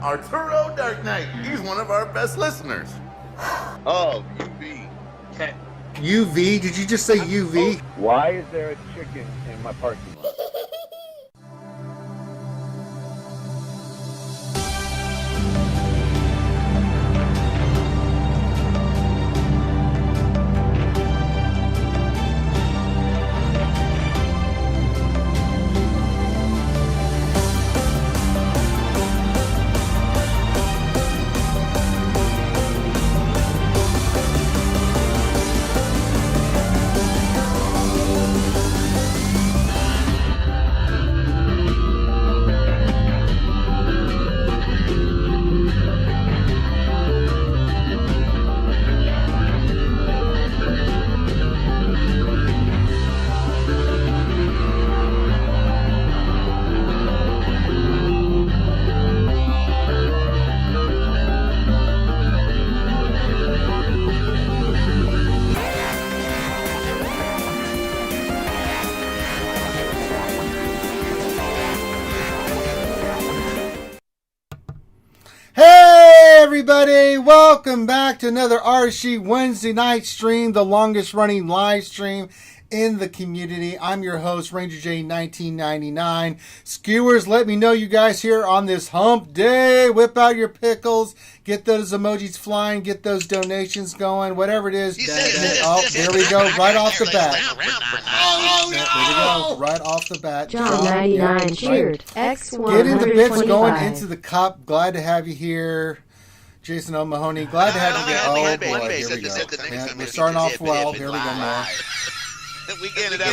Arturo Dark Knight. He's one of our best listeners. Oh, UV. Okay. UV? Did you just say UV? Why is there a chicken in my parking lot? Everybody, welcome back to another RSG Wednesday night stream, the longest running live stream in the community. I'm your host, Ranger J 1999. Skewers, let me know you guys here on this hump day. Whip out your pickles, get those emojis flying, get those donations going, whatever it is. Oh, there we go, right off the bat. There we go, right off the bat. John 99 cheered. X125. Getting the bits going into the cup. Glad to have you here. Jason O'Mahony, glad to have you here. Oh boy, here we go. Man, we're starting off well. Here we go now. We ended up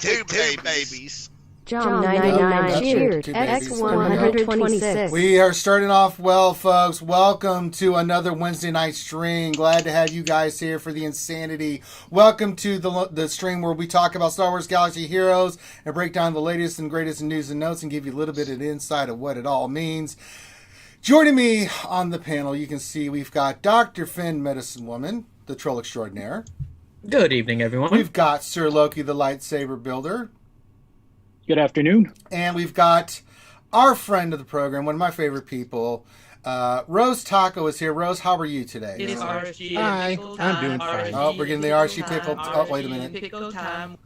with two babies. John 99 cheered. X126. We are starting off well, folks. Welcome to another Wednesday night stream. Glad to have you guys here for the insanity. Welcome to the stream where we talk about Star Wars Galaxy Heroes and break down the latest and greatest news and notes and give you a little bit of insight of what it all means. Joining me on the panel, you can see we've got Dr. Finn, Medicine Woman, the Troll Extraordinaire. Good evening, everyone. We've got Sir Loki, the Lightsaber Builder. Good afternoon. And we've got our friend of the program, one of my favorite people, Rose Taco is here. Rose, how are you today? It's RSG Hi, Pickle I'm Time, doing fine. Oh, we're getting the RSG Pickle. Oh, wait a minute. Pickle Time.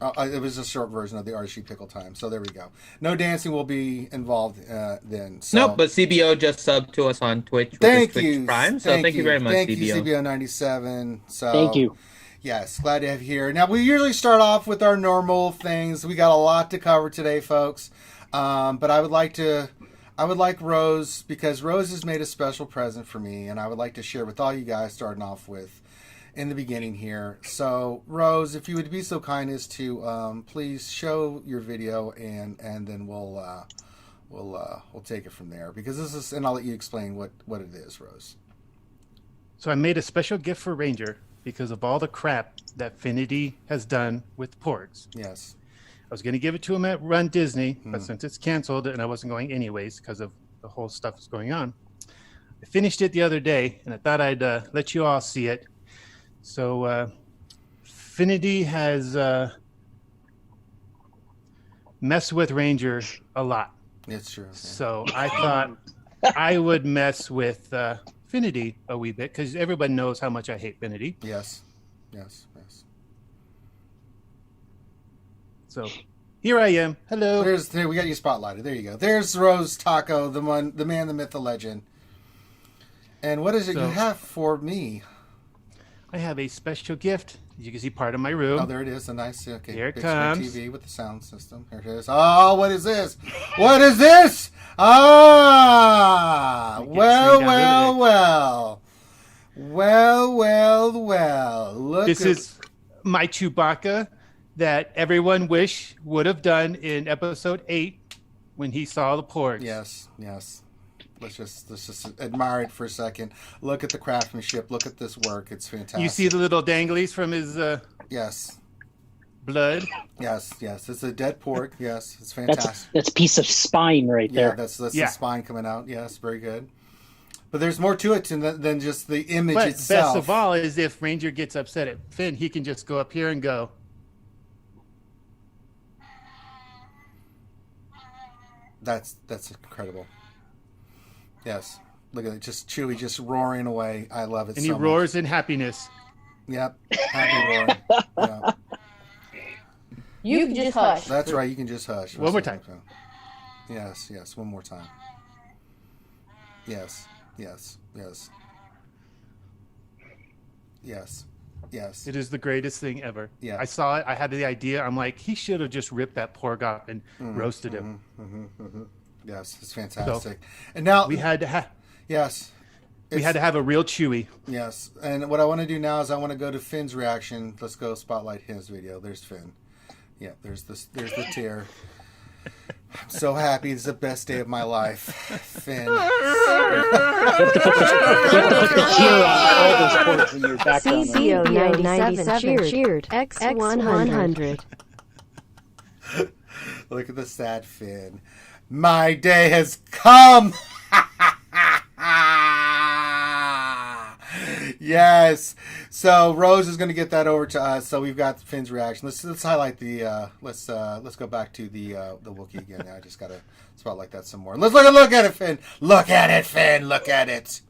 It was a short version of the RSG Pickle Time, so there we go. No dancing will be involved then. So. Nope, but CBO just subbed to us on Twitch with Thank Twitch you. Prime, so thank you very much, Thank CBO. you, CBO97. So, Thank you. Yes, glad to have you here. Now, we usually start off with our normal things. We got a lot to cover today, folks. But I would like Rose, because Rose has made a special present for me, and I would like to share with all you guys, starting off with in the beginning here. So, Rose, if you would be so kind as to please show your video, and then we'll take it from there, because this is, and I'll let you explain what it is, Rose. So I made a special gift for Ranger because of all the crap that Finity has done with ports. Yes. I was going to give it to him at Run Disney, but since it's canceled and I wasn't going anyways because of the whole stuff that's going on, I finished it the other day, and I thought I'd let you all see it. So Finity has messed with Ranger a lot. It's true. So I thought I would mess with Finity a wee bit, because everybody knows how much I hate Finity. Yes. So here I am. Hello. There, we got you spotlighted. There you go. There's Rose Taco, the man, the myth, the legend. And what is it you have for me? I have a special gift. As you can see, part of my room. Oh, there it is. A nice, okay. Here it big comes. TV with the sound system. Here it is. Oh, what is this? What is this? Ah, well. Look. This is my Chewbacca that everyone wish would have done in episode 8 when he saw the porgs. Yes. Let's just admire it for a second. Look at the craftsmanship. Look at this work. It's fantastic. You see the little danglies from his yes blood? Yes. It's a dead pork. Yes, it's fantastic. That's a piece of spine right there. Yeah, that's the spine coming out. Yes, very good. But there's more to it than just the image itself. Best of all is if Ranger gets upset at Finn, he can just go up here and go. That's incredible. Yes. Look at it, just Chewie just roaring away. I love it And so he roars in happiness. much. Yep. Happy roaring. Yeah. You can just hush. That's right, you can just hush. One more time. Yes, one more time. Yes. It is the greatest thing ever. Yeah. I saw it. I had the idea. I'm like, he should have just ripped that pork off and roasted him. Yes, it's fantastic. And now We had to have. yes. We had to have a real Chewy. Yes. And what I want to do now is I want to go to Finn's reaction. Let's go spotlight his video. There's Finn. Yeah, there's the tear. I'm so happy. It's the best day of my life. Finn. You have to put the tear on all those porks in your background. CCO97 cheered. X100. Look at the sad Finn. My day has come. Yes. So Rose is going to get that over to us. So we've got Finn's reaction. Let's highlight the. Let's go back to the Wookiee again. I just got to spotlight that some more. Let's look at it, Finn. Look at it, Finn. Look at it.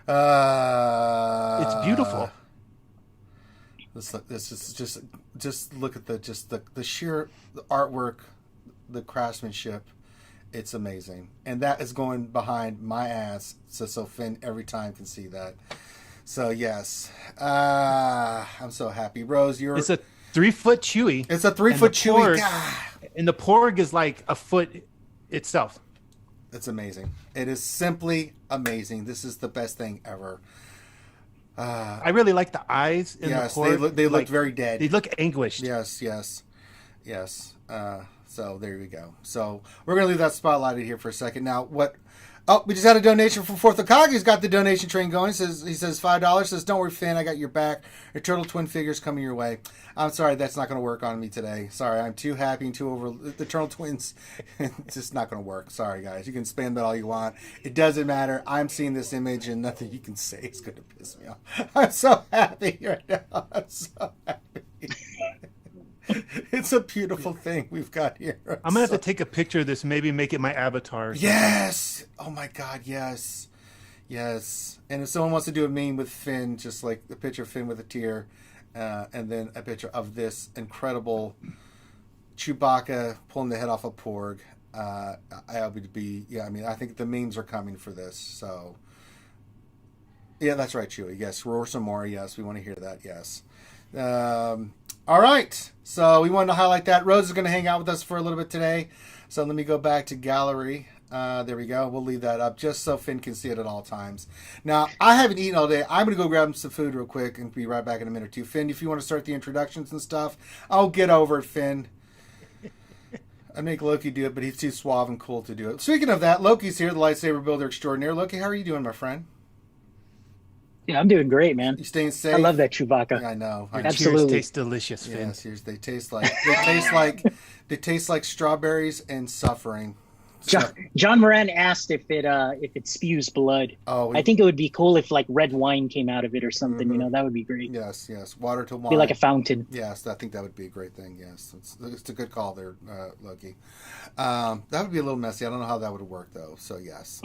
It's beautiful. This is just look at the sheer artwork, the craftsmanship. It's amazing, and that is going behind my ass, so Finn every time can see that. So yes, I'm so happy. Rose, It's a 3-foot Chewy. It's a 3-foot Chewy. And the porg is like a foot itself. It's amazing. It is simply amazing. This is the best thing ever. I really like the eyes in the porg. They look very dead. They look anguished. Yes. So there we go. So we're going to leave that spotlighted here for a second. Now, what? Oh, we just had a donation from Fourth Okage. He's got the donation train going. He says $5. Says, don't worry, Finn, I got your back. Your turtle twin figures coming your way. I'm sorry, that's not going to work on me today. Sorry, I'm too happy and too over. The turtle twins, it's just not going to work. Sorry, guys. You can spam that all you want. It doesn't matter. I'm seeing this image, and nothing you can say is going to piss me off. I'm so happy right now. I'm so happy. It's a beautiful thing we've got here. I'm gonna have to take a picture of this, maybe make it my avatar. Yes. Oh my God. Yes. And if someone wants to do a meme with Finn, just like the picture of Finn with a tear, and then a picture of this incredible Chewbacca pulling the head off a porg, I would be. Yeah. I mean, I think the memes are coming for this. So. Yeah, that's right, Chewie. Yes, roar some more. Yes, we want to hear that. Yes. All right, so we wanted to highlight that. Rose is going to hang out with us for a little bit today. So let me go back to gallery. There we go. We'll leave that up just so Finn can see it at all times. Now, I haven't eaten all day. I'm going to go grab some food real quick and be right back in a minute or two. Finn, if you want to start the introductions and stuff, I'll get over it, Finn. I make Loki do it, but he's too suave and cool to do it. Speaking of that, Loki's here, the lightsaber builder extraordinaire. Loki, how are you doing, my friend? Yeah, I'm doing great, man. You staying safe? I love that Chewbacca. I know. Your Absolutely. cheers taste delicious, Finn. Yes, yours, they taste like strawberries and suffering. John Moran asked if it spews blood. Oh, I think it would be cool if like red wine came out of it or something. Mm-hmm. You know, that would be great. Yes. Water to wine. Be like a fountain. Yes, I think that would be a great thing. Yes, it's a good call there, Loki. That would be a little messy. I don't know how that would work though. So yes.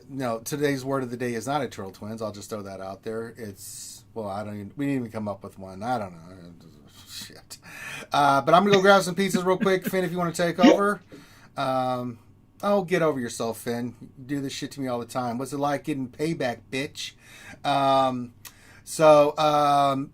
No, today's word of the day is not a turtle twins. I'll just throw that out there. We didn't even come up with one. I don't know. Shit. But I'm going to go grab some pizzas real quick. Finn, if you want to take over. Get over yourself, Finn. You do this shit to me all the time. What's it like getting payback, bitch? So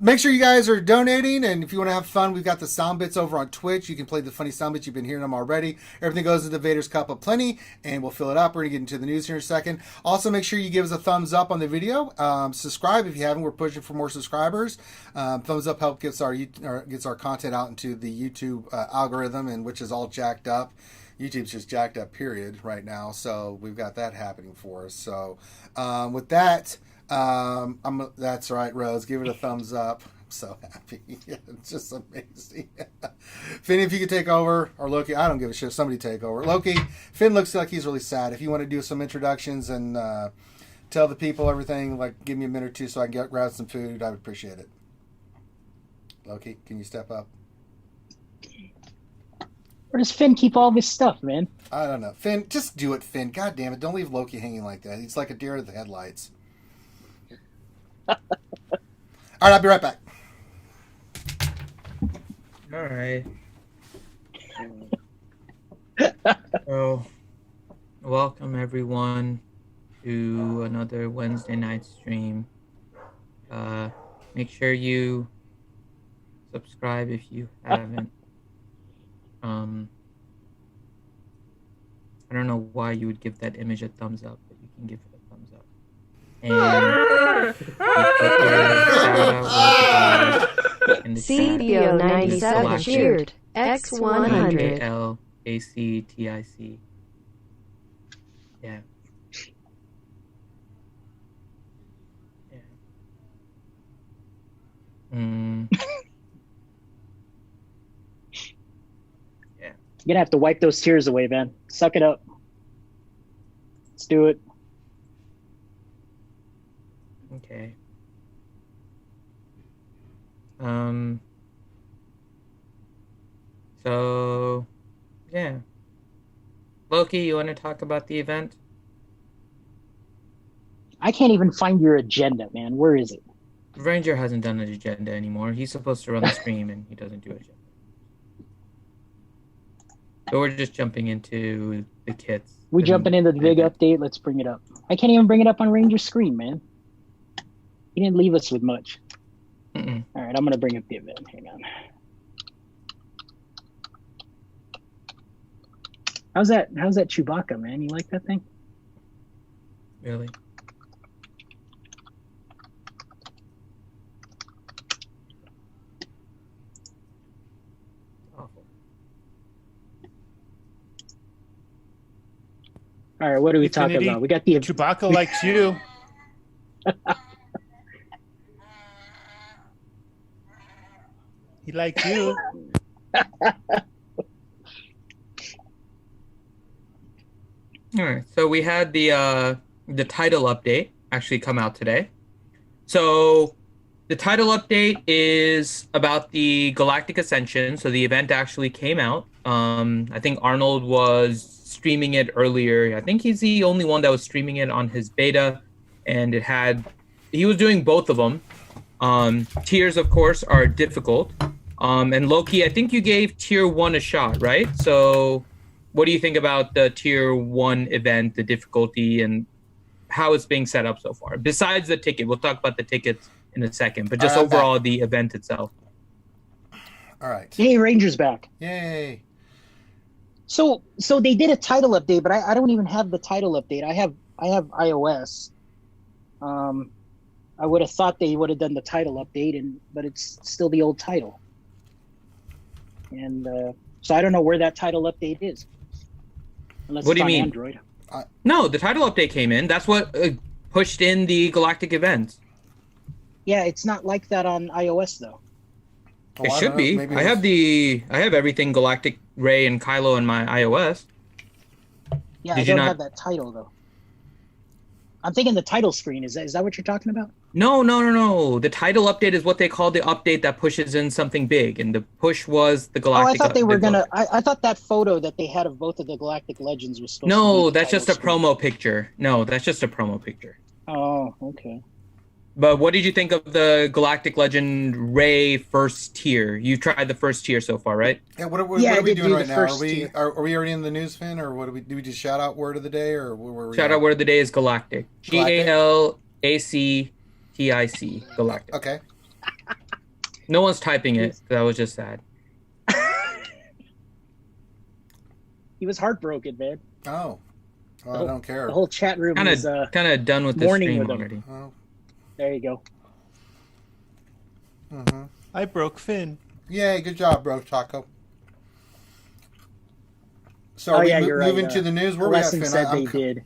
make sure you guys are donating, and if you want to have fun, we've got the sound bits over on Twitch. You can play the funny sound bits. You've been hearing them already. Everything goes to the Vader's Cup of Plenty, and we'll fill it up. We're going to get into the news here in a second. Also, make sure you give us a thumbs up on the video. Subscribe if you haven't. We're pushing for more subscribers. Thumbs up help gets our content out into the YouTube algorithm, and which is all jacked up. YouTube's just jacked up, period, right now. So we've got that happening for us. So with that. That's right, Rose. Give it a thumbs up. I'm so happy. It's just amazing. Finn, if you could take over, or Loki, I don't give a shit. Somebody take over. Loki, Finn looks like he's really sad. If you want to do some introductions and tell the people everything, like give me a minute or two so I can grab some food, I would appreciate it. Loki, can you step up? Where does Finn keep all this stuff, man? I don't know. Finn, just do it, Finn. God damn it. Don't leave Loki hanging like that. He's like a deer in the headlights. All right, I'll be right back. All right. So, welcome everyone to another Wednesday night stream. Make sure you subscribe if you haven't. I don't know why you would give that image a thumbs up, but you can give it a thumbs up. And CBO 97 cheered. X100. LACTIC. Yeah. Yeah. You're gonna have to wipe those tears away, man. Suck it up. Let's do it. Okay. So, yeah. Loki, you want to talk about the event? I can't even find your agenda, man. Where is it? Ranger hasn't done an agenda anymore. He's supposed to run the stream, and he doesn't do agenda. So we're just jumping into the kits. We jumping into the big update. Let's bring it up. I can't even bring it up on Ranger's screen, man. He didn't leave us with much. All right, I'm gonna bring up the event. Hang on. How's that Chewbacca, man? You like that thing? Really? Awful. All right, what are we talking about? We got the Chewbacca likes you. He likes you. All right, so we had the title update actually come out today. So the title update is about the Galactic Ascension. So the event actually came out. I think Arnold was streaming it earlier. I think he's the only one that was streaming it on his beta, and he was doing both of them. Tiers, of course, are difficult. And Loki, I think you gave tier 1 a shot, right? So what do you think about the tier 1 event, the difficulty, and how it's being set up so far? Besides the ticket, we'll talk about the tickets in a second, but just overall the event itself. All right. Yay, Ranger's back. Yay. So they did a title update, but I don't even have the title update. I have iOS. I would have thought they would have done the title update, but it's still the old title. And so I don't know where that title update is. Unless What do it's you on mean? Android. No, the title update came in. That's what pushed in the Galactic events. Yeah, it's not like that on iOS though. It should be. I have everything Galactic Ray and Kylo in my iOS. Yeah, I don't have that title though. I'm thinking the title screen. Is that what you're talking about? No. The title update is what they call the update that pushes in something big, and the push was the Galactic. I thought they were gonna. I thought that photo that they had of both of the Galactic Legends was supposed to be. No, that's just a promo picture. No, that's just a promo picture. Oh, okay. But what did you think of the Galactic Legend Ray first tier? You've tried the first tier so far, right? Yeah. What are we doing right now? Are we already in the news, Finn, or what do we do? Shout out word of the day, or where were we? Shout out word of the day is Galactic. GALACTIC. Galactic. Okay. No one's typing it. That was just sad. He was heartbroken, man. Oh. Well, I don't care. The whole chat room is kind of done with the stream already. Oh. There you go. Mm-hmm. I broke Finn. Yay, good job, bro, Taco. So you're moving right. to the news. Where we at, Finn? Said they did.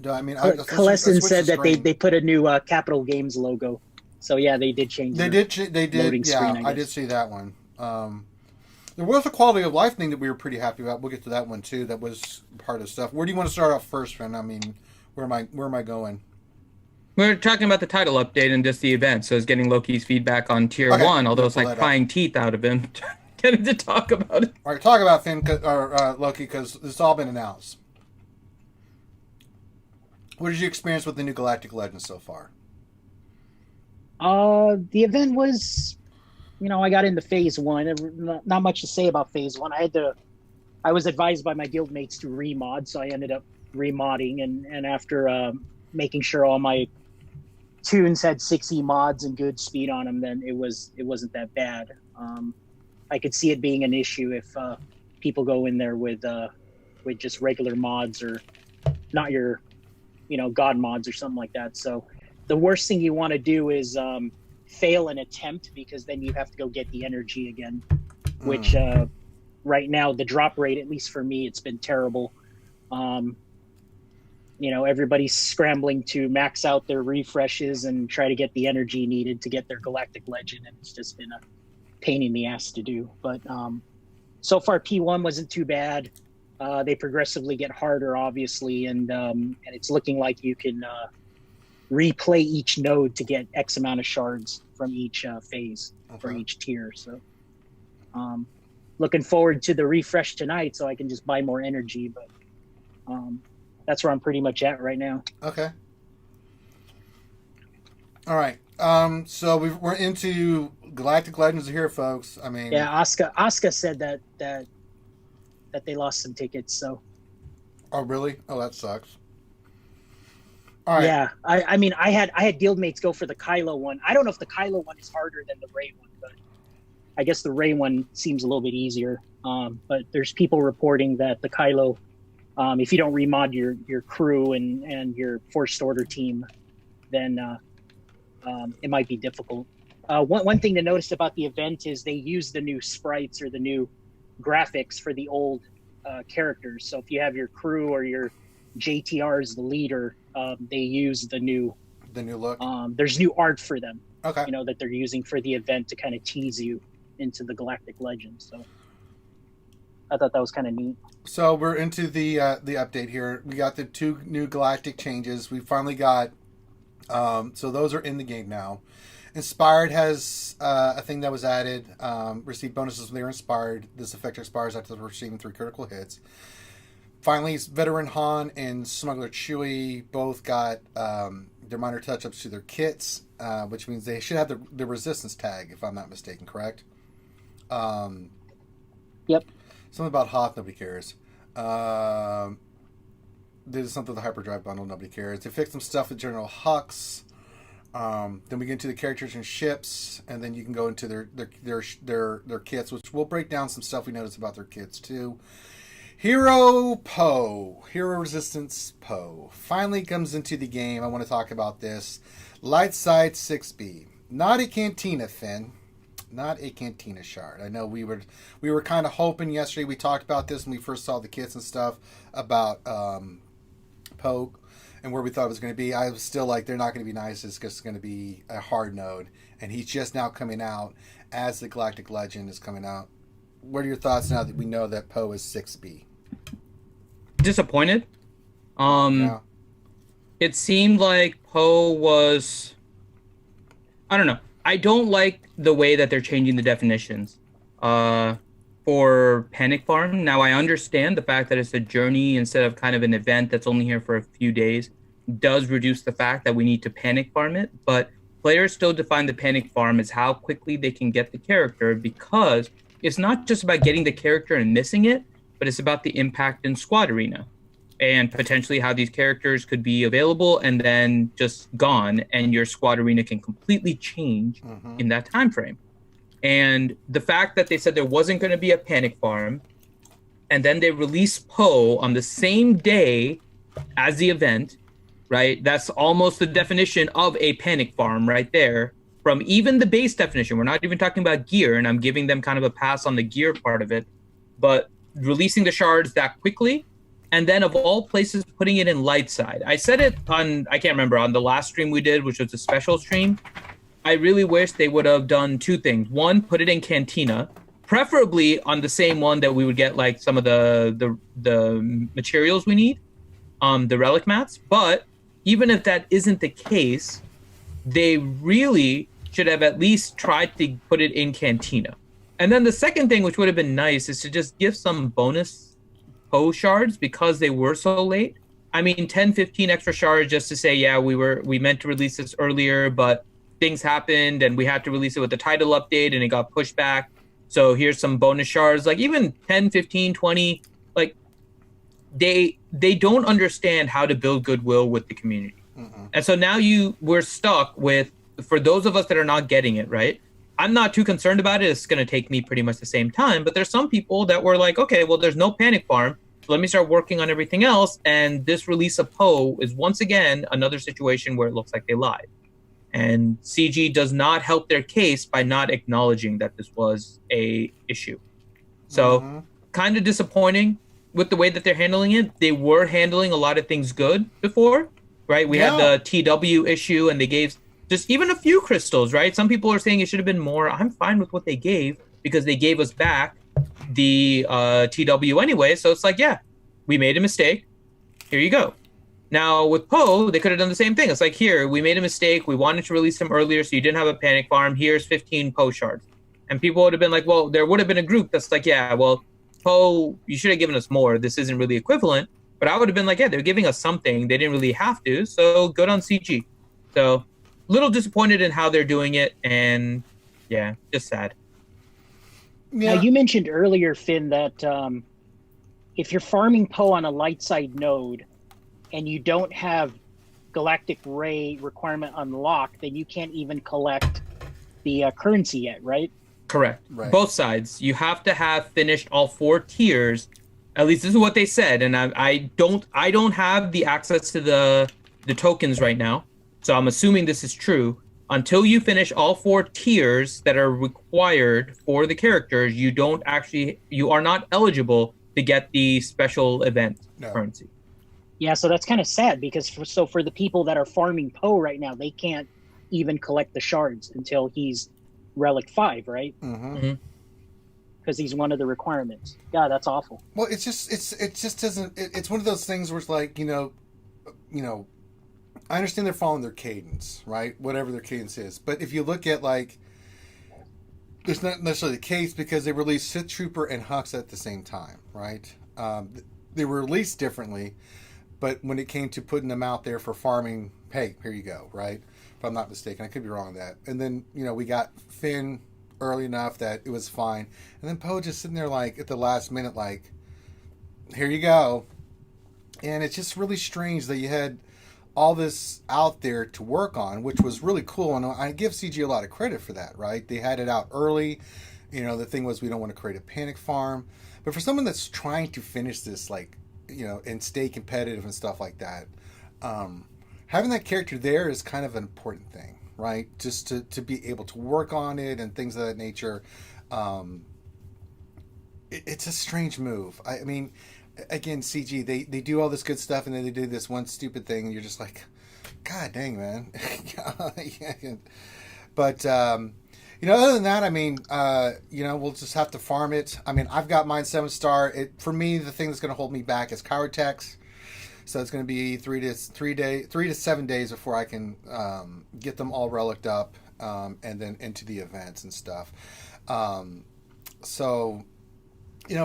Kalessin said that they put a new Capital Games logo. So yeah, they did change. They did. Loading Yeah, screen, I did see that one. There was a quality of life thing that we were pretty happy about. We'll get to that one too. That was part of stuff. Where do you want to start off first, Finn? I mean, where am I going? We're talking about the title update and just the event. So it's getting Loki's feedback on tier 1, although it's like prying teeth out of him. getting to talk about it. All right, talk about Finn or Loki, because it's all been announced. What did you experience with the new Galactic Legends so far? The event was, I got into phase 1. Not much to say about phase 1. I was advised by my guildmates to remod, so I ended up remodding, and after making sure all my tunes had 6E mods and good speed on them, then it wasn't that bad. I could see it being an issue if people go in there with just regular mods or not your god mods or something like that. So the worst thing you want to do is fail an attempt, because then you have to go get the energy again, which right now the drop rate, at least for me, it's been terrible. Everybody's scrambling to max out their refreshes and try to get the energy needed to get their Galactic Legend, and it's just been a pain in the ass to do. But so far P1 wasn't too bad. They progressively get harder, obviously, and it's looking like you can replay each node to get X amount of shards from each phase or each tier. So looking forward to the refresh tonight so I can just buy more energy, but that's where I'm pretty much at right now. Okay. All right. So we're into Galactic Legends here, folks. I mean, yeah, Asuka said that they lost some tickets. So. Oh really? Oh, that sucks. All right. Yeah, I mean, I had guildmates go for the Kylo one. I don't know if the Kylo one is harder than the Rey one, but I guess the Rey one seems a little bit easier. But there's people reporting that the Kylo, if you don't remod your crew and your Forced Order team, then it might be difficult. One thing to notice about the event is they use the new sprites or the new graphics for the old characters. So if you have your crew or your JTR as the leader, they use the new look. There's new art for them. Okay. That they're using for the event to kind of tease you into the Galactic Legends. So I thought that was kind of neat. So we're into the update here. We got the 2 new Galactic changes. We finally got. So those are in the game now. Inspired has a thing that was added. Receive bonuses when they are inspired. This effect expires after receiving 3 critical hits. Finally, Veteran Han and Smuggler Chewie both got their minor touch-ups to their kits, which means they should have the resistance tag, if I'm not mistaken, correct? Yep. Something about Hoth, nobody cares. There's something with the Hyperdrive bundle, nobody cares. They fixed some stuff with General Hux. Then we get into the characters and ships, and then you can go into their kits, which will break down some stuff we noticed about their kits too. Hero Resistance Poe finally comes into the game. I want to talk about this. Light Side 6B. Not a Cantina, Finn. Not a Cantina shard. I know we were kind of hoping yesterday. We talked about this when we first saw the kits and stuff about Poe and where we thought it was going to be. I was still like, they're not going to be nice. It's just going to be a hard node. And he's just now coming out as the Galactic Legend is coming out. What are your thoughts now that we know that Poe is 6B? Disappointed. Yeah. It seemed like Poe was... I don't know. I don't like the way that they're changing the definitions for Panic Farm. Now, I understand the fact that it's a journey instead of kind of an event that's only here for a few days does reduce the fact that we need to Panic Farm it, but players still define the Panic Farm as how quickly they can get the character, because it's not just about getting the character and missing it, but it's about the impact in Squad Arena and potentially how these characters could be available and then just gone, and your Squad Arena can completely change in that time frame. And the fact that they said there wasn't going to be a Panic Farm, and then they released Poe on the same day as the event, right? That's almost the definition of a Panic Farm right there. From even the base definition, we're not even talking about gear, and I'm giving them kind of a pass on the gear part of it, but releasing the shards that quickly, and then of all places, putting it in light side. I said it on, I can't remember, on the last stream we did, which was a special stream. I really wish they would have done 2 things. One, put it in Cantina, preferably on the same one that we would get like some of the materials we need, the relic mats. But even if that isn't the case, they really should have at least tried to put it in Cantina. And then the second thing, which would have been nice, is to just give some bonus Poe shards because they were so late. I mean, 10, 15 extra shards just to say, yeah, we meant to release this earlier, but things happened and we had to release it with the title update and it got pushed back. So here's some bonus shards, like even 10, 15, 20, like they don't understand how to build goodwill with the community. And so now we're stuck with, for those of us that are not getting it, right? I'm not too concerned about it. It's going to take me pretty much the same time. But there's some people that were like, okay, well, there's no panic farm. So let me start working on everything else. And this release of Poe is once again another situation where it looks like they lied. And CG does not help their case by not acknowledging that this was a issue. So kind of disappointing with the way that they're handling it. They were handling a lot of things good before, right? We had the TW issue and they gave just even a few crystals, right? Some people are saying it should have been more. I'm fine with what they gave because they gave us back the TW anyway. So it's like, yeah, we made a mistake. Here you go. Now with Poe, they could have done the same thing. It's like, here, we made a mistake. We wanted to release him earlier so you didn't have a panic farm. Here's 15 Poe shards. And people would have been like, well, there would have been a group that's like, yeah, well, Poe, you should have given us more. This isn't really equivalent. But I would have been like, yeah, they're giving us something. They didn't really have to. So good on CG. So a little disappointed in how they're doing it. And yeah, just sad. Now, you mentioned earlier, Finn, that if you're farming Poe on a light side node and you don't have Galactic Ray requirement unlocked, then you can't even collect the currency yet, right? Correct. Right. Both sides. You have to have finished all 4 tiers. At least this is what they said. And I don't have the access to the tokens right now. So I'm assuming this is true. Until you finish all 4 tiers that are required for the characters, you are not eligible to get the special event currency. Yeah, so that's kind of sad because for the people that are farming Poe right now, they can't even collect the shards until he's Relic 5, right? Because he's one of the requirements. Yeah, that's awful. Well, it just doesn't. It's one of those things where it's like, you know, I understand they're following their cadence, right? Whatever their cadence is. But if you look at, like, it's not necessarily the case because they released Sith Trooper and Hux at the same time, right? They were released differently, but when it came to putting them out there for farming, hey, here you go, right? If I'm not mistaken. I could be wrong on that. And then, we got Finn early enough that it was fine. And then Poe just sitting there, like, at the last minute, like, here you go. And it's just really strange that you had all this out there to work on, which was really cool. And I give CG a lot of credit for that, right? They had it out early. The thing was, we don't want to create a panic farm. But for someone that's trying to finish this, like, and stay competitive and stuff like that, having that character there is kind of an important thing, right? Just to be able to work on it and things of that nature. It's a strange move. I mean, again, CG, they do all this good stuff and then they do this one stupid thing and you're just like, God dang, man. But, other than that, I mean, we'll just have to farm it. I mean, I've got mine 7-star. For me, the thing that's going to hold me back is Chirotex. So it's going to be 3 to 7 days before I can get them all reliced up and then into the events and stuff. So,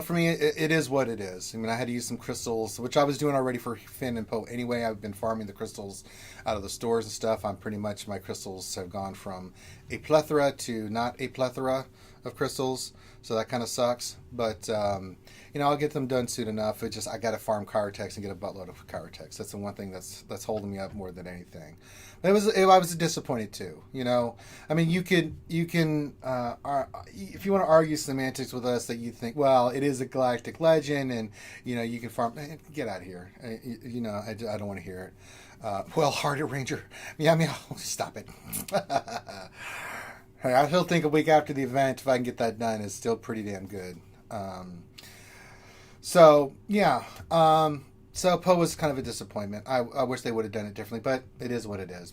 for me, it is what it is. I mean, I had to use some crystals, which I was doing already for Finn and Poe anyway. I've been farming the crystals out of the stores and stuff. My crystals have gone from a plethora to not a plethora of crystals. So that kind of sucks. But, I'll get them done soon enough. I got to farm Chirotex and get a buttload of Chirotex. That's the one thing that's holding me up more than anything. But I was disappointed too. I mean, you can if you want to argue semantics with us that you think, well, it is a Galactic Legend and you can farm. Get out of here. I don't want to hear it. Well, Hearted Ranger. Yeah, I mean, stop it. I still think a week after the event, if I can get that done, is still pretty damn good. So Poe was kind of a disappointment. I wish they would have done it differently, but it is what it is.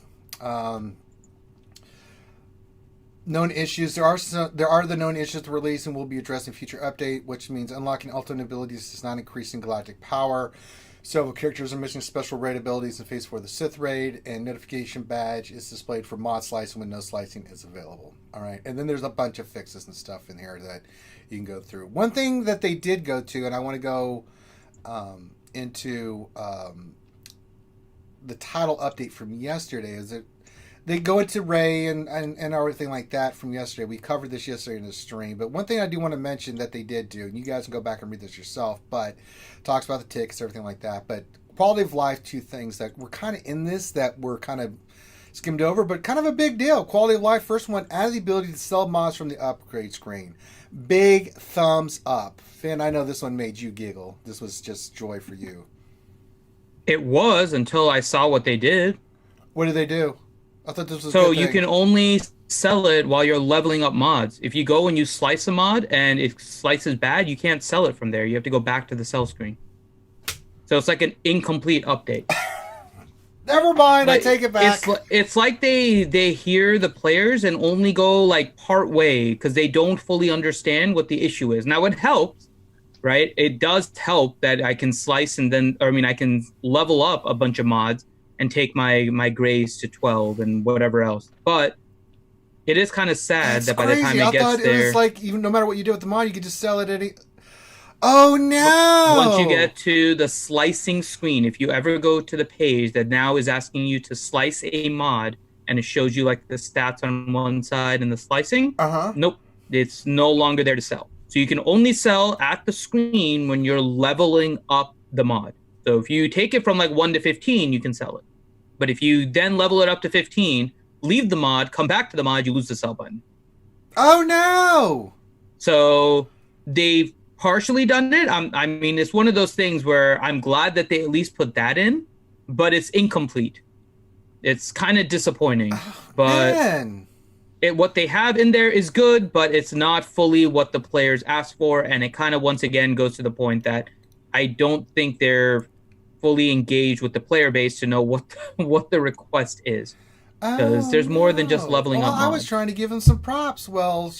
Known issues. There are the known issues to release and will be addressed in future update, which means unlocking ultimate abilities does not increase in galactic power. Several characters are missing special raid abilities in Phase 4 of the Sith raid, and notification badge is displayed for mod slicing when no slicing is available. All right, and then there's a bunch of fixes and stuff in here that you can go through. One thing that they did go to, and I want to go into the title update from yesterday, is that they go into Ray and everything like that from yesterday. We covered this yesterday in the stream. But one thing I do want to mention that they did do, and you guys can go back and read this yourself, but talks about the tickets, everything like that. But quality of life, two things that were kind of in this that were kind of skimmed over, but kind of a big deal. Quality of life, first one, add the ability to sell mods from the upgrade screen. Big thumbs up. Finn, I know this one made you giggle. This was just joy for you. It was until I saw what they did. What did they do? I thought this was so you can only sell it while you're leveling up mods. If you go and you slice a mod and if slice is bad, you can't sell it from there. You have to go back to the sell screen. So it's like an incomplete update. Never mind, I take it back. It's like they hear the players and only go like part way because they don't fully understand what the issue is. Now it helps, right? It does help that I can slice and then, I can level up a bunch of mods and take my grays to 12 and whatever else. But it is kind of sad that by the time it gets there... it was like, even no matter what you do with the mod, you could just sell it at any... Oh, no! Once you get to the slicing screen, if you ever go to the page that now is asking you to slice a mod, and it shows you like the stats on one side and the slicing, nope, it's no longer there to sell. So you can only sell at the screen when you're leveling up the mod. So if you take it from like 1 to 15, you can sell it. But if you then level it up to 15, leave the mod, come back to the mod, you lose the sell button. Oh, no! So they've partially done it. It's one of those things where I'm glad that they at least put that in, but it's incomplete. It's kind of disappointing. But what they have in there is good, but it's not fully what the players asked for. And it kind of, once again, goes to the point that I don't think they're fully engaged with the player base to know what the request is, because there's more than just leveling up mods. I was trying to give them some props. Well,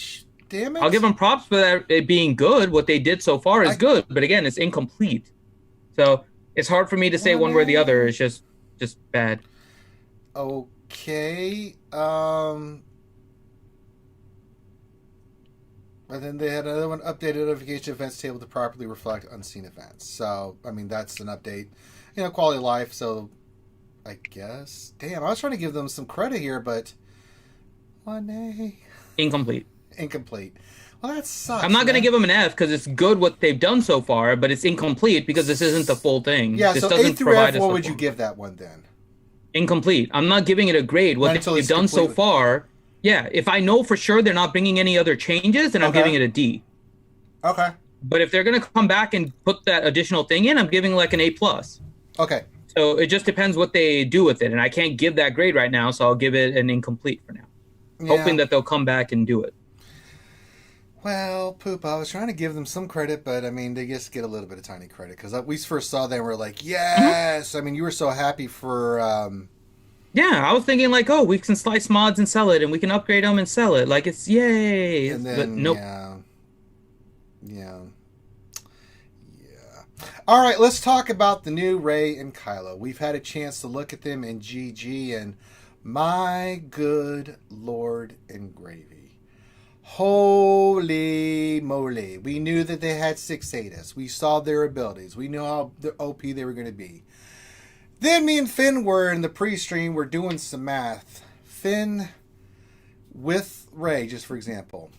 damn it! I'll give them props for it being good. What they did so far is good, but again, it's incomplete. So it's hard for me to say one way or the other. It's just bad. Okay. And then they had another one, updated notification events table to properly reflect unseen events. So, that's an update. Quality of life, so I guess. Damn, I was trying to give them some credit here, but... Incomplete. Well, that sucks. I'm not going to give them an F because it's good what they've done so far, but it's incomplete because this isn't the full thing. Yeah, this so doesn't A through provide F, what would you give that one then? Incomplete. I'm not giving it a grade. What they've done so far... Yeah, if I know for sure they're not bringing any other changes, then I'm giving it a D. Okay. But if they're going to come back and put that additional thing in, I'm giving like an A+. Okay. So it just depends what they do with it. And I can't give that grade right now, so I'll give it an incomplete for now. Yeah. Hoping that they'll come back and do it. Well, Poop, I was trying to give them some credit, but they just get a little bit of tiny credit. Because we first saw them and we're like, yes! Mm-hmm. You were so happy for... Yeah, I was thinking like, we can slice mods and sell it, and we can upgrade them and sell it. Like, it's yay. And then, but nope. Yeah. All right, let's talk about the new Rey and Kylo. We've had a chance to look at them in GG, and my good Lord and gravy. Holy moly. We knew that they had 6 Hideous. We saw their abilities. We knew how OP they were going to be. Then me and Finn were in the pre-stream, we're doing some math. Finn with Rey, just for example.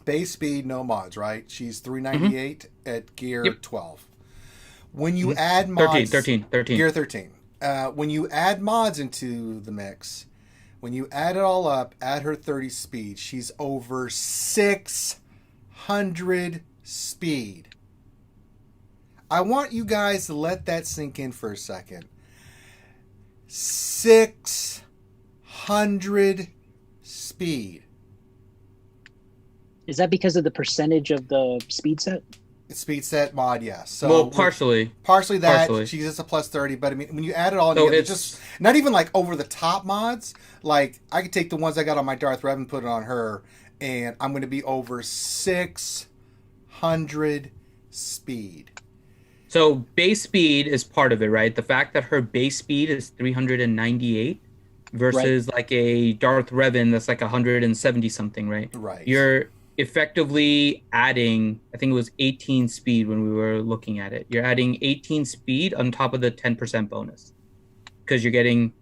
Base speed, no mods, right? She's 398 at gear 12. When you add mods... 13. Gear 13. When you add mods into the mix, when you add it all up, add her 30 speed, she's over 600 speed. I want you guys to let that sink in for a second. 600 speed. Is that because of the percentage of the speed set? Speed set mod, yes. So partially. Partially that. She gets a plus 30, but when you add it all together, it's just not even like over the top mods. Like, I could take the ones I got on my Darth Revan and put it on her, and I'm going to be over 600 speed. So base speed is part of it, right? The fact that her base speed is 398 versus like a Darth Revan that's like 170 something, right? Right. You're effectively adding, I think it was 18 speed when we were looking at it. You're adding 18 speed on top of the 10% bonus. Because you're getting,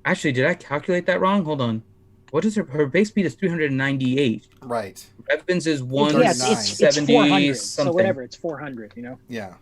actually, did I calculate that wrong? Hold on. What is her base speed is 398. Right. Revan's is Yes, it's 400. 170 So something. whatever, it's 400. Yeah.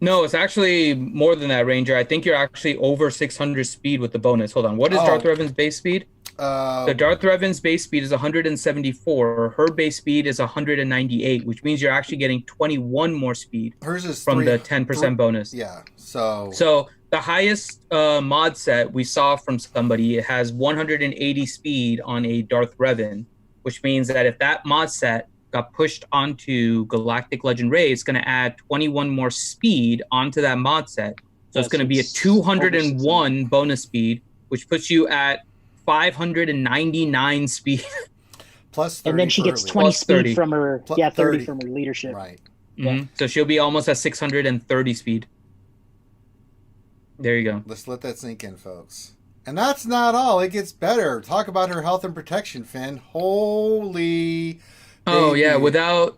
No, it's actually more than that, Ranger. I think you're actually over 600 speed with the bonus. Hold on. What is Darth Revan's base speed? The Darth Revan's base speed is 174. Her base speed is 198, which means you're actually getting 21 more speed Hers is from the 10% bonus. Yeah. So the highest mod set we saw from somebody, it has 180 speed on a Darth Revan, which means that if that mod set got pushed onto Galactic Legend Ray, it's going to add 21 more speed onto that mod set. So it's going to be a 201 bonus speed, which puts you at 599 speed. Plus 30 and then she gets 20 Plus speed 30. from her, 30 30 from her leadership. Right. Mm-hmm. So she'll be almost at 630 speed. There you go. Let's let that sink in, folks. And that's not all. It gets better. Talk about her health and protection, Finn. Holy. Oh baby. yeah, without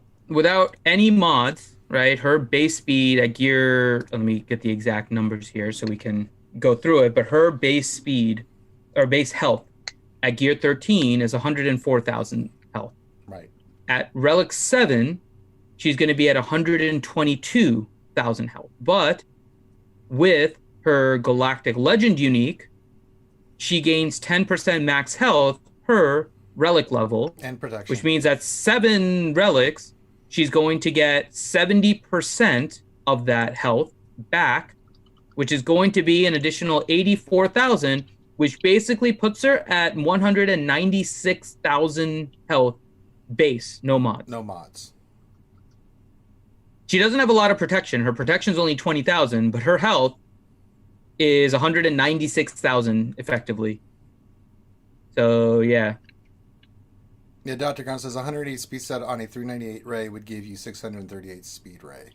any mods, right? Her base speed at gear. Let me get the exact numbers here so we can go through it. But her base speed or base health at gear 13 is 104,000 health. Right. At relic 7, she's going to be at 122,000 health. But with her Galactic Legend unique, she gains 10% max health per relic level And protection. which means at 7 relics, she's going to get 70% of that health back, which is going to be an additional 84,000, which basically puts her at 196,000 health base, no mods. No mods. She doesn't have a lot of protection. Her protection is only 20,000, but her health is 196,000 effectively. So, yeah. Yeah, Dr. Gon says 108 speed set on a 398 ray would give you 638 speed ray.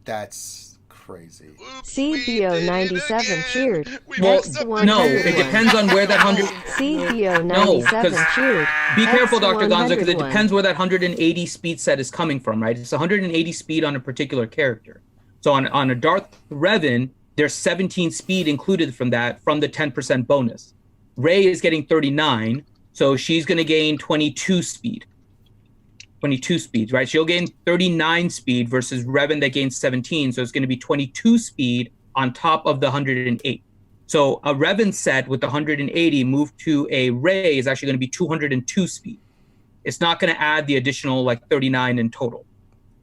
That's crazy. CBO 97 cheered. Well, X100 no, it depends on where that 100... CBO No, 97 because cheered. be careful, Dr. Gonzo, because it X101. depends where that 180 speed set is coming from, right? It's 180 speed on a particular character. So on a Darth Revan, there's 17 speed included from that, from the 10% bonus. Rey is getting 39, so she's going to gain 22 speed. 22 speed, right? She'll gain 39 speed versus Revan that gains 17, so it's going to be 22 speed on top of the 108. So a Revan set with the 180 moved to a Rey is actually going to be 202 speed. It's not going to add the additional like 39 in total.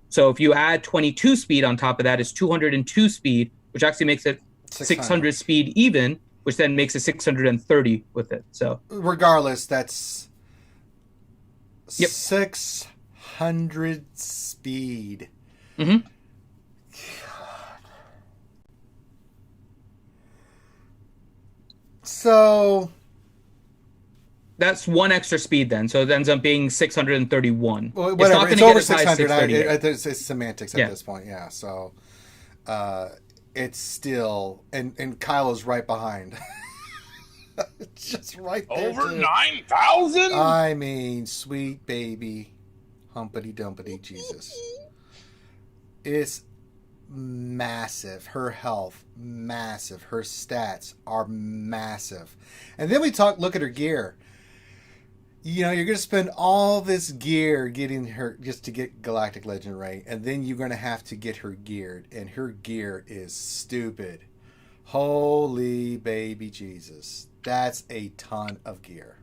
So if you add 22 speed on top of that, it's 202 speed, which actually makes it 600 speed even, which then makes it 630 with it. So regardless, that's Yep. 600 speed. Mhm. So that's one extra speed then. So it ends up being 631. well, It's not whatever. going It's to over get as high as 600. 638. It's semantics at Yeah. this point. Yeah. So it's still and Kyle is right behind. It's just right there. Over too. 9,000? I mean, sweet baby, humpity dumpity Jesus. It's massive. Her health, massive. Her stats are massive. And then we look at her gear. You know, you're going to spend all this gear getting her just to get Galactic Legend right. And then you're going to have to get her geared. And her gear is stupid. Holy baby Jesus. That's a ton of gear.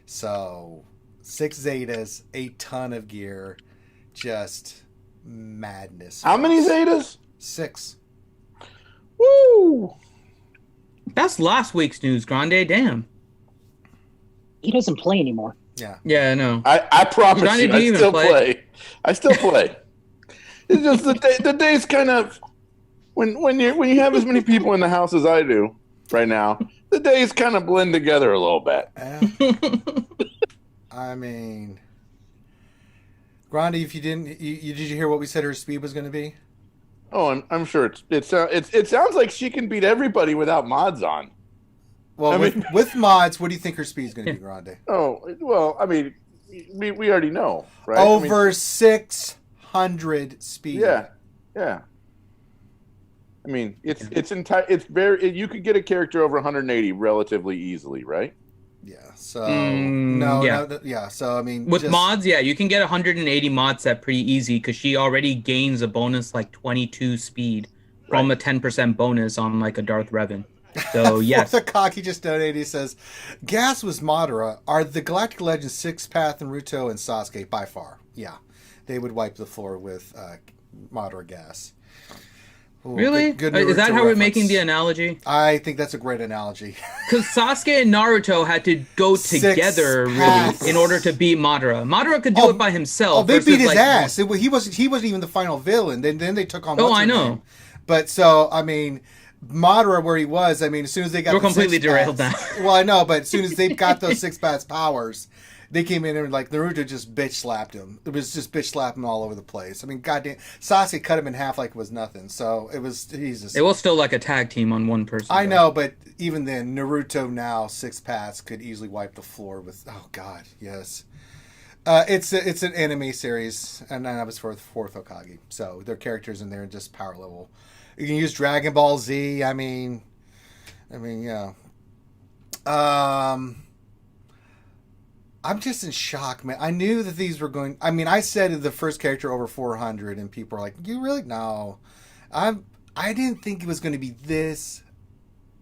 So, 6 Zetas, a ton of gear. Just madness. How many Zetas? 6. Woo! That's last week's news, Grande. Damn. He doesn't play anymore. Yeah. Yeah, I know. I promise Johnny, you, do you I even still play? play. I still play. It's just the days kind of when you have as many people in the house as I do right now, the days kind of blend together a little bit. I mean, Grandi, if you didn't, did you hear what we said her speed was going to be? Oh, I'm sure it sounds like she can beat everybody without mods on. Well, with mods, what do you think her speed is going to be, Grande? Oh, well, I mean, we already know, right? Over 600 speed. Yeah. I mean, it's very. You could get a character over 180 relatively easily, right? Yeah. So no. So I mean, with mods, you can get 180 mod set pretty easy because she already gains a bonus like 22 speed from a 10% bonus on like a Darth Revan. So yes. The cocky just donated. He says, "Gas was Madara. Are the Galactic Legends Six Path, Naruto, and Sasuke by far? Yeah, they would wipe the floor with Madara gas." Ooh, really? Good Is that how reference. we're making the analogy? I think that's a great analogy. Because Sasuke and Naruto had to go together really in order to beat Madara. Madara could do it by himself. Oh, they beat his ass. He wasn't even the final villain. Then they took on. Oh, I know. Name. But so I mean, Madara where he was. I mean, as soon as they got we're completely derailed now. Well, I know, but as soon as they got those six paths powers. They came in and like Naruto just bitch slapped him. It was just bitch slapping all over the place. I mean, goddamn, Sasuke cut him in half like it was nothing. So it was Jesus. It was still like a tag team on one person. I know, but even then, Naruto now six paths could easily wipe the floor with. Oh God, yes. It's an anime series, and that was for the fourth Hokage. So their characters in there are just power level. You can use Dragon Ball Z. I mean, yeah. I'm just in shock, man. I knew that these were going. I mean, I said the first character over 400, and people are like, "You really no." I didn't think it was going to be this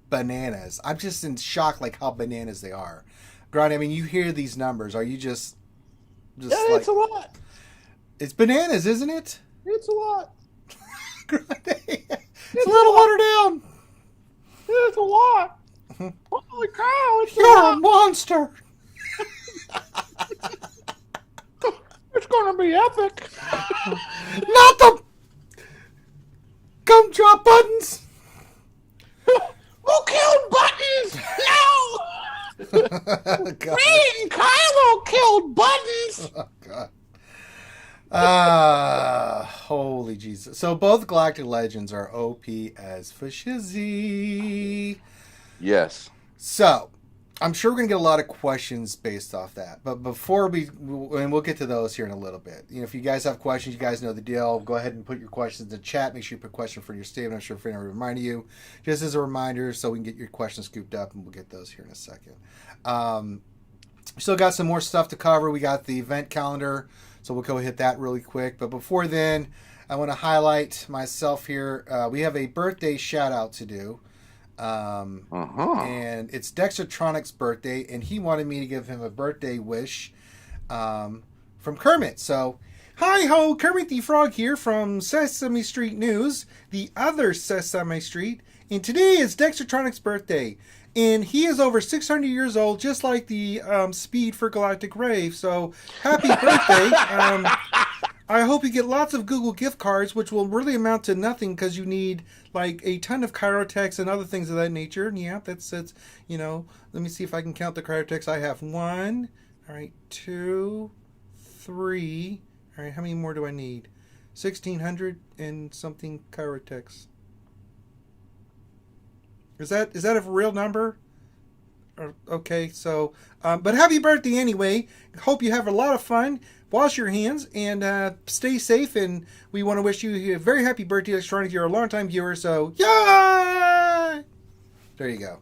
bananas. I'm just in shock, like how bananas they are. Grant, I mean, you hear these numbers. Are you just yeah, like, it's a lot. It's bananas, isn't it? It's a lot. It's a little watered down. It's a lot. Holy cow! You're a monster. It's gonna be epic. Not the gumdrop buttons. Who killed Buttons? No. Me and Kylo killed Buttons. Oh God. Holy Jesus. So both Galactic Legends are OP as for shizzy. Yes. So I'm sure we're going to get a lot of questions based off that. But before and we'll get to those here in a little bit. You know, if you guys have questions, you guys know the deal. Go ahead and put your questions in the chat. Make sure you put a question for your statement. I'm sure if anyone reminded you. Just as a reminder, so we can get your questions scooped up, and we'll get those here in a second. Still got some more stuff to cover. We got the event calendar, so we'll go hit that really quick. But before then, I want to highlight myself here. We have a birthday shout-out to do. And it's Dextertronics' birthday, and he wanted me to give him a birthday wish from Kermit. So, hi ho, Kermit the Frog here from Sesame Street News, the other Sesame Street, and today is Dextertronics' birthday, and he is over 600 years old, just like the speed for Galactic Rave. So, happy birthday! I hope you get lots of Google gift cards, which will really amount to nothing because you need like a ton of Cryotex and other things of that nature. And yeah, that's you know. Let me see if I can count the Cryotex I have. 1, all right, 2, 3. All right, how many more do I need? 1,600 and something Cryotex. Is that a real number? Okay, so but happy birthday anyway. Hope you have a lot of fun. Wash your hands and stay safe. And we want to wish you a very happy birthday, Electronic. You're a longtime viewer, so yay! There you go.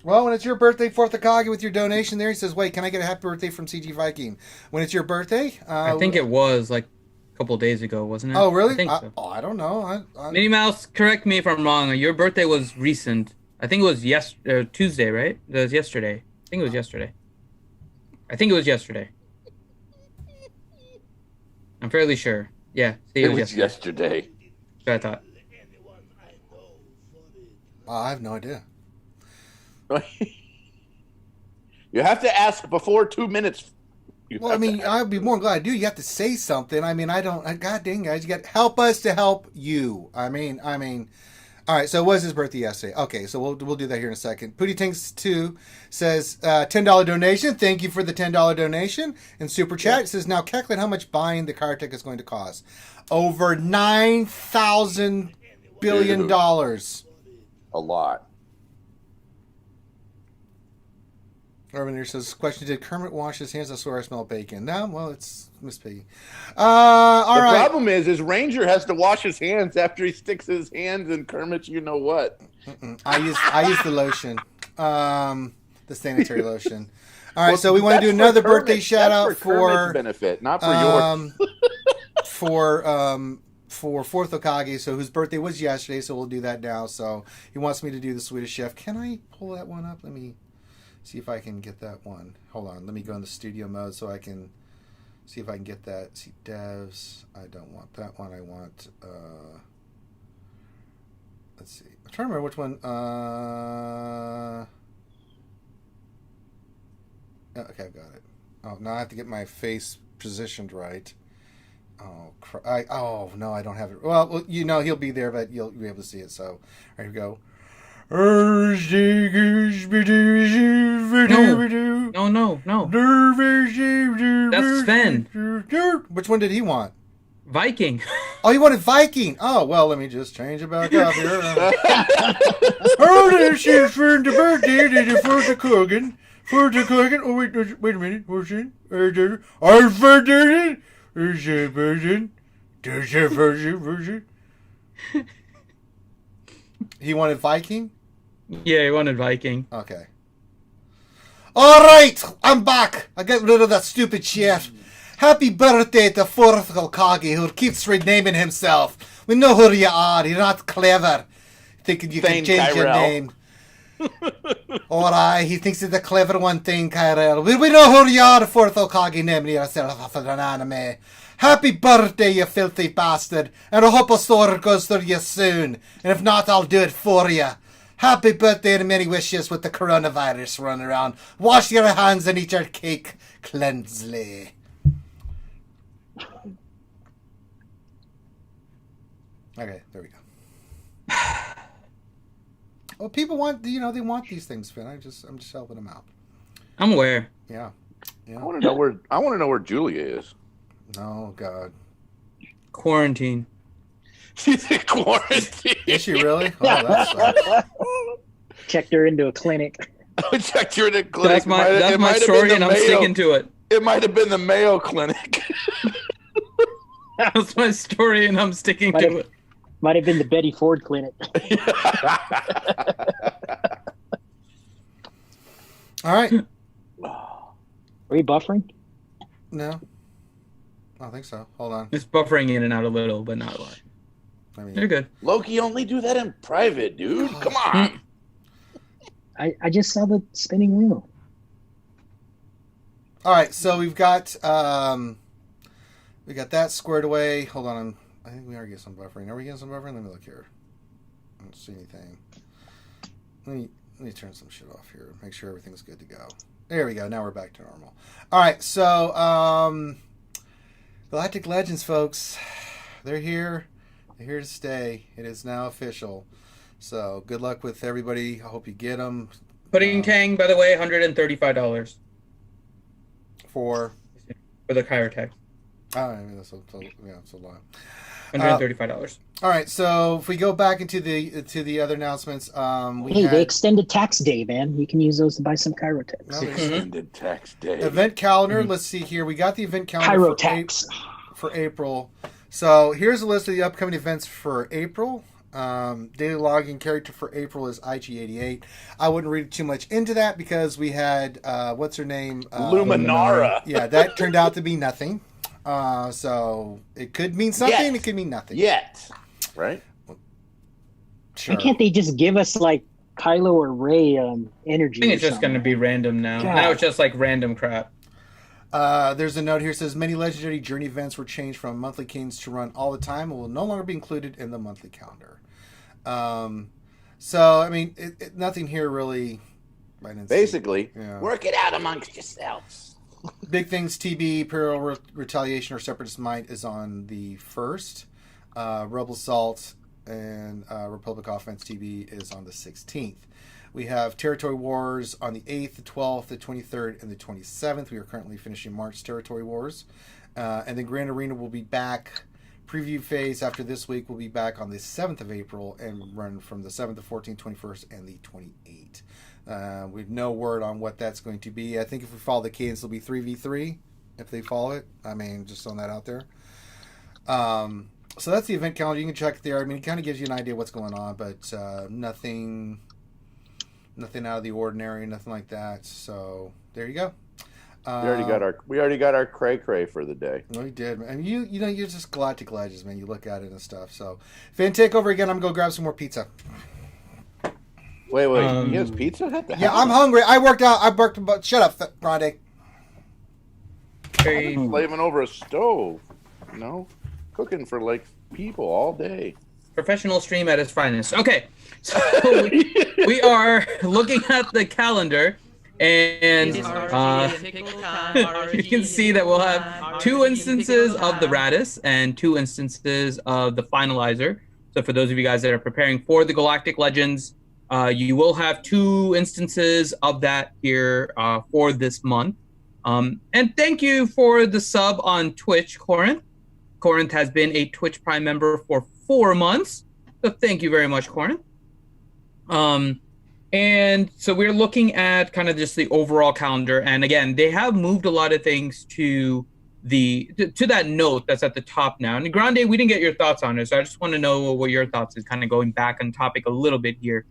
Well, when it's your birthday, 4th of Kage with your donation there, he says, wait, can I get a happy birthday from CG Viking? When it's your birthday? I think it was like a couple days ago, wasn't it? Oh, really? I think so. I don't know. Minnie Mouse, correct me if I'm wrong. Your birthday was recent. I think it was Tuesday, right? It was yesterday. I think it was yesterday. I'm fairly sure. Yeah, it was yesterday. So I thought. I have no idea. You have to ask before 2 minutes. Well, I mean, I'd be more glad I do. You have to say something. I mean, I don't. God dang, guys, you got to help us to help you. I mean, All right, so it was his birthday yesterday. Okay, so we'll do that here in a second. Pootie Tanks 2 says $10 donation. Thank you for the $10 donation. And Super Chat it says, now calculate how much buying the car tech is going to cost. Over $9,000 billion. A lot. Urban here says, question, did Kermit wash his hands? I swear I smell bacon. No, well, it's Miss Piggy. All the right. problem is Ranger has to wash his hands after he sticks his hands in Kermit's you know what. I use the lotion. The sanitary lotion. All right, so we want to do another birthday shout out for Kermit's benefit, not for yours. For Fourth Okage, so whose birthday was yesterday, so we'll do that now. So he wants me to do the Swedish Chef. Can I pull that one up? Let me see if I can get that one. Hold on, let me go in the studio mode so I can see if I can get that. See devs. I don't want that one. I want. Let's see. I'm trying to remember which one. Okay, I've got it. Oh, now I have to get my face positioned right. Oh, oh no, I don't have it. Well, you know he'll be there, but you'll be able to see it. So, here we go. No. That's Sven. Which one did he want? Viking. Oh, he wanted Viking. Oh, well, let me just change it back up here. Oh, this is for the birthday for the cooking. For the cooking. Oh, wait a minute. What's it? Our birthday. There's a version. He wanted Viking? Yeah, he wanted Viking. Okay. All right, I'm back. I got rid of that stupid shit. Happy birthday to Fourth Hokage, who keeps renaming himself. We know who you are. You're not clever. Thinking you can change your name. All right, he thinks he's the clever one thing, Kyrell. We know who you are, Fourth Hokage, naming yourself after an anime. Happy birthday, you filthy bastard. And I hope a store goes through you soon. And if not, I'll do it for you. Happy birthday and many wishes with the coronavirus running around. Wash your hands and eat your cake cleansely. Okay, there we go. Well, people want, they want these things, Finn. I'm just helping them out. I'm aware. Yeah. I want to know where Julia is. Oh God. Quarantine. She's in quarantine. Is she really? Oh, that sucks. Checked her into a clinic. I checked her into a clinic. That's my story, and I'm sticking to it. It might have been the Mayo Clinic. That's my story, and I'm sticking to it. Might have been the Betty Ford Clinic. All right. Are you buffering? No. I don't think so. Hold on. It's buffering in and out a little, but not a lot. You're good. Loki, only do that in private, dude. Come on. I just saw the spinning wheel. All right, so we've got that squared away. Hold on. I think we are getting some buffering. Are we getting some buffering? Let me look here. I don't see anything. Let me turn some shit off here. Make sure everything's good to go. There we go. Now we're back to normal. All right, so Galactic Legends, folks. They're here. They're here to stay. It is now official. So good luck with everybody. I hope you get them. Pudding Tang, by the way, $135 for the chiropractic. Oh, I mean, that's a lot. $135. All right, so if we go back into the other announcements, the extended tax day, man. You can use those to buy some chirotex. Extended tax day. Event calendar. Let's see here. We got the event calendar for April. So here's a list of the upcoming events for April. Daily login character for April is IG88. I wouldn't read too much into that because we had what's her name? Luminara. Yeah, that turned out to be nothing. So it could mean something. It could mean nothing. Yet, right? Sure. Why can't they just give us like Kylo or Rey energy? I think it's just going to be random now. God. Now it's just like random crap. There's a note here that says many legendary journey events were changed from monthly cadence to run all the time and will no longer be included in the monthly calendar. So I mean, nothing here really. Basically, work it out amongst yourselves. Big things. TB Imperial Retaliation or Separatist Might is on the 1st. Rebel Assault and Republic Offense TV is on the 16th. We have Territory Wars on the 8th, the 12th, the 23rd, and the 27th. We are currently finishing March Territory Wars. And then Grand Arena will be back. Preview phase after this week will be back on the 7th of April and run from the 7th, the 14th, 21st, and the 28th. We've no word on what that's going to be. I think if we follow the cadence, it'll be 3v3 if they follow it. I mean, just throwing that out there. So that's the event calendar. You can check it there. I mean, it kind of gives you an idea of what's going on, but nothing out of the ordinary, nothing like that. So there you go. We already got our cray for the day. No, we did. I mean, you know, you're just Galactic Legends, man. You look at it and stuff. So, Fan Takeover again. I'm gonna go grab some more pizza. Wait, he has pizza? Yeah, I'm hungry. I worked out. Shut up, Grande. I'm slaving over a stove. You know, cooking for like people all day. Professional stream at its finest. Okay, so we are looking at the calendar. And you can see that we'll have 2 instances of the Radis and 2 instances of the Finalizer. So for those of you guys that are preparing for the Galactic Legends, you will have 2 instances of that here for this month. And thank you for the sub on Twitch, Corinth. Corinth has been a Twitch Prime member for 4 months. So thank you very much, Corinth. And so we're looking at kind of just the overall calendar. And again, they have moved a lot of things to that note that's at the top now. And Grande, we didn't get your thoughts on it. So I just want to know what your thoughts is, kind of going back on topic a little bit here.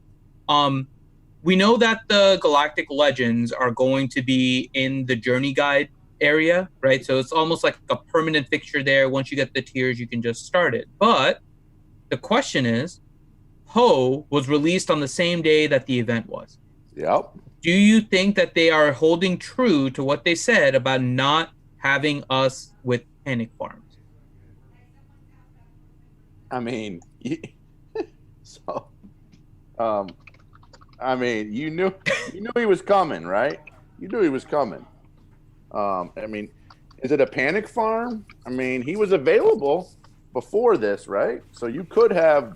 We know that the Galactic Legends are going to be in the Journey Guide area, right? So it's almost like a permanent fixture there. Once you get the tiers, you can just start it. But the question is, Poe was released on the same day that the event was. Yep. Do you think that they are holding true to what they said about not having us with panic farms? I mean, I mean, you knew he was coming, right? You knew he was coming. I mean, is it a panic farm? I mean, he was available before this, right? So you could have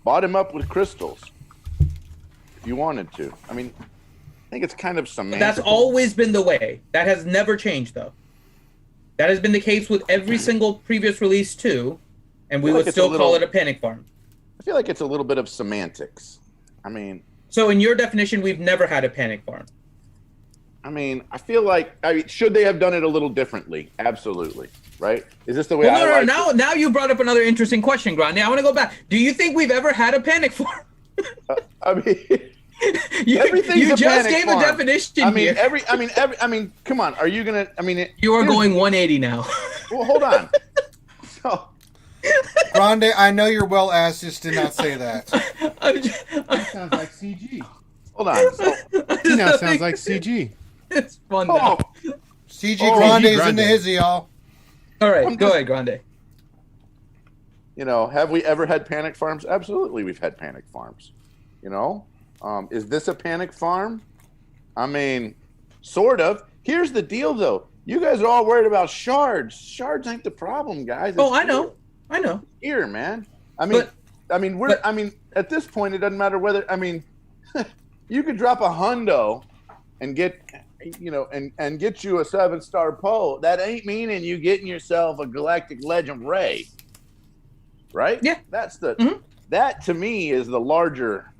bought him up with crystals if you wanted to. I mean, I think it's kind of semantic. That's always been the way. That has never changed, though. That has been the case with every single previous release, too, and we would still call it a panic farm. I feel like it's a little bit of semantics. I mean... So in your definition, we've never had a panic farm. I mean, I feel like... should they have done it a little differently? Absolutely. Right? Is this the way Now you brought up another interesting question, Grande. I want to go back. Do you think we've ever had a panic farm? I mean... you just gave a definition here. I mean, come on. Are you gonna? I mean, you are going 180 now. Well, hold on. So, Grande, I know you're well ass. Just did not say that. That sounds like CG. Hold on. So, now sounds like CG. It's fun now. CG Grande is in the hizzy, y'all. All right, go ahead, Grande. You know, have we ever had panic farms? Absolutely, we've had panic farms. You know. Is this a panic farm? I mean, sort of. Here's the deal, though. You guys are all worried about shards. Shards ain't the problem, guys. I know. Here, man. I mean, at this point, it doesn't matter whether. I mean, you could drop a hundo and get, you know, and get you a 7-star Poe. That ain't meaning you getting yourself a Galactic Legend Ray, right? Yeah. That's the. That to me is the larger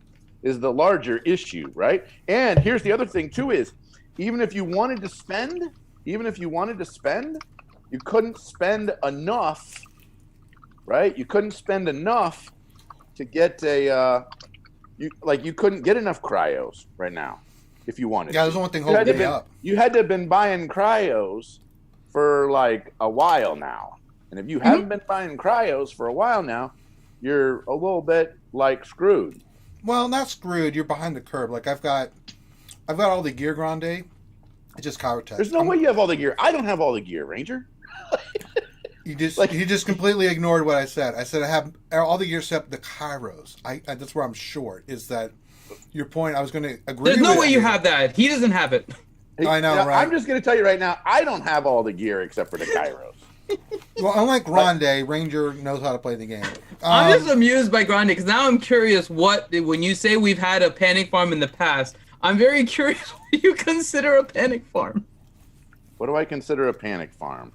issue, right? And here's the other thing too is, even if you wanted to spend, you couldn't spend enough, right? You couldn't spend enough to get you couldn't get enough cryos right now if you wanted. Yeah, there's one thing holding me up. You had to have been buying cryos for like a while now. And if you haven't been buying cryos for a while now, you're a little bit like screwed. Well, not screwed. You're behind the curve. Like I've got all the gear, Grande. It just Kyrotech. There's no way you have all the gear. I don't have all the gear, Ranger. You just completely ignored what I said. I said I have all the gear except the Kairos. That's where I'm short. Is that your point? I was going to agree. There's no way you have that. He doesn't have it. I know, right? I'm just going to tell you right now. I don't have all the gear except for the Kairos. Well, unlike Grande, Ranger knows how to play the game. I'm just amused by Grande because now I'm curious when you say we've had a panic farm in the past, I'm very curious what you consider a panic farm. What do I consider a panic farm?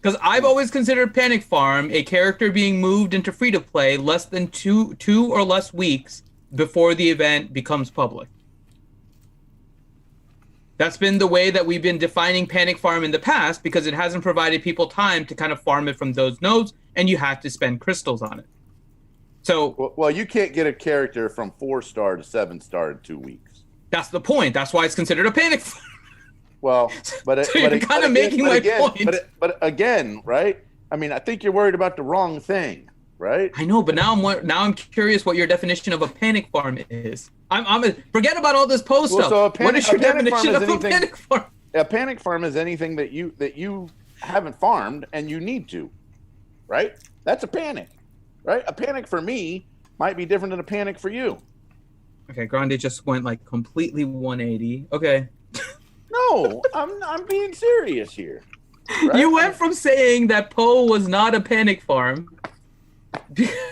Because I've always considered panic farm a character being moved into free-to-play less than two or less weeks before the event becomes public. That's been the way that we've been defining Panic Farm in the past because it hasn't provided people time to kind of farm it from those nodes, and you have to spend crystals on it. So, well, you can't get a character from 4-star to 7-star in 2 weeks. That's the point. That's why it's considered a Panic Farm. Well, but so you're kind of making my point. But again, right? I mean, I think you're worried about the wrong thing, right? I know, but now I'm curious what your definition of a Panic Farm is. Forget about all this post stuff. So what is your definition of a Panic Farm? A Panic Farm is anything that you haven't farmed and you need to, right? That's a panic, right? A panic for me might be different than a panic for you. Okay, Grande just went like completely 180. Okay. No, I'm being serious here. Right? You went from saying that Poe was not a panic farm.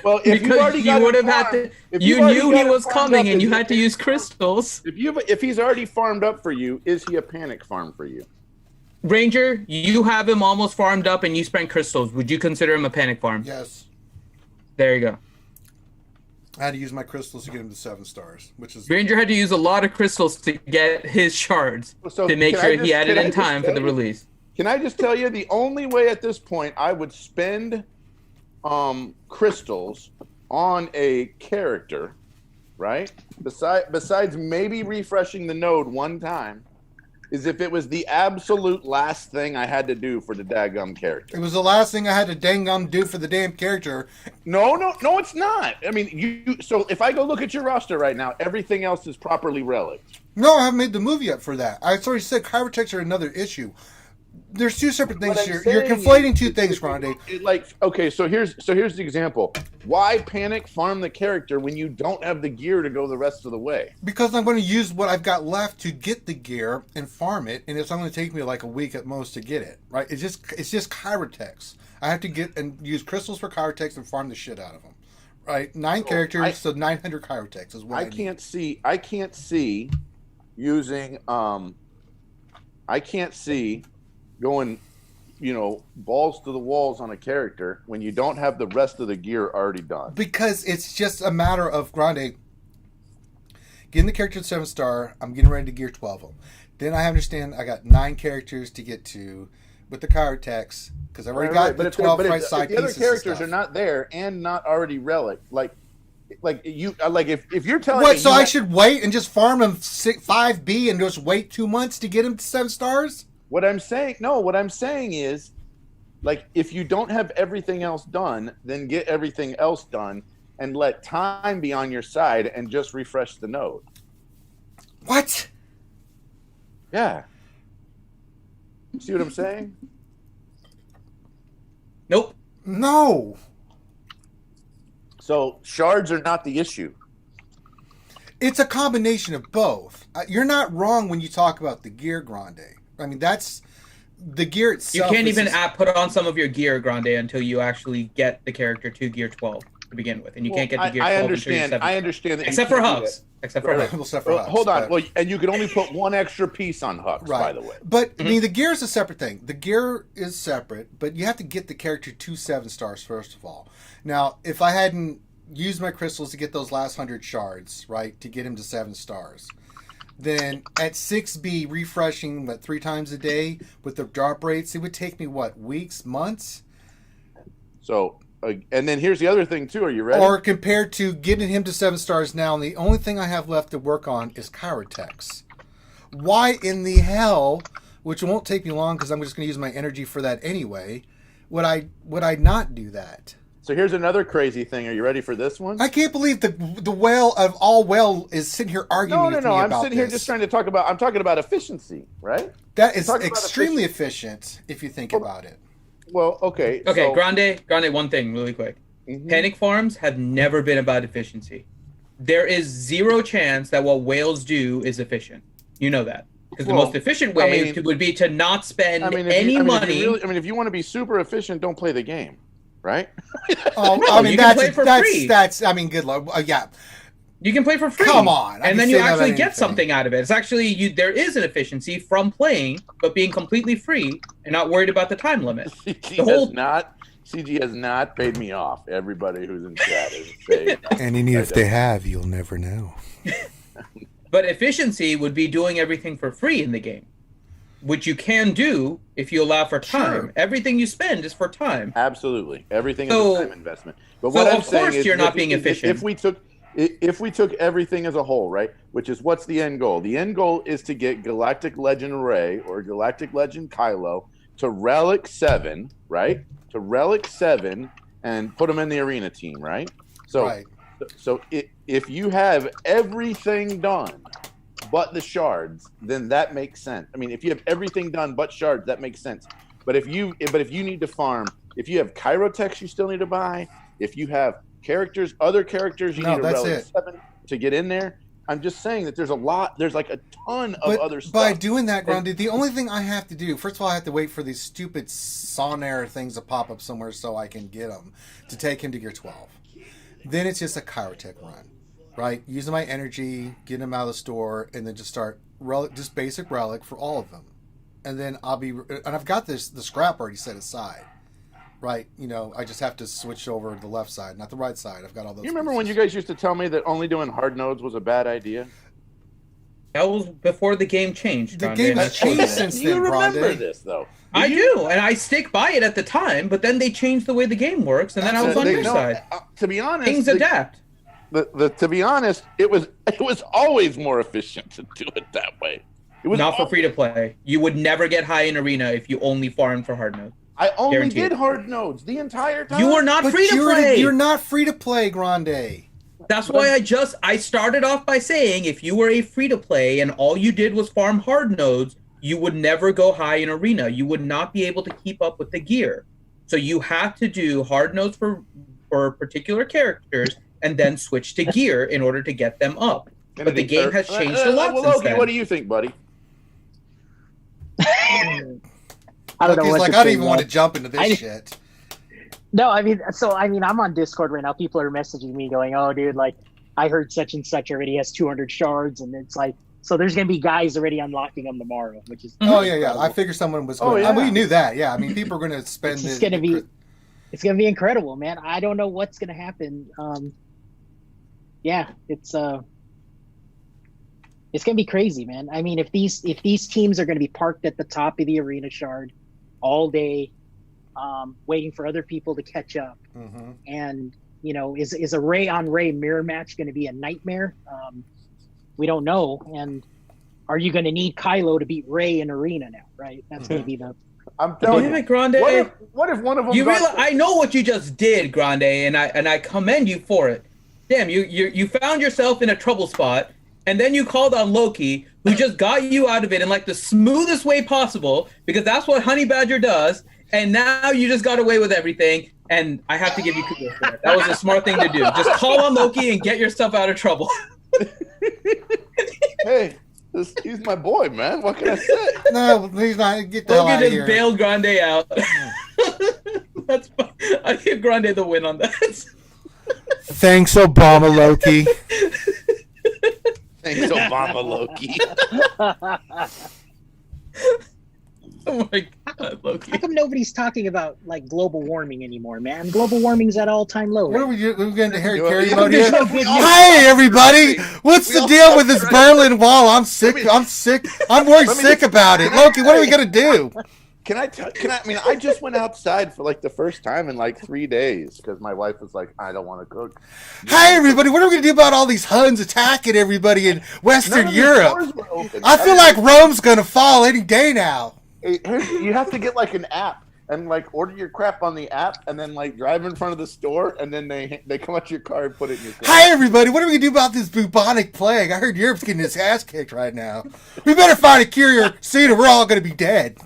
Well, if you already got would have had to, you knew he was coming and you had to use crystals. If he's already farmed up for you, is he a panic farm for you? Ranger, you have him almost farmed up and you spent crystals. Would you consider him a panic farm? Yes. There you go. I had to use my crystals to get him to 7 stars, which is... Ranger had to use a lot of crystals to get his shards to make sure he had it in time for the release. Can I just tell you, the only way at this point I would spend crystals on a character, right? Besides maybe refreshing the node one time, is if it was the absolute last thing I had to do for the daggum character. It was the last thing I had to dangum do for the damn character. No, it's not. I mean, so if I go look at your roster right now, everything else is properly relicked. No, I haven't made the move yet for that. I already said chiropractics are another issue. There's two separate things here. You're conflating two things, Grande. Okay, so here's the example. Why panic farm the character when you don't have the gear to go the rest of the way? Because I'm going to use what I've got left to get the gear and farm it, and it's only going to take me like a week at most to get it. Right? It's just chiropractics. I have to get and use crystals for chiropractics and farm the shit out of them. Right? 9 characters, so 900 chiropractics is what I can't see using. I can't see going, balls to the walls on a character when you don't have the rest of the gear already done. Because it's just a matter of Grande getting the character to 7-star. I'm getting ready to gear 12 of them. Then I understand I got 9 characters to get to with the chiropractics because I've already got the 12 right side pieces. If the other characters are not there and not already relic, if you're telling what, me so I should wait and just farm him 5B and just wait 2 months to get him to 7 stars? What I'm saying is, if you don't have everything else done, then get everything else done and let time be on your side and just refresh the node. What? Yeah. See what I'm saying? Nope. No. So shards are not the issue. It's a combination of both. You're not wrong when you talk about the gear, Grande. I mean, that's the gear itself. You can't even put on some of your gear, Grande, until you actually get the character to gear 12 to begin with, and you can't get the gear 12 until you're 7. I understand that. Except for Hux. Hold on. Well, and you can only put one extra piece on Hux, by the way. But I mean, the gear is a separate thing. The gear is separate, but you have to get the character to 7 stars first of all. Now, if I hadn't used my crystals to get those last 100 shards, right, to get him to 7 stars. Then at 6B, refreshing 3 times a day with the drop rates, it would take me weeks, months? So, and then here's the other thing too. Are you ready? Or compared to getting him to 7 stars now, and the only thing I have left to work on is chiropractics. Why in the hell, which won't take me long because I'm just going to use my energy for that anyway, would I not do that? So here's another crazy thing. Are you ready for this one? I can't believe the whale of all whale is sitting here arguing with me about this. I'm sitting here just trying to talk about. I'm talking about efficiency, right? That is extremely efficient if you think about it. Well, okay. Okay, so, Grande, one thing really quick. Mm-hmm. Panic farms have never been about efficiency. There is zero chance that what whales do is efficient. You know that. Because the most efficient way would be to not spend any money. If you want to be super efficient, don't play the game, right? That's good luck. Yeah. You can play for free. Come on. And then you actually get something out of it. It's actually, there is an efficiency from playing, but being completely free and not worried about the time limit. CG has not paid me off. Everybody who's in chat is saying. And if they have, you'll never know. But efficiency would be doing everything for free in the game, which you can do if you allow for time. Sure. Everything you spend is for time. Absolutely. Everything is a time investment. But what I'm saying is, you're not being efficient. If we took everything as a whole, right, which is what's the end goal? The end goal is to get Galactic Legend Rey or Galactic Legend Kylo to Relic 7, right? To Relic 7 and put them in the arena team, right? So if you have everything done but the shards, then that makes sense. I mean, if you have everything done but shards, that makes sense. But if you need to farm, if you have Chirotechs you still need to buy, if you have other characters you need to Relic 7 to get in there. I'm just saying that there's like a ton of other stuff. By doing that, Grundy, the only thing I have to do, first of all, I have to wait for these stupid Sonair things to pop up somewhere so I can get them to take him to Gear 12. Then it's just a Chirotech run, right? Using my energy, getting them out of the store, and then just start just basic Relic for all of them. And then I've got the scrap already set aside. Right, I just have to switch over to the left side, not the right side. I've got all those. You remember when you guys used to tell me that only doing hard nodes was a bad idea? That was before the game changed. The game has changed since then. You remember this, though? I do, and I stick by it at the time. But then they changed the way the game works, and then I was on your side. To be honest, things adapt. To be honest, it was always more efficient to do it that way. It was not for free to play. You would never get high in arena if you only farmed for hard nodes. I only did hard nodes the entire time. You were not free to play. You're not free to play, Grande. That's why I started off by saying if you were a free to play and all you did was farm hard nodes, you would never go high in arena. You would not be able to keep up with the gear. So you have to do hard nodes for particular characters and then switch to gear in order to get them up. But the game has changed a lot since then. What do you think, buddy? I don't know. He's like, I don't even want to jump into this shit. No, I'm on Discord right now. People are messaging me going, "Oh, dude, like, I heard such and such already has 200 shards," and it's like, so there's gonna be guys already unlocking them tomorrow, which is yeah. I figured someone was going. We knew that. Yeah, I mean, people are gonna spend. It's gonna be incredible, man. I don't know what's gonna happen. It's gonna be crazy, man. I mean, if these teams are gonna be parked at the top of the arena shard all day, waiting for other people to catch up, and is a Rey on Rey mirror match going to be a nightmare? We don't know. And are you going to need Kylo to beat Rey in arena now? Right? That's going to be the. I'm telling you, Grande. What if one of them? I know what you just did, Grande, and I commend you for it. Damn, you found yourself in a trouble spot. And then you called on Loki, who just got you out of it in like the smoothest way possible, because that's what Honey Badger does. And now you just got away with everything. And I have to give you kudos for that. That was a smart thing to do. Just call on Loki and get yourself out of trouble. Hey, he's my boy, man. What can I say? No, he's not. Get the hell out of here. Loki just bailed Grande out. That's fine. I give Grande the win on that. Thanks, Obama Loki. Thanks, Obama Loki. Oh my God, Loki. How come nobody's talking about like global warming anymore, man? Global warming's at all-time low. What are we getting to Harry Carey mode here? Hey, everybody! What's the deal with this Berlin Wall? I'm sick. I'm more sick about it. Loki, what are we gonna do? I just went outside for like the first time in like 3 days because my wife was like, I don't want to cook. Hey, everybody, what are we going to do about all these Huns attacking everybody in Western Europe? I feel like Rome's going to fall any day now. You have to get like an app and like order your crap on the app and then like drive in front of the store and then they come out your car and put it in your car. Hi, everybody, what are we going to do about this bubonic plague? I heard Europe's getting its ass kicked right now. We better find a cure or soon or we're all going to be dead.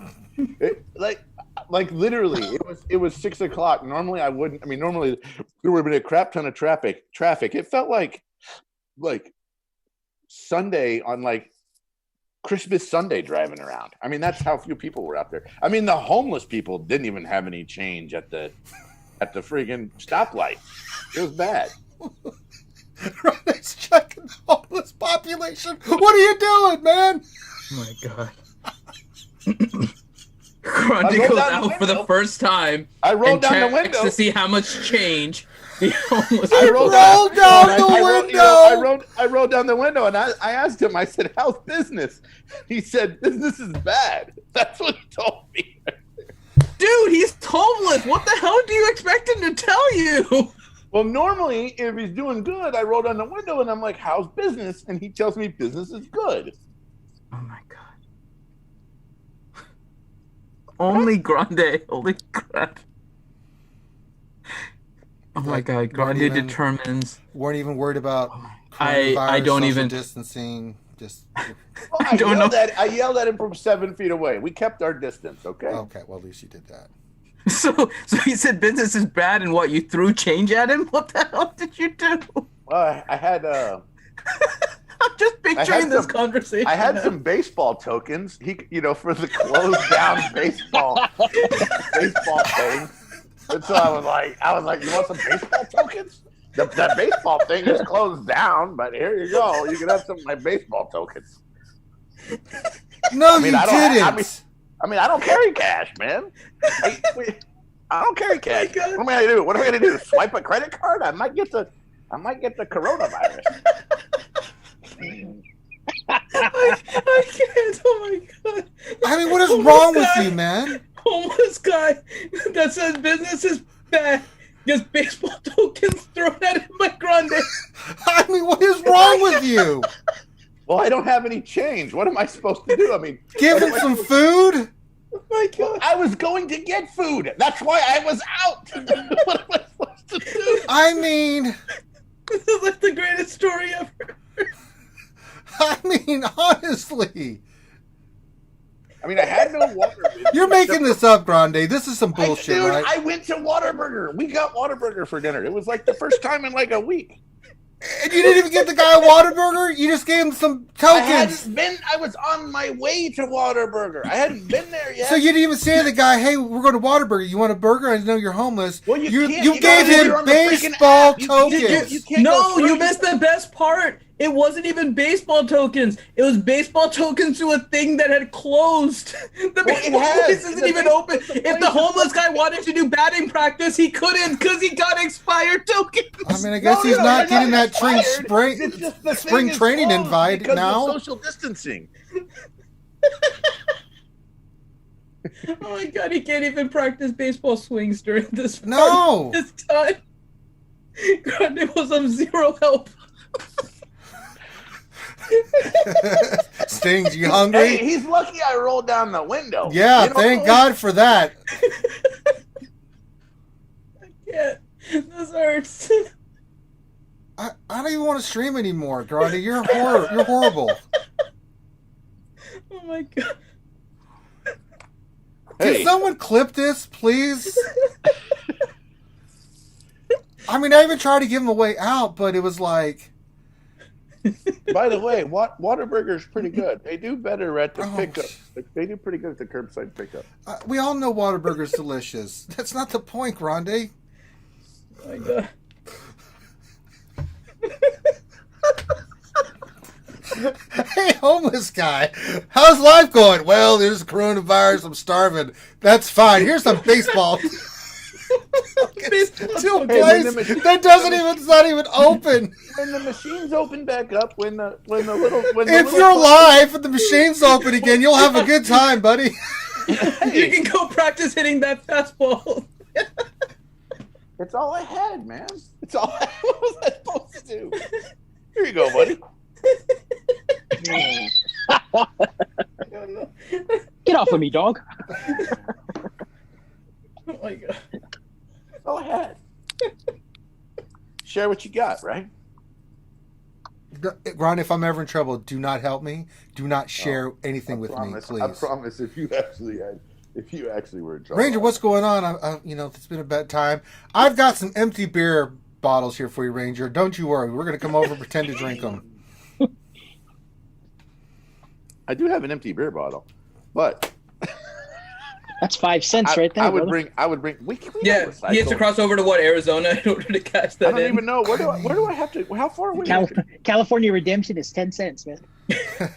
Like literally, it was 6 o'clock. Normally I wouldn't. I mean, normally there would have been a crap ton of traffic. It felt like Sunday on like Christmas Sunday driving around. I mean, that's how few people were out there. I mean, the homeless people didn't even have any change at the freaking stoplight. It was bad. Ronnie's checking the homeless population. What are you doing, man? Oh my god. Grundy goes out for the first time. I rolled down the window to see how much change the homeless I rolled down the window. I rolled down the window and I asked him, I said, how's business? He said, business is bad. That's what he told me. Dude, he's homeless. What the hell do you expect him to tell you? Well, normally, if he's doing good, I roll down the window and I'm like, how's business? And he tells me business is good. Oh my god. Only Grande. Holy crap. Oh my god, Grande determines. Weren't even worried about I don't even distancing. Just I yelled at him from 7 feet away. We kept our distance, okay? Okay, well at least you did that. So he said business is bad, and what, you threw change at him? What the hell did you do? Well, I had I'm just picturing this conversation. I had some baseball tokens. For the closed down baseball thing. And so I was like, you want some baseball tokens? That baseball thing is closed down, but here you go. You can have some of my baseball tokens. No, you didn't. I don't carry cash, man. I don't carry cash. What am I gonna do? What am I gonna do? Swipe a credit card? I might get the coronavirus. I can't. Oh my god. I mean, what is wrong with you, man? Homeless guy that says business is bad gets baseball tokens thrown at him by Grande. I mean, what is wrong with you? Well, I don't have any change. What am I supposed to do? I mean, give him some food? Oh my god. I was going to get food. That's why I was out. What am I supposed to do? I mean, this is like the greatest story ever. I mean, honestly. I mean, I had no water. You're making this up, Grande. This is some bullshit, right? I went to Whataburger. We got Whataburger for dinner. It was like the first time in like a week. And you didn't even get the guy a Whataburger? You just gave him some tokens. I was on my way to Whataburger. I hadn't been there yet. So you didn't even say to the guy, hey, we're going to Whataburger. You want a burger? I know you're homeless. Well, you gave him baseball tokens. You missed the best part. It wasn't even baseball tokens. It was baseball tokens to a thing that had closed. The baseball place isn't even open. If the homeless guy wanted to do batting practice, he couldn't because he got expired tokens. I mean, I guess he's not getting that spring training invite because now. Of social distancing. Oh my god, he can't even practice baseball swings during this time. Grande was of zero help. Stings, you hungry? Hey, he's lucky I rolled down the window. Yeah, thank God for that. I can't. This hurts. I don't even want to stream anymore, Grande. You're horrible. Oh my god. Can someone clip this, please? I mean, I even tried to give him a way out, but it was like... By the way, Whataburger's pretty good. They do better at the pickup. They do pretty good at the curbside pickup. We all know Whataburger's delicious. That's not the point, Grande. Oh my god. Hey, homeless guy. How's life going? Well, there's coronavirus. I'm starving. That's fine. Here's some baseball. To a place that it's not even open. When the machines open back up, if you're live and the machine's open again, you'll have a good time, buddy. You can go practice hitting that fastball. It's all I had, man. It's all. What was I supposed to do? Here you go, buddy. Get off of me, dog. Oh my god. That's all I had. Share what you got, right? Ron, if I'm ever in trouble, do not help me. Do not share anything with me, please. I promise. If you actually were in trouble, Ranger, what's going on? It's been a bad time. I've got some empty beer bottles here for you, Ranger. Don't you worry. We're gonna come over and pretend to drink them. I do have an empty beer bottle, but That's 5 cents right there. I would brother. bring. We Yeah, he has to cross over to Arizona in order to catch that. I don't even know where do I have to? How far away? California redemption is 10 cents, man.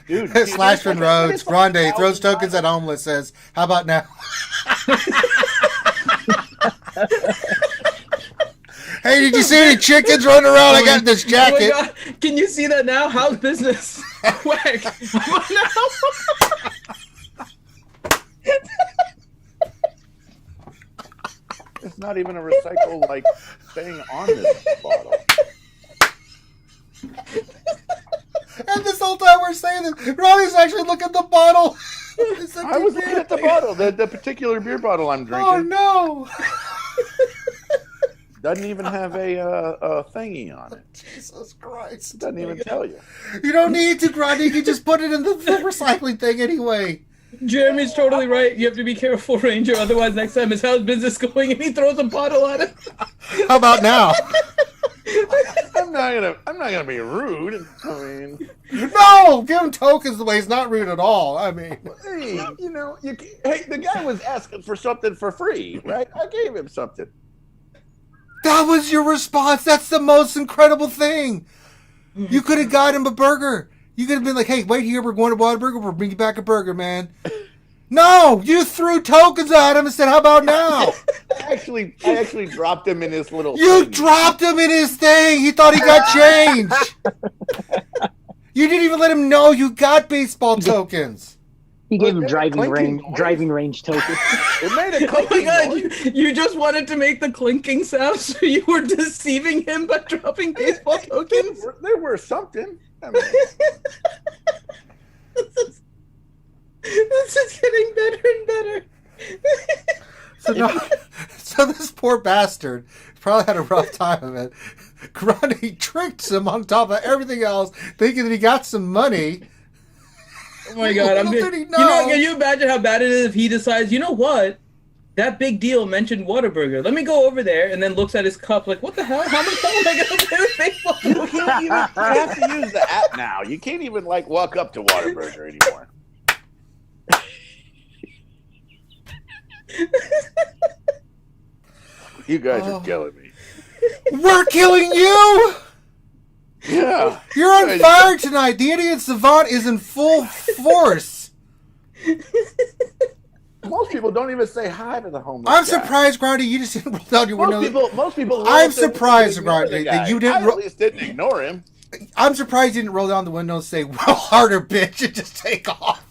Dude, Slashman Rhodes, Grande throws tokens at homeless. Says, "How about now?" Hey, did you see any chickens running around? I got this jacket. Oh my God. Can you see that now? How's business? Whack. How about now? It's not even a recycle like thing on this bottle. And this whole time we're saying this, Ronnie's actually looking at the bottle. I was looking at the bottle, the particular beer bottle I'm drinking. Oh no! Doesn't even have a thingy on it. Jesus Christ! Doesn't even tell you. You don't need to, Grundy. You can just put it in the recycling thing anyway. Jeremy's totally right. You have to be careful, Ranger. Otherwise, next time it's how's business going, and he throws a bottle at him. How about now? I'm not gonna be rude. I mean, no, give him tokens the way he's not rude at all. I mean, hey, hey, the guy was asking for something for free, right? I gave him something. That was your response. That's the most incredible thing. You could have got him a burger. You could have been like, "Hey, wait here. We're going to Whataburger. We'll bring you back a burger, man." No, you threw tokens at him and said, "How about now?" I actually dropped him in his little. You thing. dropped him in his thing. He thought he got change. You didn't even let him know you got baseball tokens. He gave him driving range token. It made a Oh my clinking God! noise. You just wanted to make the clinking sound, so you were deceiving him by dropping baseball tokens. There were something. I mean, This is getting better and better. So this poor bastard probably had a rough time of it. Grundy tricked him on top of everything else, thinking that he got some money. Oh my God! Little did he know. Can you imagine how bad it is if he decides, you know what? That big deal mentioned Whataburger. Let me go over there, and then looks at his cup like, what the hell? How much time am I going to play with baseball? you have to use the app now. You can't even walk up to Whataburger anymore. You guys are killing me. We're killing you! Yeah. You're on fire tonight. The idiot savant is in full force. Most people don't even say hi to the homeless I'm guy. surprised, Grundy, you just didn't roll down your window. Most people. I'm surprised, Grundy, that you didn't. I at least didn't ignore him. I'm surprised you didn't roll down the window and say, "Well, harder, bitch," and just take off.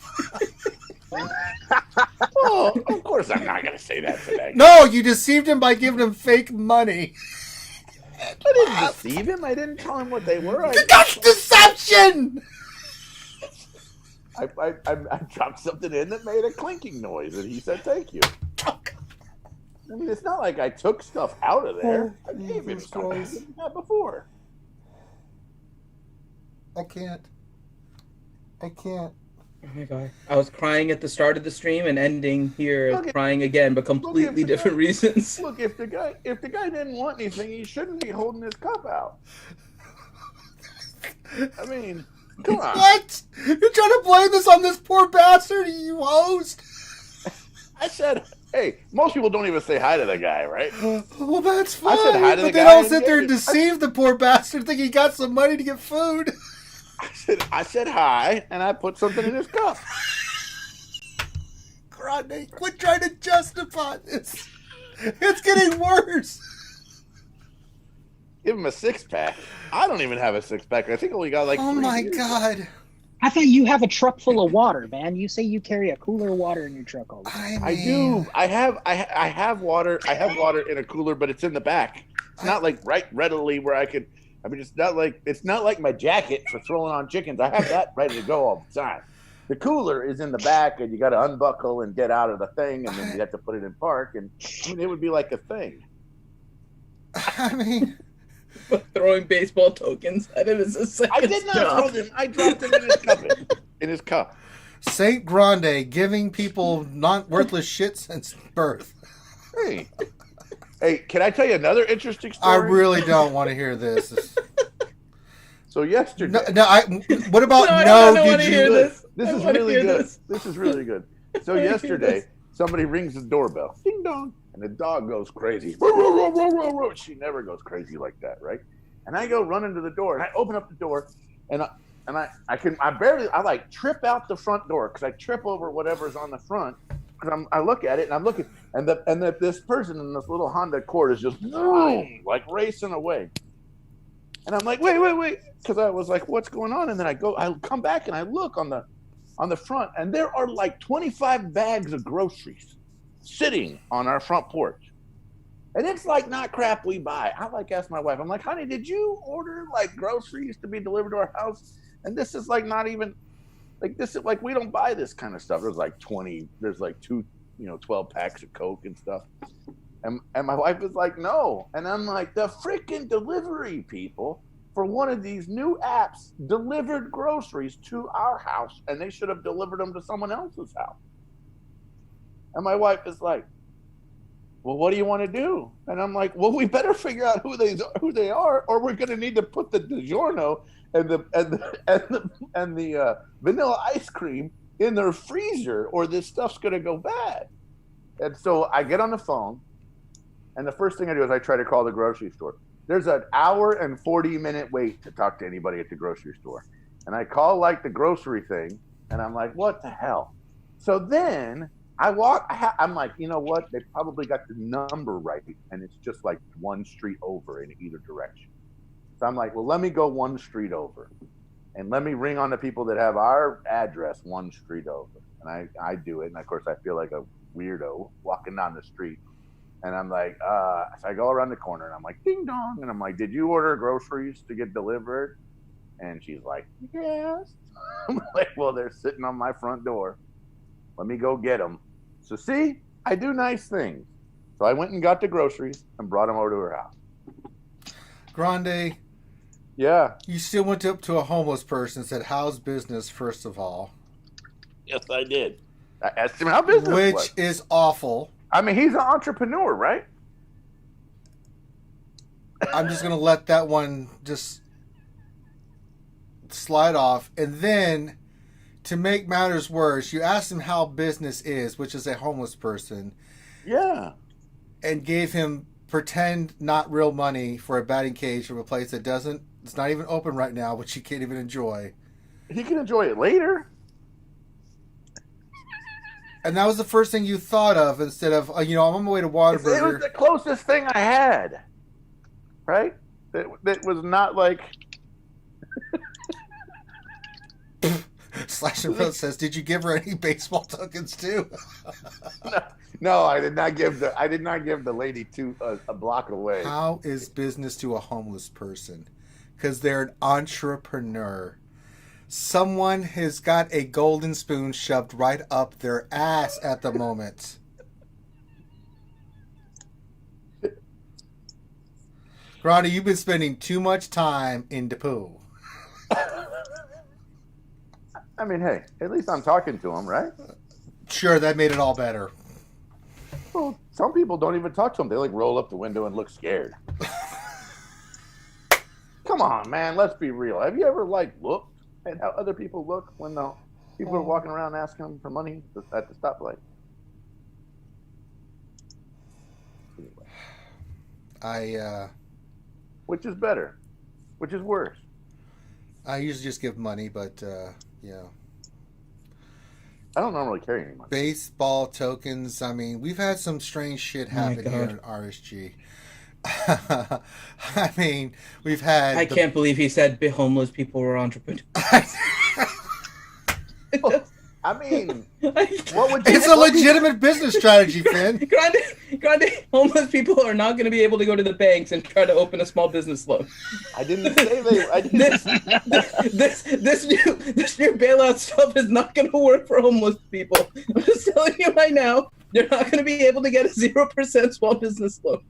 Well, of course I'm not going to say that today. No, you deceived him by giving him fake money. I didn't deceive him. I didn't tell him what they were. That's deception! I dropped something in that made a clinking noise, and he said thank you. I mean, it's not like I took stuff out of there. I gave him something he didn't have before. I can't. Oh my God! I was crying at the start of the stream and ending here crying again, but completely different reasons. Look, if the guy didn't want anything, he shouldn't be holding his cup out. I mean, come on. What? You're trying to blame this on this poor bastard, you host? I said, hey, most people don't even say hi to the guy, right? Well, that's fine. I said hi to but the they guy don't and sit there and gave it. deceive the poor bastard, think he got some money to get food. I said hi, and I put something in his cup. Grundy, quit trying to justify this. It's getting worse. Give him a 6-pack. I don't even have a 6-pack. I think I only got like. Oh 3 my beers. God. I thought you have a truck full of water, man. You say you carry a cooler of water in your truck all the time. I do. I have water. I have water in a cooler, but it's in the back. It's not like right readily where I could. I mean, it's not like my jacket for throwing on chickens. I have that ready to go all the time. The cooler is in the back, and you got to unbuckle and get out of the thing, and then you have to put it in park. And I mean, it would be like a thing. I mean, throwing baseball tokens at him is a second. I did not throw them. I dropped them in his cup. In his cup. Saint Grande giving people not worthless shit since birth. Hey, can I tell you another interesting story? I really don't want to hear this. So yesterday, What about This is really good. This is really good. So yesterday, somebody rings the doorbell. Ding dong. And the dog goes crazy. She never goes crazy like that, right? And I go running to the door, and I open up the door, and I like trip out the front door because I trip over whatever's on the front. Because I look at it, and I'm looking, and this person in this little Honda Accord is just like racing away. And I'm like, wait, because I was like, what's going on? And then I come back and I look on the front, and there are like 25 bags of groceries sitting on our front porch. And it's like not crap we buy. I like asked my wife, I'm like, honey, did you order like groceries to be delivered to our house? And this is like not even like this is like we don't buy this kind of stuff. There's like 12 packs of Coke and stuff. And my wife is like, no. And I'm like, the freaking delivery people for one of these new apps delivered groceries to our house, and they should have delivered them to someone else's house. And my wife is like, well, what do you want to do? And I'm like, well, we better figure out who they are, or we're going to need to put the DiGiorno and the vanilla ice cream in their freezer, or this stuff's going to go bad. And so I get on the phone, and the first thing I do is I try to call the grocery store. There's an hour and 40-minute wait to talk to anybody at the grocery store. And I call like the grocery thing, and I'm like, what the hell? So then I'm like, you know what? They probably got the number right, and it's just like one street over in either direction. So I'm like, well, let me go one street over, and let me ring on the people that have our address one street over. And I do it, and of course I feel like a weirdo walking down the street. And I'm like, so I go around the corner, and I'm like, ding dong. And I'm like, did you order groceries to get delivered? And she's like, yes. I'm like, well, they're sitting on my front door. Let me go get them. So see, I do nice things. So I went and got the groceries and brought them over to her house. Grande. Yeah. You still went up to a homeless person and said, how's business, first of all? Yes, I did. I asked him how business was. Which is awful. I mean, he's an entrepreneur, right? I'm just going to let that one just slide off. And then, to make matters worse, you asked him how business is, which is a homeless person. Yeah. And gave him pretend not real money for a batting cage from a place that it's not even open right now, which he can't even enjoy. He can enjoy it later. And that was the first thing you thought of instead of, I'm on my way to Whataburger. It was the closest thing I had, right? That was not like... Slash and Rose says, did you give her any baseball tokens too? No, I did not give the lady a block away. How is business to a homeless person? Because they're an entrepreneur. Someone has got a golden spoon shoved right up their ass at the moment. Grande, you've been spending too much time in Depew. I mean, hey, at least I'm talking to him, right? Sure, that made it all better. Well, some people don't even talk to him. They like roll up the window and look scared. Come on, man. Let's be real. Have you ever looked at how other people look when the people are walking around asking them for money at the stoplight? Anyway. Which is better? Which is worse? I usually just give money, but yeah. I don't normally carry any money. Baseball tokens. I mean, we've had some strange shit happen here in RSG. I mean, we've had... I can't believe he said homeless people were entrepreneurs. I mean, what would you... It's a legitimate business strategy, Finn. Grande, homeless people are not going to be able to go to the banks and try to open a small business loan. I didn't say they... This new bailout stuff is not going to work for homeless people. I'm just telling you right now, they're not going to be able to get a 0% small business loan.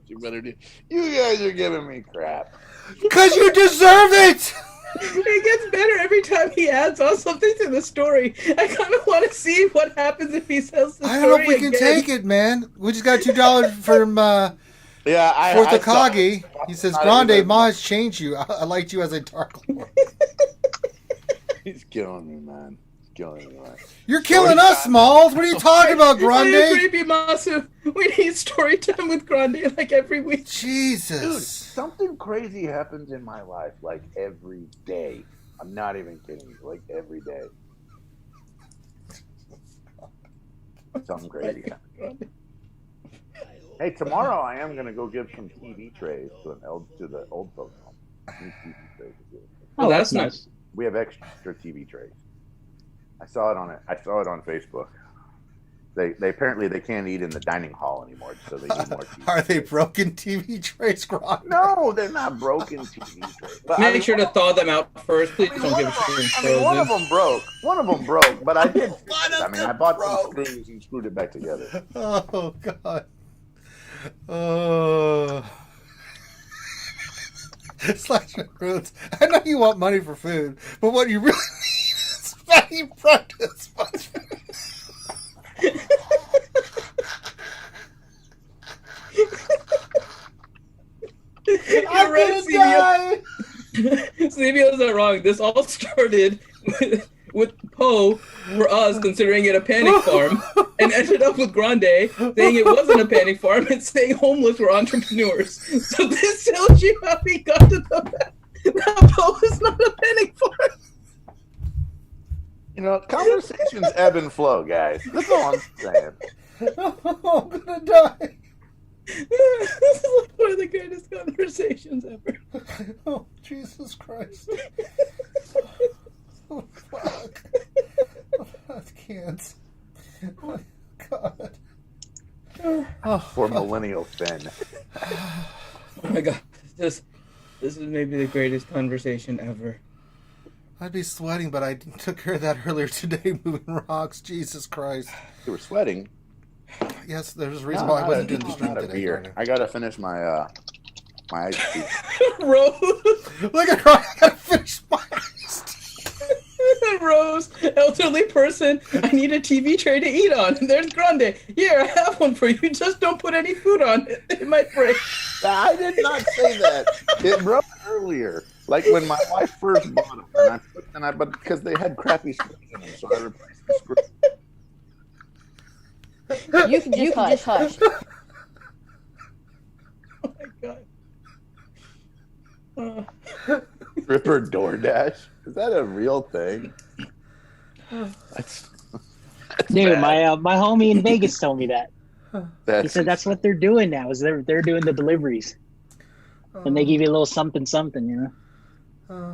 You guys are giving me crap. Because you deserve it! It gets better every time he adds on something to the story. I kind of want to see what happens if he sells the story. I don't know if we can take it, man. We just got $2 from Fourth Akagi. He says, Not Grande, even- Ma has changed you. I liked you as a Dark Lord. He's killing me, man. He's killing me, man. You're killing us, Smalls. What are you talking about, I Grande? agree, Massive. We need story time with Grande like every week. Jesus. Dude, something crazy happens in my life like every day. I'm not even kidding you. Like every day. Something crazy happens. Hey, tomorrow I am gonna go give some TV trays to the old folks home. New TV trays. Oh, that's nice. We have extra TV trays. I saw it on Facebook. They apparently they can't eat in the dining hall anymore, so they need more TV. Are they broken TV trays, Grande? No, they're not broken TV trays. But Make sure to thaw them out first. Please don't give it to me frozen. one of them broke. One of them broke, but I did. I bought some screws and screwed it back together. Oh, God. Oh. Slash Roots. I know you want money for food, but what you really need is fatty practice. You're right, Stevio's not wrong. This all started with Poe for us considering it a panic farm and ended up with Grande saying it wasn't a panic farm and saying homeless were entrepreneurs. So this tells you how we got to the fact that Poe is not a panic farm. You know, conversations ebb and flow, guys. That's all I'm saying. Oh, I'm gonna die. This is like one of the greatest conversations ever. Oh, Jesus Christ. Oh, fuck. I can't. Oh, God. Oh, For millennial Finn. Oh my God. This is maybe the greatest conversation ever. I'd be sweating, but I took care of that earlier today moving rocks. Jesus Christ. You were sweating. Yes, there's a reason why I wasn't doing the stream Not a today. beer. Garner. I gotta finish my my iced tea. Rose. Look at her. I gotta finish my iced tea. Rose, elderly person, I need a TV tray to eat on. And there's Grande. Here, I have one for you. Just don't put any food on it. It might break. I did not say that. It broke earlier. Like when my wife first bought them, but because they had crappy screws in them, so I replaced the screws. You can just hush. Oh my God. Stripper DoorDash? Is that a real thing? That's Dude, bad. my homie in Vegas told me that. That's He said that's what they're doing now. Is they're doing the deliveries, and they give you a little something, you know.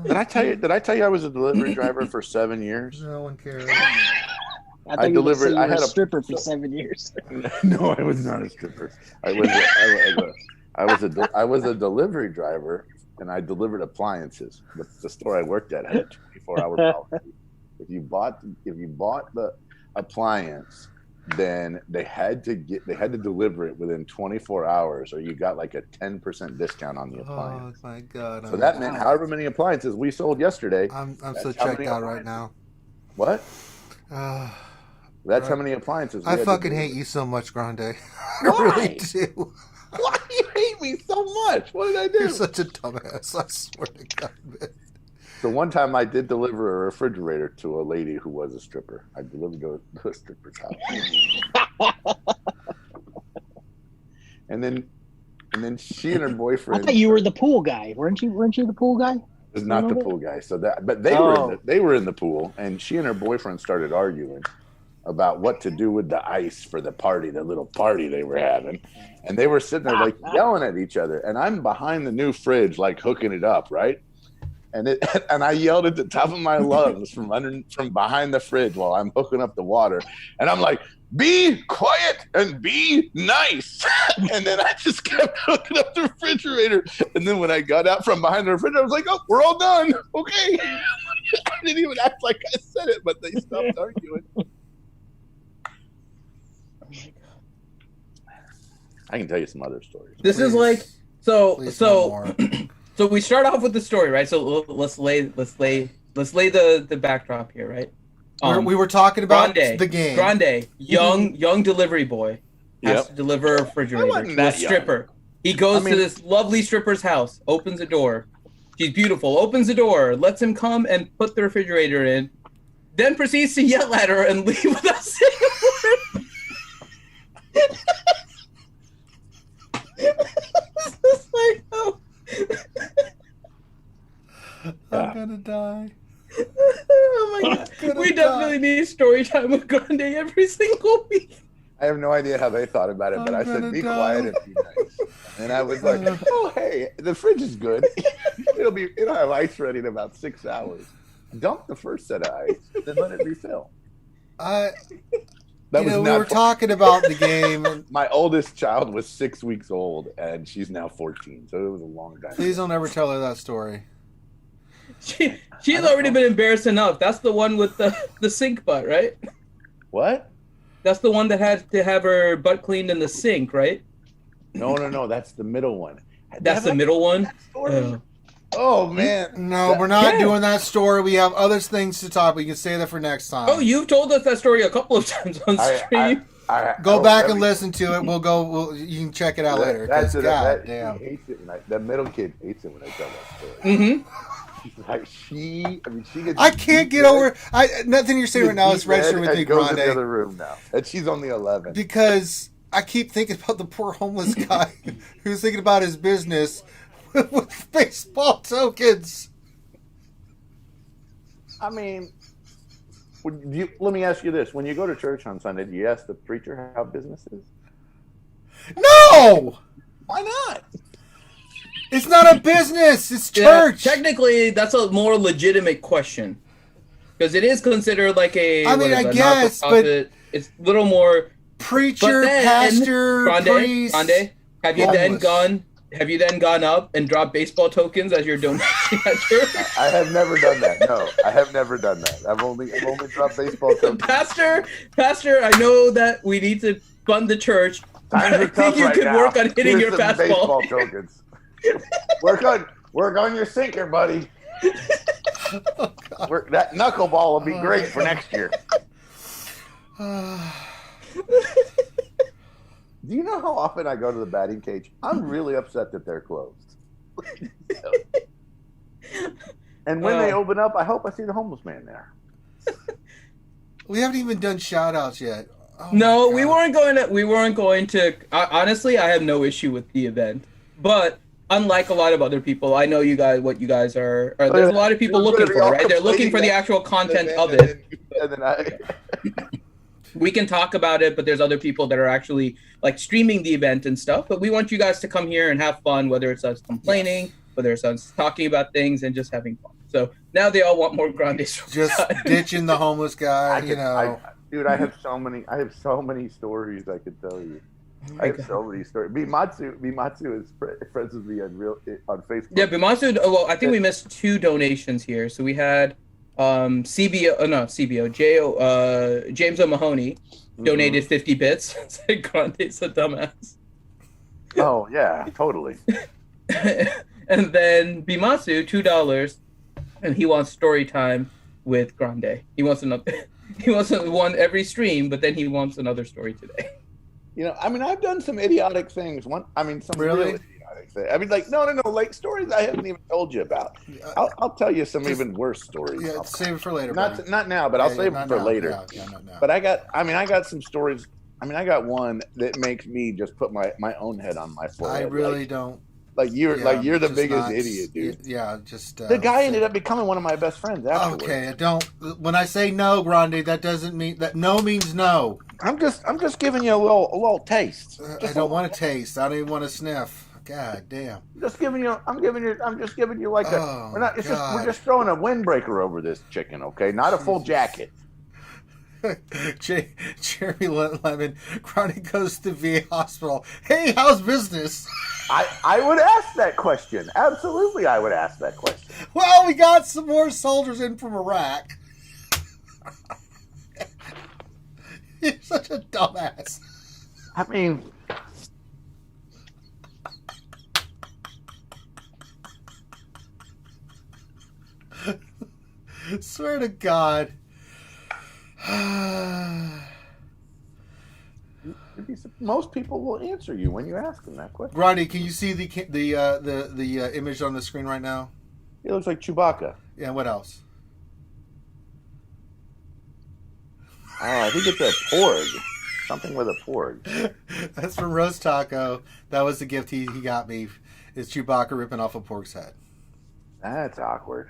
Did I tell you I was a delivery driver for 7 years? No one cares. I thought you were gonna say you I were had a a stripper for 7 years. No, I was not a stripper. I was a delivery driver, and I delivered appliances. The store I worked at had a 24-hour policy. If you bought the appliance, then they had to deliver it within 24 hours, or you got like a 10% discount on the appliance. Oh my God! So that meant however many appliances we sold yesterday. I'm so checked out right now. What? That's how many appliances. I fucking hate you so much, Grande. I Why? really do. Why do you hate me so much? What did I do? You're such a dumbass. I swear to God, man. So one time I did deliver a refrigerator to a lady who was a stripper. I delivered to a stripper's house. and then she and her I boyfriend. thought you were the pool guy, weren't you? Weren't you the pool guy? Was not the pool guy. So but they were in the pool, and she and her boyfriend started arguing about what to do with the ice for the party, the little party they were having. And they were sitting there like yelling at each other. And I'm behind the new fridge, like hooking it up, right? And I yelled at the top of my lungs from behind the fridge while I'm hooking up the water. And I'm like, be quiet and be nice. And then I just kept hooking up the refrigerator. And then when I got out from behind the refrigerator, I was like, oh, we're all done. Okay. I didn't even act like I said it, but they stopped arguing. I can tell you some other stories. This is like so we start off with the story, right? So let's lay the backdrop here, right? We were talking about Grande, the game. Grande, young delivery boy has to deliver a refrigerator to a stripper. He goes to this lovely stripper's house, opens the door. She's beautiful, opens the door, lets him come and put the refrigerator in, then proceeds to yell at her and leave without saying a word. It's just like, oh. I'm gonna die. Oh my god. We definitely need story time with Grande every single week. I have no idea how they thought about it, but I said, be quiet and be nice. And I was like, oh, hey, the fridge is good. It'll have ice ready in about 6 hours. Dump the first set of ice, then let it refill. We were talking about the game. And my oldest child was 6 weeks old, and she's now 14, so it was a long time. Please don't ever tell her that story. She's already been embarrassed enough. That's the one with the sink butt, right? What? That's the one that had to have her butt cleaned in the sink, right? No. That's the middle one. That's the middle one? Oh, man. No, we're not doing that story. We have other things to talk. We can save that for next time. Oh, you've told us that story a couple of times on stream. Go back and listen to it. You can check it out later. Damn. He hates it the middle kid hates it when I tell that story. Mm-hmm. She gets. I can't get over. Nothing you're saying right now is registered with me, Grande. Grande. In the other room now, and she's only 11. Because I keep thinking about the poor homeless guy who's thinking about his business with baseball tokens. I mean, let me ask you this: when you go to church on Sunday, do you ask the preacher how business is? No. Why not? It's not a business. It's church. Yeah, technically, that's a more legitimate question because it is considered like a. I mean, I guess, but it's a little more preacher, pastor, priest. Grande, have you then gone up and dropped baseball tokens as your donation at church? I have never done that. No, I have never done that. I've only dropped baseball tokens. Pastor, I know that we need to fund the church. Times are tough you right could now. work on hitting Here's your fastball. Baseball tokens. Work on your sinker, buddy. Oh, that knuckleball will be great for next year. Do you know how often I go to the batting cage? I'm really upset that they're closed. And when they open up, I hope I see the homeless man there. We haven't even done shout-outs yet. Oh no, we weren't going to. Honestly, I have no issue with the event, but unlike a lot of other people, I know what you guys are. There's a lot of people looking for, right? They're looking for the actual content of it. We can talk about it, but there's other people that are actually like streaming the event and stuff. But we want you guys to come here and have fun, whether it's us complaining, whether it's us talking about things and just having fun. So now they all want more Grande stories. Just ditching the homeless guy, Dude, I have so many stories I could tell you. I have so many stories. Bimatsu is friends with me on Facebook. Yeah, Bimatsu. Well, I think we missed 2 donations here. So we had James O'Mahony donated 50 bits. Said Grande's a dumbass. Oh yeah, totally. And then Bimatsu $2, and he wants story time with Grande. He wants another. He wants one every stream, but then he wants another story today. I've done some idiotic things. Some really idiotic things. No, like stories I haven't even told you about. I'll tell you some even worse stories. Yeah, save it for later. Not now, but I'll save them for later. No. But I got some stories. I got one that makes me just put my own head on my forehead. I really don't. You're the biggest idiot, dude. Yeah, just the guy ended up becoming one of my best friends afterwards. Okay, when I say no, Grande, that doesn't mean that no means no. I'm just giving you a little taste. I don't want to taste. I don't even want to sniff. God damn. I'm just giving you like we're just throwing a windbreaker over this chicken, okay? Not a full jacket. Jeremy Lemon, Grande goes to VA hospital. Hey, how's business? I would ask that question. Absolutely, I would ask that question. Well, we got some more soldiers in from Iraq. You're such a dumbass. I mean, swear to God. most people will answer you when you ask them that question. Ronnie, can you see the image on the screen right now? It looks like Chewbacca. Yeah. What else? Oh, I think it's a porg. Something with a porg. That's from Rose Taco. That was the gift he got me. Is Chewbacca ripping off a pork's head. That's awkward.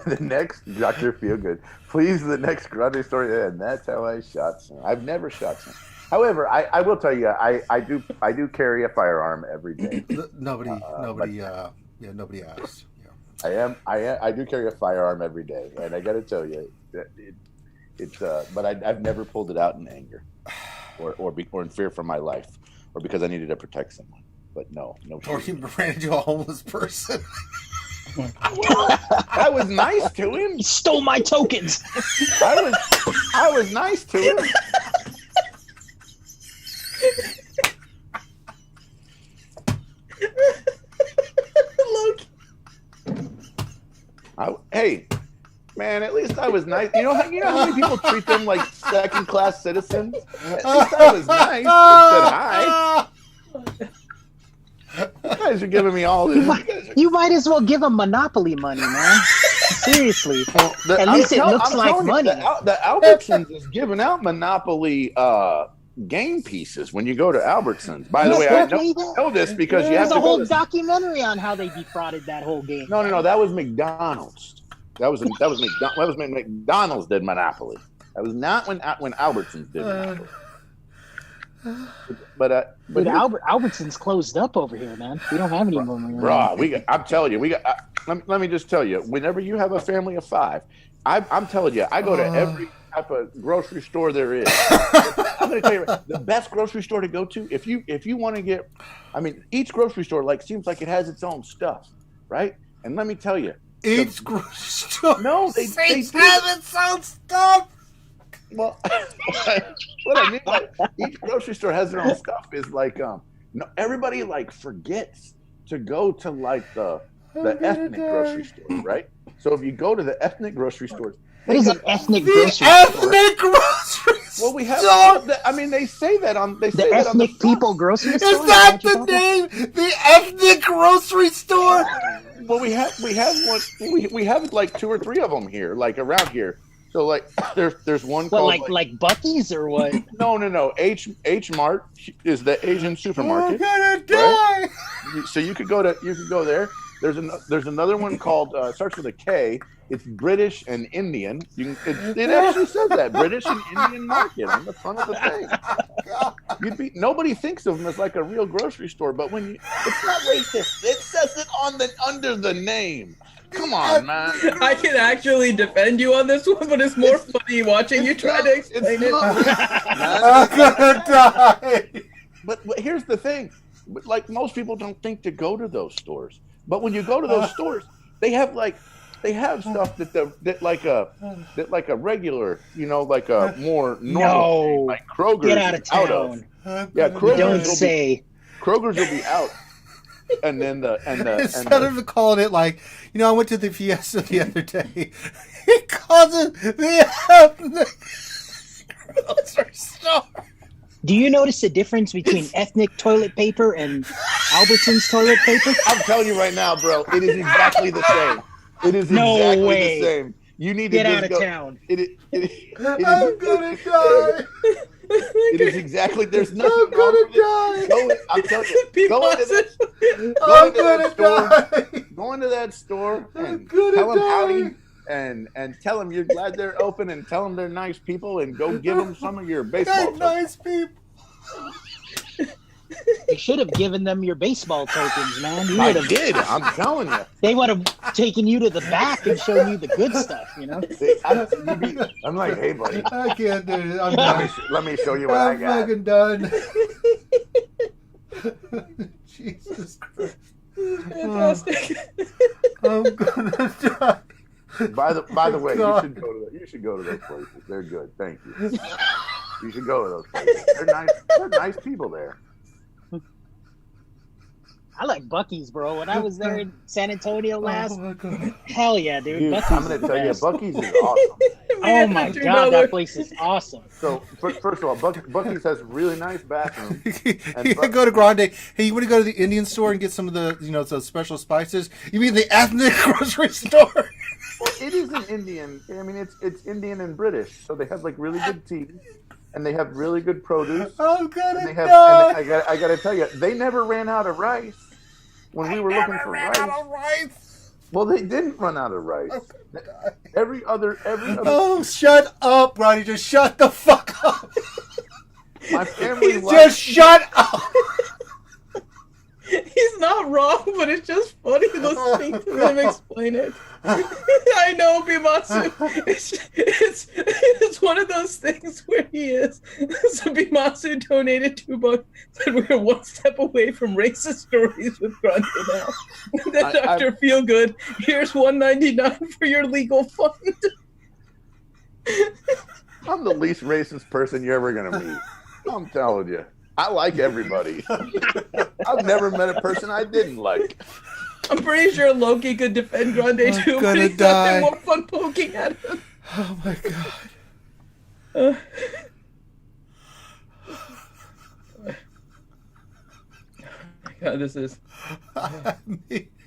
The next Dr. Feelgood. Please, the next grocery store. And that's how I shot some. I've never shot some. However, I will tell you, I do carry a firearm every day. Nobody asked. Yeah. I do carry a firearm every day, and I got to tell you, but I've never pulled it out in anger, or in fear for my life, or because I needed to protect someone. But no. Or you ran into a homeless person. I was nice to him. He stole my tokens. I was nice to him. Hey, man, at least I was nice. You know how many people treat them like second-class citizens? At least I was nice and said hi. You guys are giving me all this. You might as well give them Monopoly money, man. Seriously. At least it looks like money. The Albertsons is giving out Monopoly game pieces when you go to Albertsons. By the way, I know this because you have to go. There's a whole to documentary on how they defrauded that whole game. No, that was McDonald's. That was McDonald's did Monopoly. That was not when Albertsons did Monopoly. But Albertsons closed up over here, man. We don't have any more. Bro, I'm telling you, let me just tell you. Whenever you have a family of 5, I'm telling you, I go to every type of grocery store there is. I'm going to tell you, the best grocery store to go to, if you want to get, each grocery store seems like it has its own stuff, right? And let me tell you, each grocery store, they have its own stuff. Well, what I mean by each grocery store has their own stuff is everybody forgets to go to the ethnic grocery store, right? So if you go to the ethnic grocery stores, what is an ethnic grocery store? Ethnic grocery store. Well, we have. They say that on. They say the that ethnic on people grocery store. Is that the name? The ethnic grocery store. Well, we have one. We have 2 or 3 of them here, around here. So there's one called like Buc-ee's or what? No. H Mart is the Asian supermarket. I'm gonna die. Right? So you could go there. There's another one called starts with a K. It's British and Indian. It actually says that British and Indian market on the front of the thing. Nobody thinks of them as a real grocery store, but it's not racist. It says it under the name. Come on, man. I can actually defend you on this one, but it's more funny watching you try to explain it. I'm gonna die. But here's the thing. Most people don't think to go to those stores. But when you go to those stores, they have stuff that a regular, a more normal, like Kroger's get out of town. Yeah, Kroger's will be out. And then instead of calling it I went to the Fiesta the other day. He calls it the ethnic grocery store. Do you notice the difference between ethnic toilet paper and Albertsons toilet paper? I'm telling you right now, bro, it is exactly the same. It is exactly the same. You need to get out of town. I'm gonna die. It is exactly. There's nothing. I'm gonna die. I'm telling you. Go into that store and tell them howdy and tell them you're glad they're open and tell them they're nice people and go give them some of your baseball. They're nice people. You should have given them your baseball tokens, man. I did. I'm telling you. They would have taken you to the back and shown you the good stuff, I'm like, hey, buddy. I can't do it. I'm done. Let me show you what I got. I'm fucking done. Jesus Christ. Fantastic. I'm gonna die. By the way, you should go to those places. They're good. Thank you. You should go to those places. They're nice. They're nice people there. I like Buc-ee's, bro. When I was there in San Antonio last, my God. hell yeah, dude. Buc-ee's I'm going is to the tell you, best. Buc-ee's is awesome. Oh my God, that place is awesome. So, first of all, Buc-ee's has really nice bathrooms. You go to Grande. Hey, you want to go to the Indian store and get some of the, those special spices? You mean the ethnic grocery store? Well, it is an Indian. I mean, it's Indian and British, so they have like really good tea, and they have really good produce. I'm gonna And they have, die. and I got to tell you, they never ran out of rice when we were looking for rice. rice. Well, they didn't run out of rice. Every other. Oh, shut up, Ronnie. Just shut the fuck up. My family Just shut up. He's not wrong, but it's just funny listening to him explain it. I know, Bimasu. It's one of those things where he is. So Bimasu donated $2. Said we're one step away from racist stories with Grande now. And then Dr. Feelgood, here's $1.99 for your legal fund. I'm the least racist person you're ever gonna meet. I'm telling you. I like everybody. I've never met a person I didn't like. I'm pretty sure Loki could defend Grande too, but he's die. nothing more fun poking at him. Oh my God. God, this is.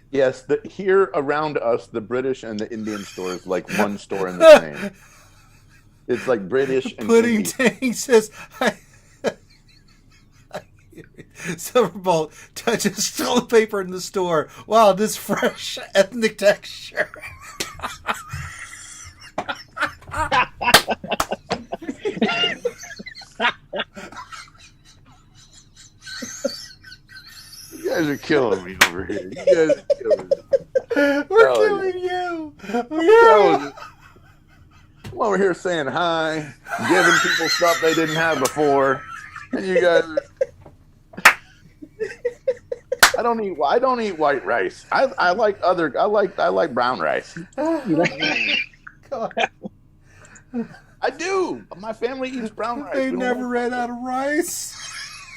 Yes, here around us, the British and the Indian store is like one store in the same. It's like British and Pudding Indian. Tang says, Silverbolt touches toilet paper in the store. Wow, this fresh ethnic texture. You guys are killing me over here. You guys are killing me. We're killing you. I'm over here saying hi, giving people stuff they didn't have before, and you guys are... I don't eat white rice. I like brown rice. God. I do. My family eats brown rice. They never ran out of rice.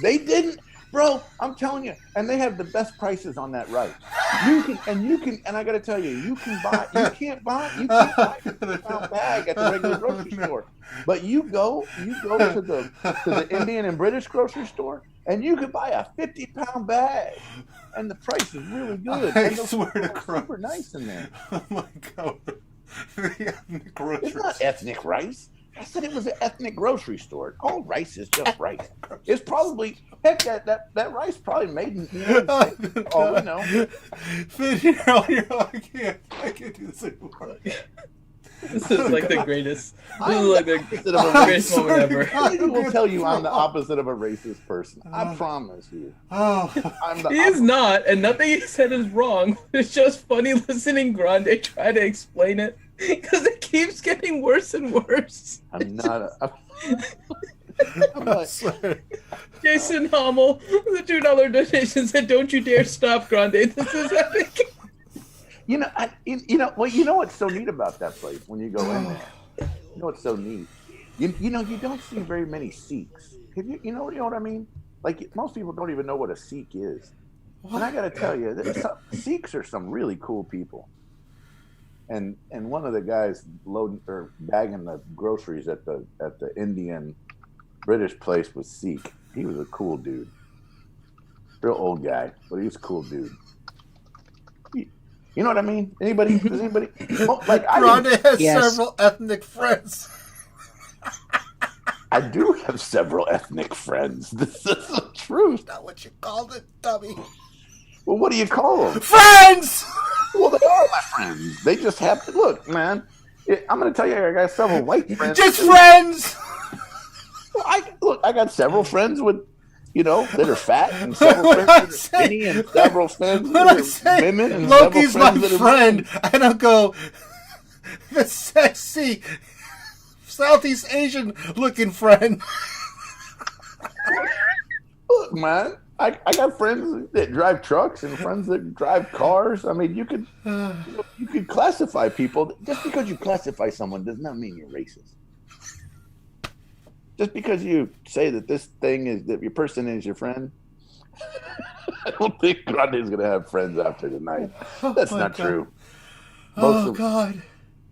They didn't, bro. I'm telling you, and they have the best prices on that rice. You can, and I got to tell you, you can't buy a 50-pound bag at the regular grocery store. But you go to the Indian and British grocery store, and you can buy a 50-pound bag, and the price is really good. I and the swear to food's God. super nice in there. Oh my God. The ethnic grocery It's not ethnic rice. I said it was an ethnic grocery store. All rice is just rice. It's probably that rice probably made in the United States. Oh, we know. Finn, you're on your own. I can't do this anymore. This is like the greatest. This is like the greatest moment ever. He will tell you I'm the opposite of a racist person. I promise you. Oh, He is not, and nothing he said is wrong. It's just funny listening Grande try to explain it because it keeps getting worse and worse. I'm not. Jason Hommel, the $2 donation said, "Don't you dare stop, Grande. This is epic." You know what's so neat about that place when you go in there? You know what's so neat? You don't see very many Sikhs. You know what I mean? Like most people don't even know what a Sikh is. And I got to tell you, Sikhs are some really cool people. And one of the guys bagging the groceries at the Indian British place was Sikh. He was a cool dude. Real old guy, but he was a cool dude. You know what I mean? Does anybody? Like Grande has several ethnic friends. I do have several ethnic friends. This is the truth. Not what you called it, dummy. Well, what do you call them? Friends! Well, they are my friends. They just have to look, man. I'm going to tell you, I got several white friends. Just friends! Well, I got several friends with, that are fat, and several friends that are skinny, and several friends that are women, and Loki's my several friends friend, I don't go, the sexy Southeast Asian looking friend. Look, man, I got friends that drive trucks and friends that drive cars. I mean, you could classify people. Just because you classify someone does not mean you're racist. Just because you say that that your person is your friend, I don't think Grande's gonna have friends after tonight. That's not true. God.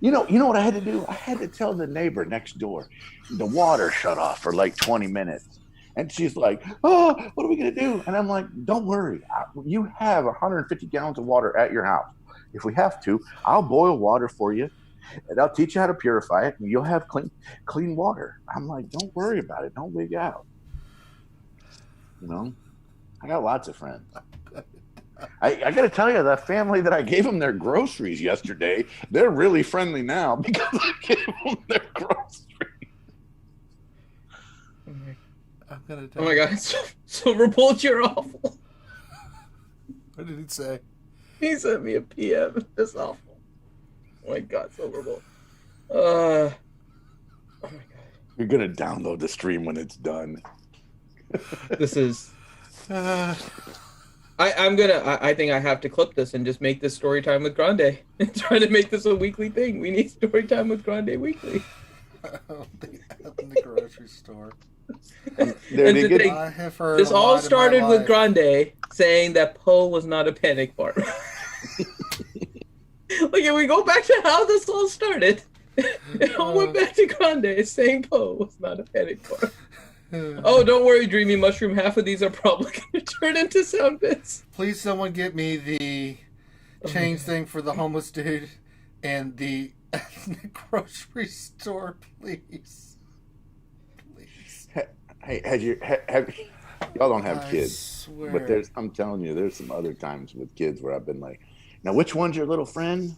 You know what I had to do? I had to tell the neighbor next door the water shut off for like 20 minutes. And she's like, oh, what are we going to do? And I'm like, don't worry. You have 150 gallons of water at your house. If we have to, I'll boil water for you. And I'll teach you how to purify it. And you'll have clean water. I'm like, don't worry about it. Don't wig out. You know, I got lots of friends. I got to tell you, that family that I gave them their groceries yesterday, they're really friendly now because I gave them their groceries. Oh my God, Silver Bolt, you're awful. What did he say? He sent me a PM. That's awful. Oh my God, Silver Bolt. Oh my God. You're going to download the stream when it's done. This is... I think I have to clip this and just make this story time with Grande and try to make this a weekly thing. We need story time with Grande weekly. I don't think in the grocery store. This all started with Grande saying that Poe was not a panic farm. Like, if we go back to how this all started, it all went back to Grande saying Poe was not a panic farm. Oh, don't worry, Dreamy Mushroom. Half of these are probably going to turn into sound bits. Please, someone get me the change thing for the homeless dude and the grocery store, please. Please. Hey, y'all don't have kids, swear. but I'm telling you, there's some other times with kids where I've been like, now which one's your little friend?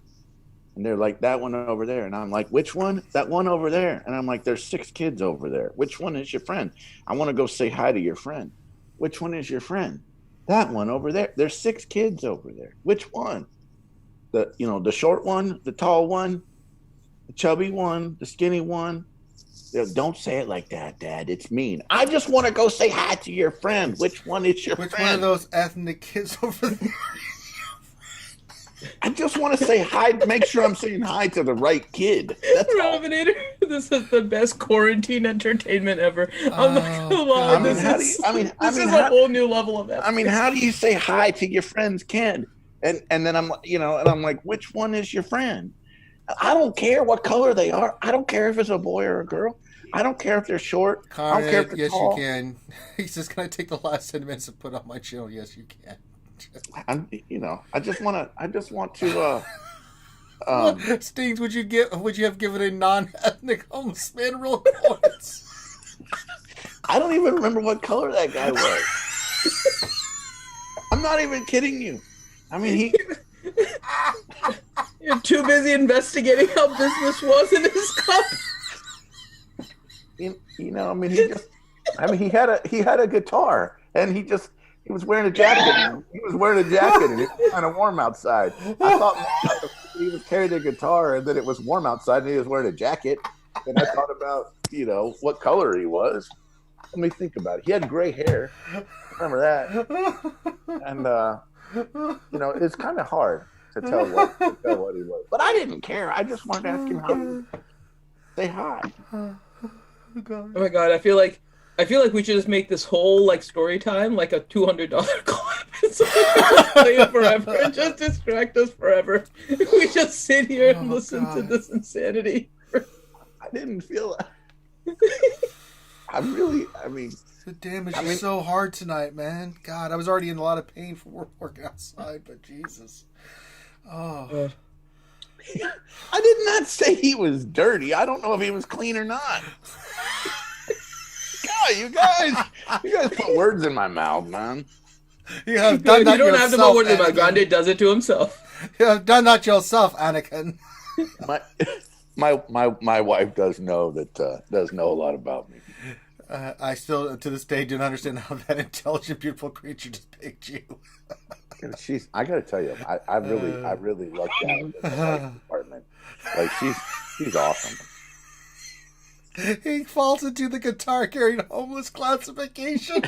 And they're like, that one over there. And I'm like, which one? That one over there. And I'm like, there's 6 kids over there. Which one is your friend? I want to go say hi to your friend. Which one is your friend? That one over there. There's 6 kids over there. Which one? The short one, the tall one, the chubby one, the skinny one. Don't say it like that, Dad. It's mean. I just want to go say hi to your friend. Which one is your friend? Which one of those ethnic kids over there? I just want to say hi, make sure I'm saying hi to the right kid. That's Robinator, this is the best quarantine entertainment ever. I'm not gonna lie. This is a whole new level of effort. I mean, how do you say hi to your friend's kid? And then I'm like, which one is your friend? I don't care what color they are. I don't care if it's a boy or a girl. I don't care if they're short. I don't care if they're tall. Yes, you can. He's just gonna take the last 10 minutes and put on my channel. Yes, you can. I just want to. Stings, would you have given a non-ethnic homeless man real points? I don't even remember what color that guy was. I'm not even kidding you. I mean, You're too busy investigating how business was in his cup. He had a guitar, and he was wearing a jacket. He was wearing a jacket, and it was kind of warm outside. I thought he was carrying a guitar, and then it was warm outside, and he was wearing a jacket. And I thought about, what color he was. Let me think about it. He had gray hair. Remember that? And it's kind of hard to tell what he was. But I didn't care. I just wanted to ask him how to say hi. Oh my God! I feel like we should just make this whole story time like a $200 clip. So we can just play it forever and just distract us forever. We just sit here and listen to this insanity. I didn't feel that. The damage is so hard tonight, man. God, I was already in a lot of pain from working outside, but Jesus. Oh. I did not say he was dirty. I don't know if he was clean or not. God, you guys put words in my mouth, man. You have done that yourself. You don't have to put words in my mouth. Grande does it to himself. You have done that yourself, Anakin. My wife does know a lot about me. I still, to this day, don't understand how that intelligent, beautiful creature just picked you. I gotta tell you, I really lucked out in the department. Like she's awesome. He falls into the guitar carrying homeless classification.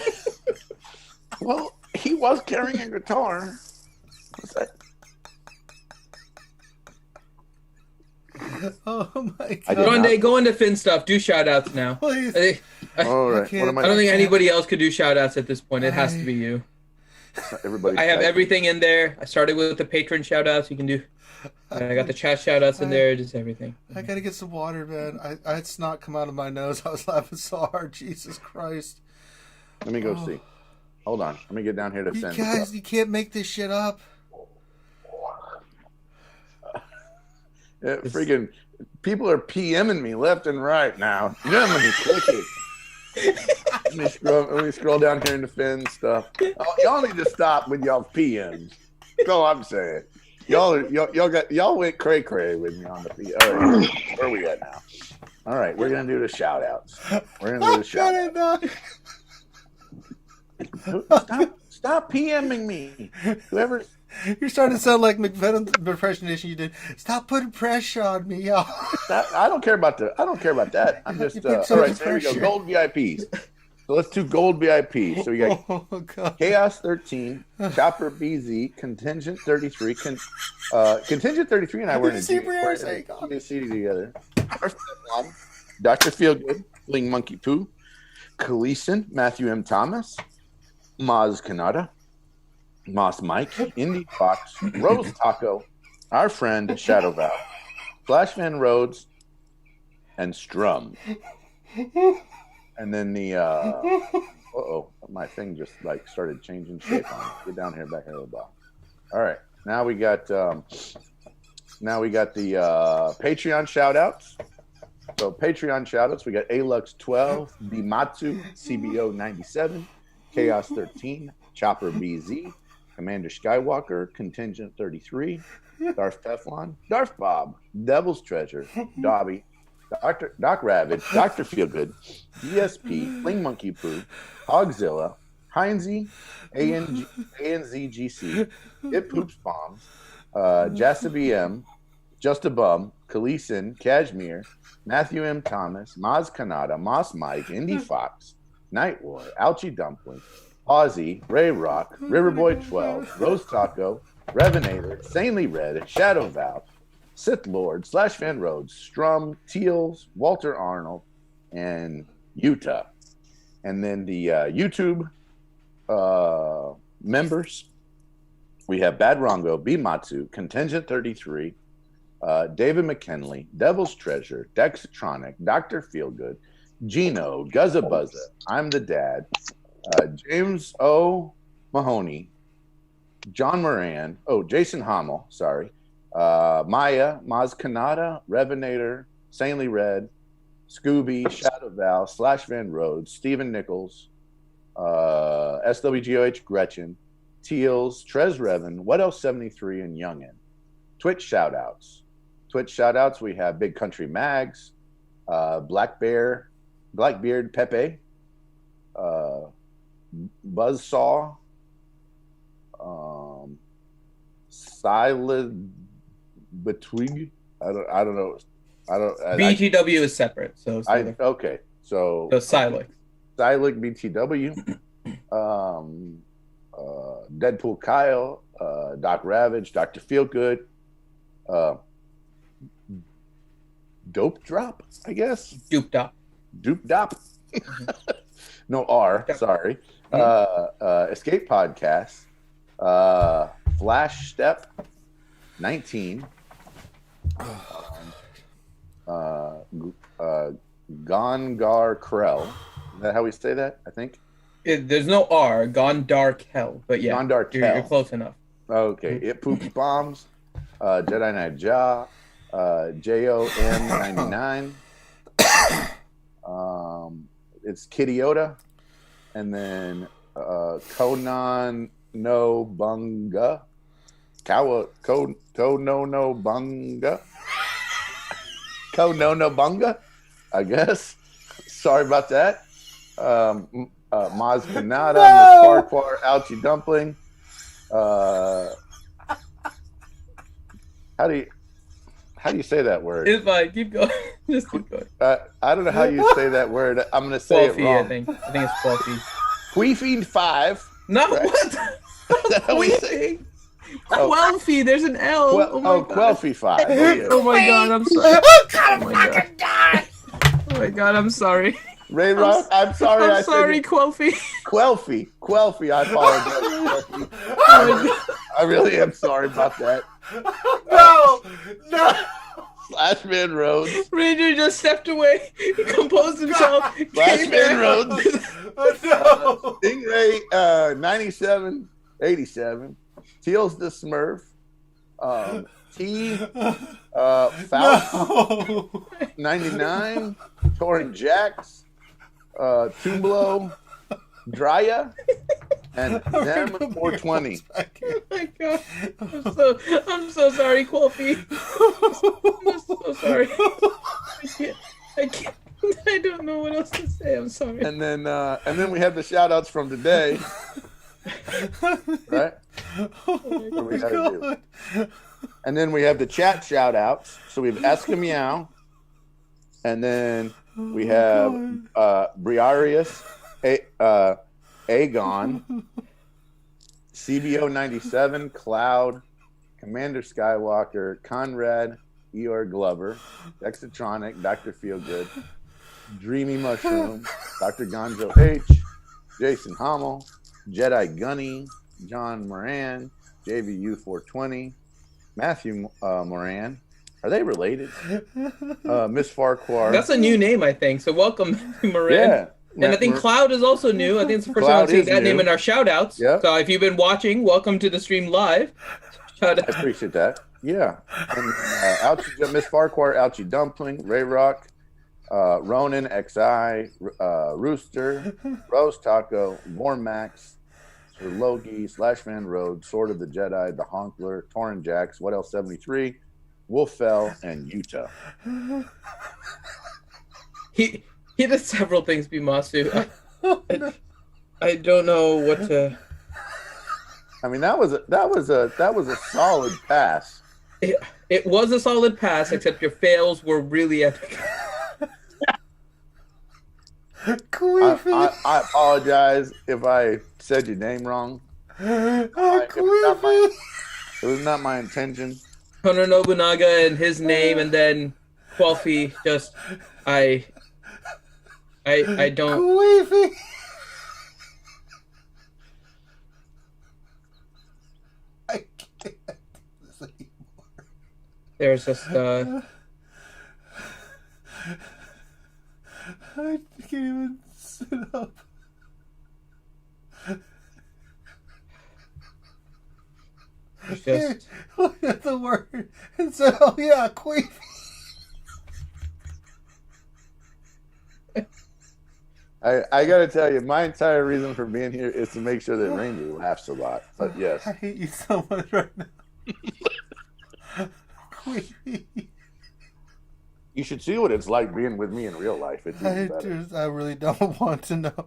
Well, he was carrying a guitar. What's that? Oh my God! Grande, go into Finn stuff. Do shoutouts now. Please. All right. I don't think anybody else could do shoutouts at this point. It has to be you. Everybody. I have everything in there. I started with the patron shoutouts you can do. I got the chat shoutouts in there, just everything. I gotta get some water, man. I had snot come out of my nose. I was laughing so hard. Jesus Christ. Let me go see. Hold on. Let me get down here to You send. guys, you can't make this shit up. Freaking people are PMing me left and right now. You know how many clickers. Let me scroll down here and defend stuff. Oh, y'all need to stop with y'all PMs. That's all I'm saying. Y'all went cray cray with me on the PM. All right, where are we at now? All right, we're gonna do the shout outs. We're gonna do the shout outs. Stop PMing me. Whoever. You're starting to sound like McVenon's impersonation you did. Stop putting pressure on me, y'all. I don't care about that. I'm just all right. So there we go. Gold VIPs. So let's do gold VIPs. So we got Chaos 13, Chopper BZ, Contingent 33. Contingent 33 and I were in a CD together. Dr. Feelgood, Bling Monkey Poo, Khaleeson, Matthew M. Thomas, Maz Kanata, Moss Mike, Indy Fox, Rose Taco, our friend Shadow Val, Flash Van Rhodes, and Strum. And then the my thing just like started changing shape on me. Get down here, back here a little bit. All right, now we got the Patreon shout outs. So Patreon shout outs, we got Alux 12, Bimatsu, CBO 97, Chaos 13, Chopper BZ, Commander Skywalker, Contingent 33, Darth Teflon, Darth Bob, Devil's Treasure, Dobby, Doc Ravage, Dr. Feelgood, DSP, Fling Monkey Poo, Hogzilla, Heinzie, ANZGC, It Poops Bombs, Jassa BM, Just a Bum, Khaleeson, Cashmere, Matthew M. Thomas, Maz Kanata, Moss Mike, Indy Fox, Night War, Ouchie Dumpling, Aussie, Ray Rock, Riverboy 12, Rose Taco, Revenator, Sanely Red, Shadow Val, Sith Lord, Slash Van Rhodes, Strum, Teals, Walter Arnold, and Utah. And then the YouTube members, we have Bad Rongo, Bimatsu, Contingent 33, David McKinley, Devil's Treasure, Dexatronic, Dr. Feelgood, Gino, Guzza Buzza, I'm the Dad, James O. Mahoney, John Moran, Jason Hommel, sorry, Maya, Maz Kanata, Revenator, Sanely Red, Scooby, Shadow Val, Slash Van Rhodes, Stephen Nichols, SWGOH Gretchen, Teals, Trez Revan, What Else 73, and Youngin. Twitch shoutouts. We have Big Country Mags, Blackbeard Pepe, Buzzsaw, Silent Betwig. I don't know. BTW is separate, so okay. So Silex BTW, Deadpool Kyle, Doc Ravage, Dr. Feelgood, Dope Drop, I guess. Doop Dop. No R, sorry. Escape Podcast, Flash Step 19, Gongar Krell. Is that how we say that? I think. There's no R. Gondar Kel, but yeah, you're close enough. Okay, It Poops Bombs, Jedi Knight Jah, JOM99. It's Kitty Yoda, and then Konan no Bunga, Ko no Bunga, I guess. Sorry about that. Maz Kanata, Miss Farquhar, Ouchie Dumpling. How do you say that word? It's fine. Keep going. Just keep going. I don't know how you say that word. I'm going to say Fluffy, it wrong. I think it's Fluffy. Queefing 5. No, right? what? That's how we say. Quelfy. There's an L. Quelfy 5. Oh my god, I'm sorry. Oh my god, I'm sorry. Ray Rock, I'm sorry. I'm sorry, Quelfy. Quelfy, I apologize. I really am sorry about that. No. Slashman Rhodes. Ranger just stepped away. He composed himself. Slashman Rhodes. No. Stingray 97, 87. Teals the Smurf. T. Faust 99. Torin Jax. Tumblo. Drya. And them 420. Oh my god! I'm so sorry, Quilfy. I'm so sorry. I can't. I don't know what else to say. I'm sorry. And then we have the shout outs from today. Right? What we gotta do. And then we have the chat shout outs. So we have Eskimow. And then we have Briarius, Aegon, CBO 97, Cloud, Commander Skywalker, Conrad, Eeyore Glover, Dexatronic, Dr. Feelgood, Dreamy Mushroom, Dr. Gonzo H, Jason Hommel, Jedi Gunny, John Moran, JVU 420, Matthew Moran. Are they related? Miss Farquhar. That's a new name, I think. So welcome, Moran. Yeah. And I think Cloud is also new. I think it's the first time I've seen that name in our shout-outs. Yep. So if you've been watching, welcome to the stream live. I appreciate that. Yeah. And, Ouchie, Miss Farquhar, Ouchie Dumpling, Ray Rock, Ronan, XI, Rooster, Rose Taco, Vormax, Sir Logie, Slashman Road, Sword of the Jedi, The Honkler, Torin Jax, What Else 73, Wolfell, and Utah. He did several things, Bimasu. I don't know what to. I mean, that was a solid pass. It was a solid pass, except your fails were really epic. I apologize if I said your name wrong. It was not my intention. Kono Nobunaga and his name, and then Quelfy. Just I don't. Queefy. I can't do this anymore. There's just I can't even sit up. it's just Look at the word and said, "Oh yeah, queefy." I gotta tell you, my entire reason for being here is to make sure that Ranger laughs a lot. But yes, I hate you so much right now. Queefy. you should see what it's like being with me in real life. It's even better. I really don't want to know.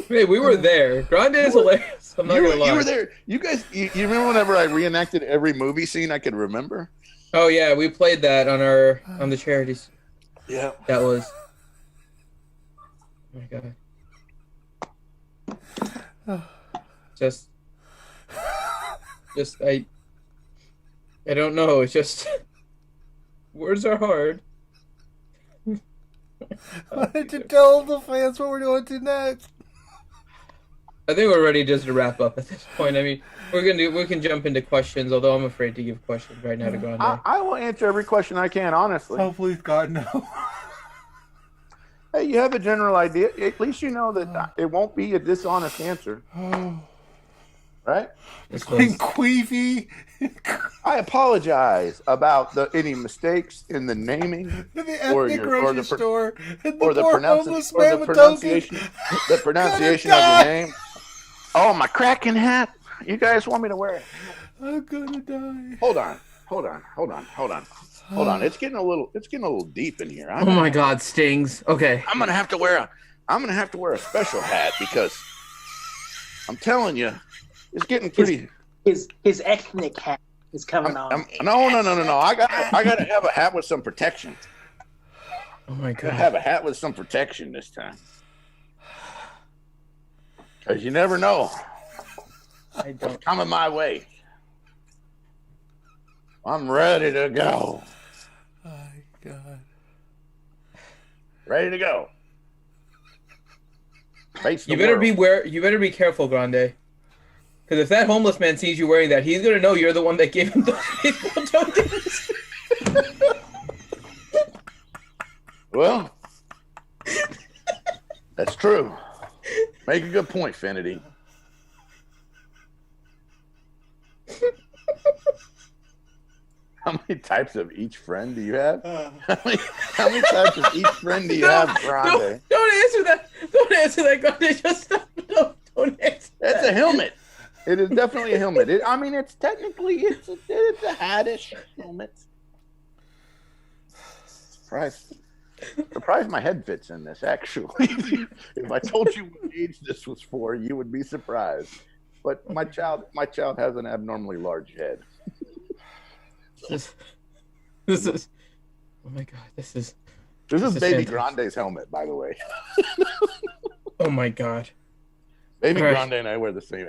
hey, we were there. Grande is hilarious. I'm not gonna lie. You were there. You guys, you remember whenever I reenacted every movie scene I could remember? Oh yeah, we played that on the charities. Yeah. That was. Oh my god. Just I don't know. It's just words are hard. Why did you tell the fans what we're going to next? I think we're ready just to wrap up at this point. I mean, we can jump into questions, although I'm afraid to give questions right now to Grande. I will answer every question I can, honestly. Oh, please, God, no. Hey, you have a general idea. At least you know that it won't be a dishonest answer. Right? Queefy. I apologize about any mistakes in the naming The ethnic grocery store. And or the poor homeless man with pronunciation of your name. Oh, my cracking hat. You guys want me to wear it? I'm gonna die. Hold on. It's getting a little deep in here. Oh my god, Stings. Okay. I'm gonna have to wear a special hat because I'm telling you, it's getting pretty. His ethnic hat is coming on. No. I gotta have a hat with some protection. Oh my I gotta god. have a hat with some protection this time. Cause you never know. I don't. It's coming my way. I'm ready to go. My God. Ready to go. Face You the better world. You better be careful, Grande. Because if that homeless man sees you wearing that, he's gonna know you're the one that gave him the baseball tokens. Well, that's true. Make a good point, Finity. How many types of each friend do you have? How many types of each friend do you have, Grande? Don't answer that. Don't answer that, Grande. Just stop. Don't answer That's that. a helmet. It is definitely a helmet. It's technically it's a hatish helmet. Surprised my head fits in this. Actually, if I told you what age this was for, you would be surprised. But my child has an abnormally large head. This is. Oh my god! This is Baby fantastic. Grande's helmet, by the way. Oh my god! Baby All right. Grande and I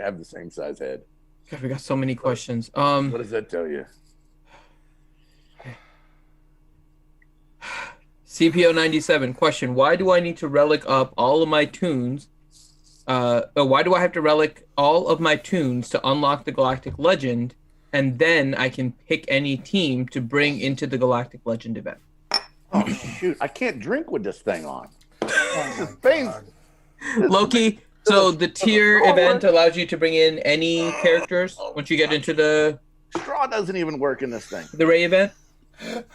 have the same size head. God, we got so many questions. What does that tell you? CPO 97 question: why do I need to relic up all of my tunes? Why do I have to relic all of my tunes to unlock the Galactic Legend, and then I can pick any team to bring into the Galactic Legend event? Oh shoot! I can't drink with this thing on. Oh, Loki. So the tier event allows you to bring in any characters once you get into the straw doesn't even work in this thing. The Ray event.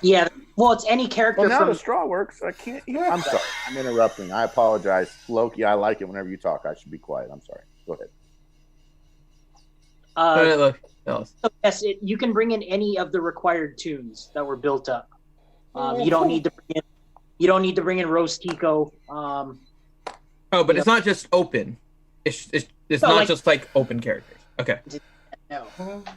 Yeah, well, it's any character Well, now from. the straw works. I can't. I'm sorry. I'm interrupting. I apologize, Loki. I like it whenever you talk. I should be quiet. I'm sorry. Go ahead. Look, tell us. So yes, you can bring in any of the required tunes that were built up. You don't need to. You don't need to bring in Rose Tico. Oh, but it's not just open. It's No, not like- just like open characters. Okay.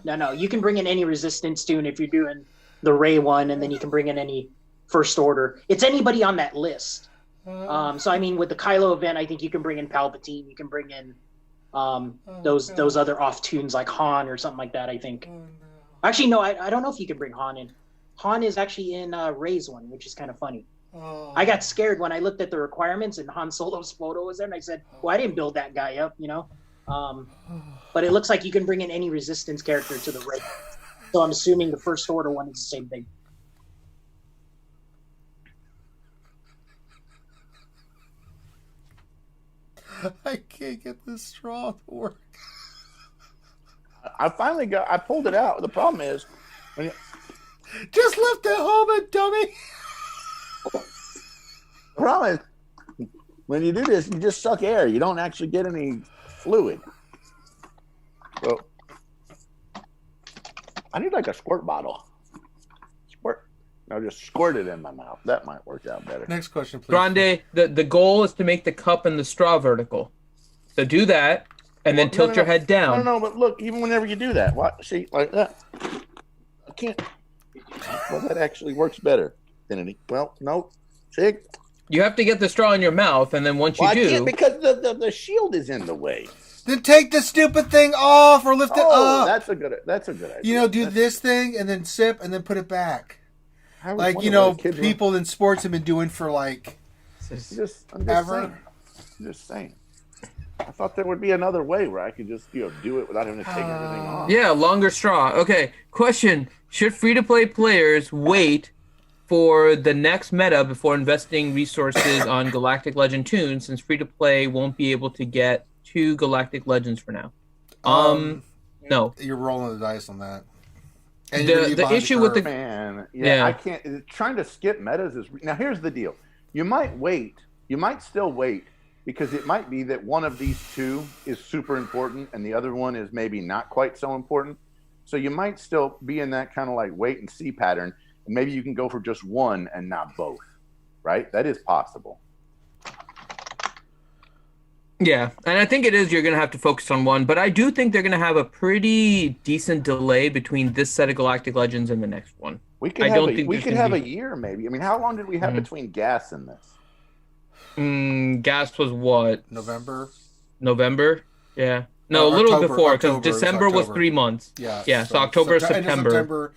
No. You can bring in any resistance tune if you're doing the Ray one, and then you can bring in any first order. It's anybody on that list. So I mean, with the Kylo event, I think you can bring in Palpatine. You can bring in those other off tunes like Han or something like that. I think. Actually, no. I don't know if you can bring Han in. Han is actually in Ray's one, which is kind of funny. I got scared when I looked at the requirements and Han Solo's photo was there, and I said, "Well, I didn't build that guy up, you know." But it looks like you can bring in any resistance character to the Ray. So I'm assuming the first order one is the same thing. I can't get this straw to work. I pulled it out. The problem is, Just lift the helmet, dummy. the problem is, when you do this, you just suck air. You don't actually get any fluid. So I need like a squirt bottle. Squirt. I'll just squirt it in my mouth. That might work out better. Next question, please. Grande, the goal is to make the cup and the straw vertical. So do that, and then tilt your head down. No, but look, even whenever you do that, see, like that. I can't. Well, that actually works better than any. Well, no. See? You have to get the straw in your mouth, and then once you I do, can't because the shield is in the way. Then take the stupid thing off or lift it up. That's a good idea. You know, do this thing and then sip and then put it back. I was Like, you wondering know, what kids people in sports have been doing for like I'm ever. just saying. I thought there would be another way where I could just do it without having to take everything off. yeah, longer straw. Okay, question: should free-to-play players wait for the next meta before investing resources on Galactic Legend tunes, since free-to-play won't be able to get 2 Galactic Legends for now? No. You're rolling the dice on that. And The issue with the Man, Yeah. I can't. Trying to skip metas is now. Here's the deal: you might wait. You might still wait because it might be that one of these two is super important and the other one is maybe not quite so important. So you might still be in that kind of like wait and see pattern, and maybe you can go for just one and not both. Right? That is possible. Yeah, and I think it is you're going to have to focus on one, but I do think they're going to have a pretty decent delay between this set of Galactic Legends and the next one. We could have a year maybe. I mean, how long did we have between gas and this? Gas was what? November? Yeah. No, a little October, before, because October, December was October. 3 months. Yeah. So October, end of September.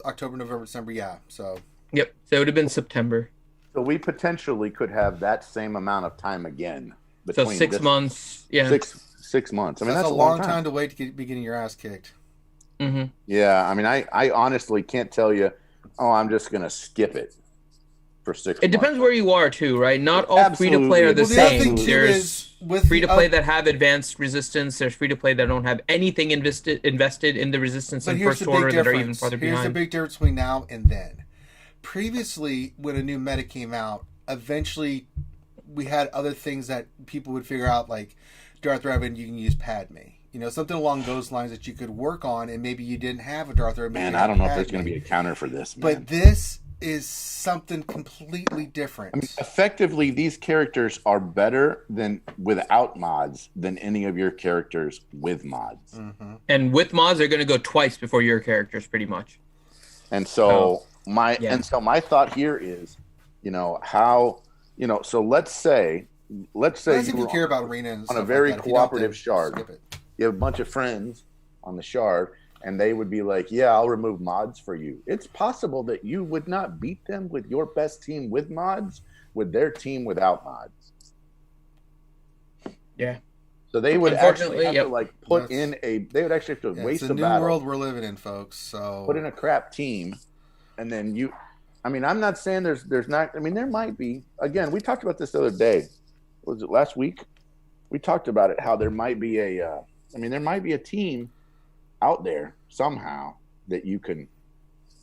October, November, December, yeah. So. Yep, so it would have been September. So we potentially could have that same amount of time again. So 6 months, yeah. 6 months. I mean, that's that's a long time to wait to be getting your ass kicked. Mm-hmm. Yeah, I mean, I honestly can't tell you, oh, I'm just going to skip it for 6 months. It depends where you are, too, right? Not all free-to-play are the Well, the other same. thing, too, There's is with free-to-play that have advanced resistance. There's free-to-play that don't have anything invested in the resistance in first order that are even farther behind. Here's the big difference between now and then. Previously, when a new meta came out, eventually we had other things that people would figure out, like Darth Revan, you can use Padme. You know, something along those lines that you could work on, and maybe you didn't have a Darth Revan. Man, I don't know if there's going to be a counter for this, man. But this is something completely different. I mean, effectively, these characters are better than without mods than any of your characters with mods. Mm-hmm. And with mods, they're going to go twice before your characters, pretty much. And so my thought here is, you know, how, you know, so let's say you care about arena on a very cooperative shard. You have a bunch of friends on the shard, and they would be like, yeah, I'll remove mods for you. It's possible that you would not beat them with your best team with mods, with their team without mods. Yeah. So they would actually have to like put in they would actually have to waste a battle. It's a new world we're living in, folks. So put in a crap team, and then I mean, I'm not saying there's not. I mean, there might be. Again, we talked about this the other day. Was it last week? We talked about it. How there might be there might be a team out there somehow that you can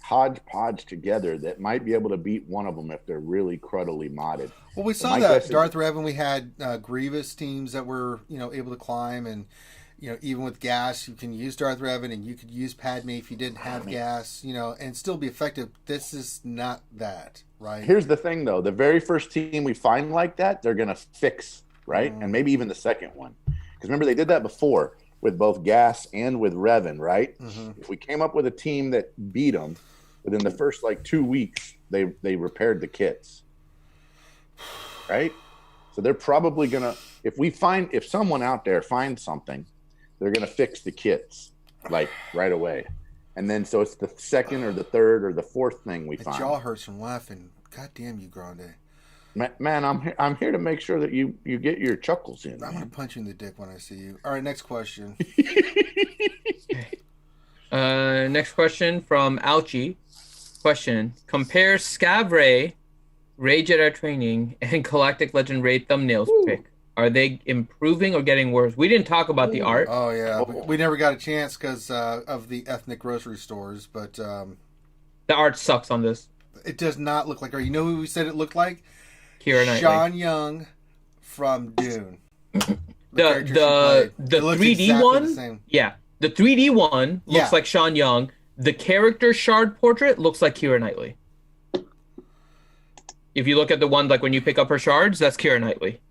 hodgepodge together that might be able to beat one of them if they're really cruddily modded. Well, we saw that Darth Revan. We had Grievous teams that were able to climb, and even with gas, you can use Darth Revan, and you could use Padme if you didn't have gas, and still be effective. This is not that, right? Here's the thing, though: the very first team we find like that, they're gonna fix, right? And maybe even the second one, because remember they did that before with both gas and with Revan, right? Mm-hmm. If we came up with a team that beat them within the first 2 weeks, they repaired the kits, right? So they're probably gonna, if someone out there finds something, they're gonna fix the kits right away, and then so it's the second or the third or the fourth thing we find. My jaw hurts from laughing. God damn you, Grande. Man, I'm here to make sure that you get your chuckles in. I'm gonna punch you in the dick when I see you. All right, next question. Next question from Ouchie. Question: compare Scav Ray Jedi Training, and Galactic Legend Raid thumbnails pick. Are they improving or getting worse? We didn't talk about the art. Oh yeah, we never got a chance because of the ethnic grocery stores. But the art sucks on this. It does not look like her. You know who we said it looked like? Keira Knightley. Sean Young from Dune. The 3D exactly one, yeah, the 3D one looks like Sean Young. The character shard portrait looks like Keira Knightley. If you look at the one when you pick up her shards, that's Keira Knightley.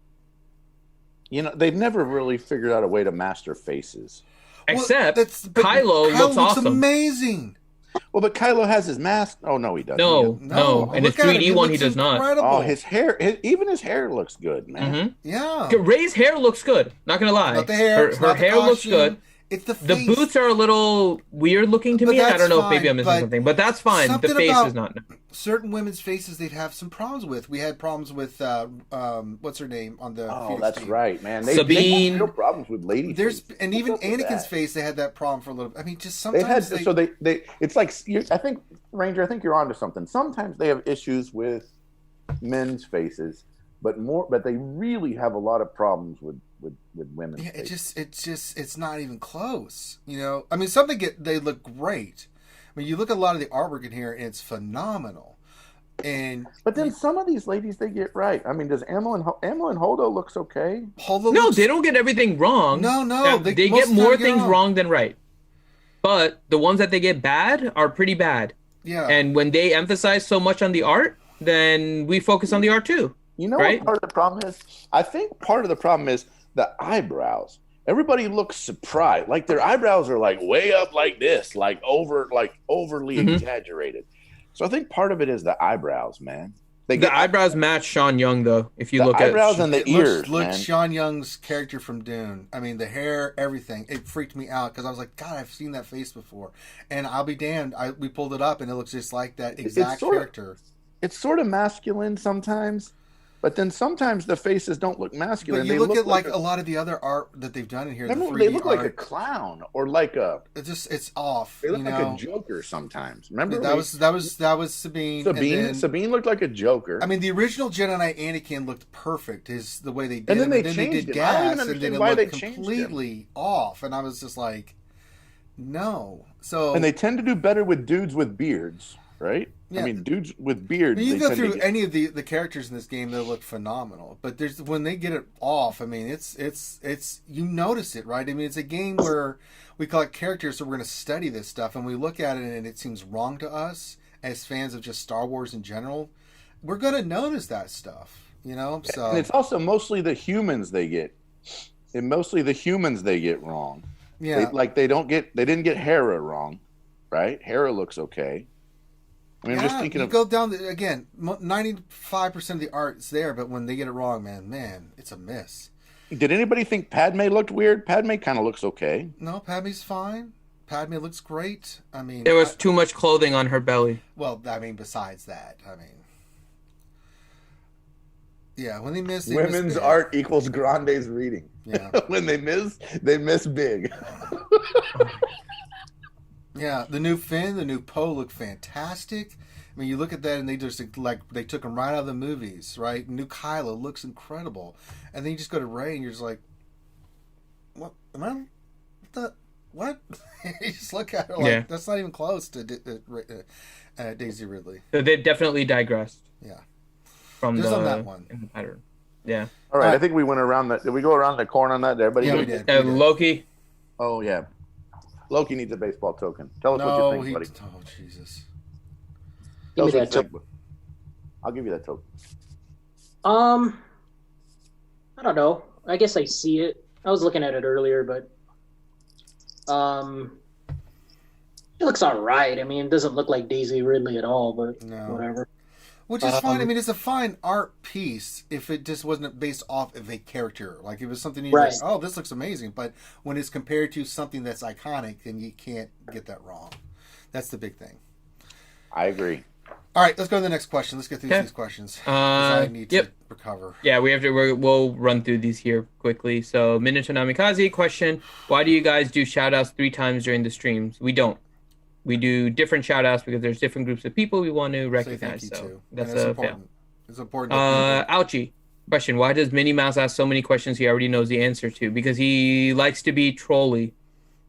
They've never really figured out a way to master faces. Except Kylo looks awesome. Amazing. Well, but Kylo has his mask. Oh no, he doesn't. No. And the 3D one, he does incredible. not. Oh, his hair, even his hair looks good, man. Mm-hmm. Yeah. Ray's hair looks good. Not gonna lie. Not the hair. Her hair looks good. It's the face. The boots are a little weird looking to me. I don't know if maybe I'm missing something, but that's fine. The face is not. Certain women's faces they'd have some problems with. We had problems with what's her name on the. Oh, that's team. Right, man. Sabine. They have problems with lady. And even Anakin's face, they had that problem for a little. I mean, just sometimes they it's like I think Ranger. I think you're onto something. Sometimes they have issues with men's faces, but they really have a lot of problems with women's faces. It's not even close. I mean, they look great. I mean, you look at a lot of the artwork in here, and it's phenomenal. But then some of these ladies they get right. I mean, does Amel and Holdo looks okay? They don't get everything wrong. No, they get more things wrong than right. But the ones that they get bad are pretty bad. Yeah. And when they emphasize so much on the art, then we focus on the art too. You know right? what part of the problem is? I think part of the problem is the eyebrows. Everybody looks surprised. Like their eyebrows are way up like this, overly exaggerated. So I think part of it is the eyebrows, man. The eyebrows match Sean Young, though. If you look at eyebrows and the ears, look Sean Young's character from Dune. I mean, the hair, everything. It freaked me out because I was like, God, I've seen that face before. And I'll be damned. We pulled it up, and it looks just like that exact character. It's sort of masculine sometimes. But then sometimes the faces don't look masculine. But you they look at like a lot of the other art that they've done in here. Remember, the 3D they look like a clown or like a. It's off. They look like a Joker sometimes. Remember that was Sabine. Sabine looked like a Joker. I mean, the original Jedi Anakin looked perfect. Is the way they did. And then it. they then changed they did it. I don't even gas, and then understand it why they looked changed completely off. And I was just like, no. So and they tend to do better with dudes with beards, right? Yeah. I mean, dudes with beards. You go through any of the characters in this game, they look phenomenal. But when they get it off, I mean, it's you notice it, right? I mean, it's a game where we collect characters, so we're going to study this stuff, and we look at it, and it seems wrong to us as fans of just Star Wars in general. We're going to notice that stuff, you know. So and it's also mostly the humans they get, and mostly the humans they get wrong. Yeah, they didn't get Hera wrong, right? Hera looks okay. I mean, I'm just thinking go down again. 95% of the art is there, but when they get it wrong, man, it's a miss. Did anybody think Padme looked weird? Padme kind of looks okay. No, Padme's fine. Padme looks great. I mean, there was too much clothing on her belly. Well, I mean, besides that, I mean, yeah, when they miss women's art equals Grande's reading. Yeah, when they miss big. Yeah, the new Finn, the new Poe look fantastic. I mean, you look at that and they just they took them right out of the movies, right? New Kylo looks incredible, and then you just go to Rey and you're just like, what? What? You just look at her like that's not even close to Daisy Ridley. So they've definitely digressed. Yeah, from that one in the pattern. Yeah. All right, I think we went around that. Did we go around the corn on that? Did everybody? Yeah, we did. Loki. Oh yeah. Loki needs a baseball token. Tell us what you think, buddy. Oh, Jesus. Give me that token. I'll give you that token. I don't know. I guess I see it. I was looking at it earlier, but it looks all right. I mean, it doesn't look like Daisy Ridley at all, but whatever. Which is fine. I mean, it's a fine art piece if it just wasn't based off of a character. Like, it was something you're like, oh, this looks amazing. But when it's compared to something that's iconic, then you can't get that wrong. That's the big thing. I agree. All right, let's go to the next question. Let's get through these questions. I need to recover. Yeah, we'll run through these here quickly. So, Minato Namikaze question, why do you guys do shoutouts 3 times during the streams? We don't. We do different shout-outs because there's different groups of people we want to recognize. So that's important. It's important. Ouchie question: why does Minnie Mouse ask so many questions he already knows the answer to? Because he likes to be trolly.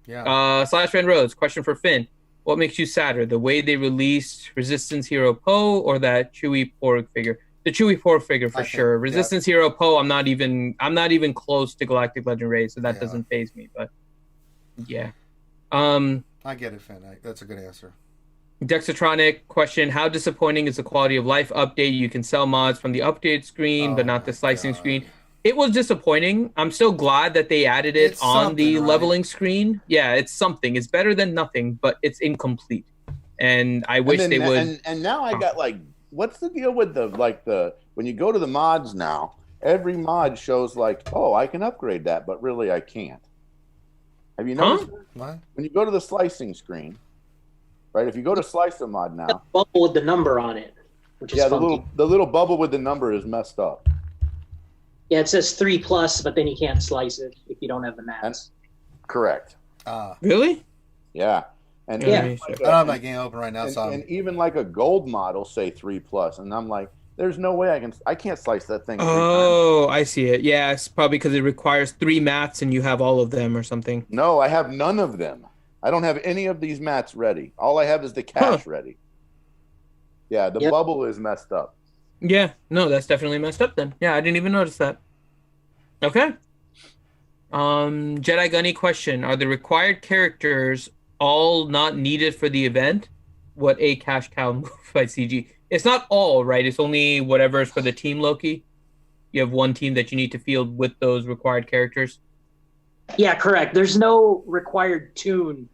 Yeah. Slash Van Rose question for Finn: what makes you sadder, the way they released Resistance Hero Poe or that Chewie Porg figure? The Chewie Porg figure for sure. Resistance Hero Poe, I'm not even close to Galactic Legend Raid, so that doesn't faze me. But yeah. I get it, Finn. That's a good answer. Dexatronic question: how disappointing is the quality of life update? You can sell mods from the updated screen, but not the slicing screen. It was disappointing. I'm still glad that they added it on the leveling screen. Yeah, it's something. It's better than nothing, but it's incomplete. And I wish they would. And now I got what's the deal with when you go to the mods now, every mod shows oh, I can upgrade that, but really I can't. Have you noticed that? What? When you go to the slicing screen, right? If you go to slice the mod now, that bubble with the number on it, which is funky. the little bubble with the number is messed up. Yeah, it says 3+, but then you can't slice it if you don't have the mats. Correct. Really? Yeah. And yeah. I don't have my game open right now, and even a gold model say 3+, and I'm like, there's no way I can't slice that thing. Oh, I see it. Yeah, it's probably because it requires 3 mats and you have all of them or something. No, I have none of them. I don't have any of these mats ready. All I have is the cache ready. Yeah, the bubble is messed up. Yeah, no, that's definitely messed up then. Yeah, I didn't even notice that. Okay. Jedi Gunny question: are the required characters all not needed for the event? What a cash cow move by CG. It's not all, right? It's only whatever is for the team, Loki. You have one team that you need to field with those required characters. Yeah, correct. There's no required tune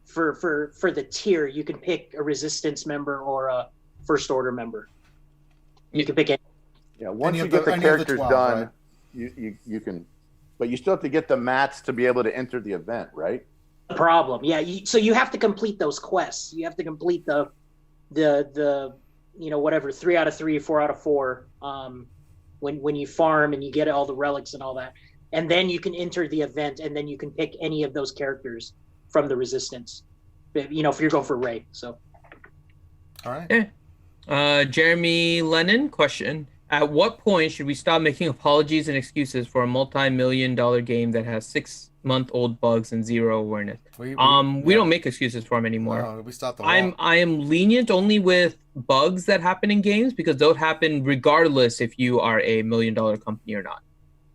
for the tier. You can pick a Resistance member or a First Order member. You can pick it. Yeah, once you get the characters done, right? you can, but you still have to get the mats to be able to enter the event, right? The problem, yeah. So you have to complete those quests. You have to complete the whatever 3 out of 3, 4 out of 4. when you farm and you get all the relics and all that. And then you can enter the event, and then you can pick any of those characters from the Resistance. You know, if you're going for Rey. So, all right. Yeah. Jeremy Lennon question: at what point should we stop making apologies and excuses for a multi-million-dollar game that has 6-month-old bugs and zero awareness? We don't make excuses for them anymore. No, we stopped the I am lenient only with bugs that happen in games because those happen regardless if you are a $1 million company or not.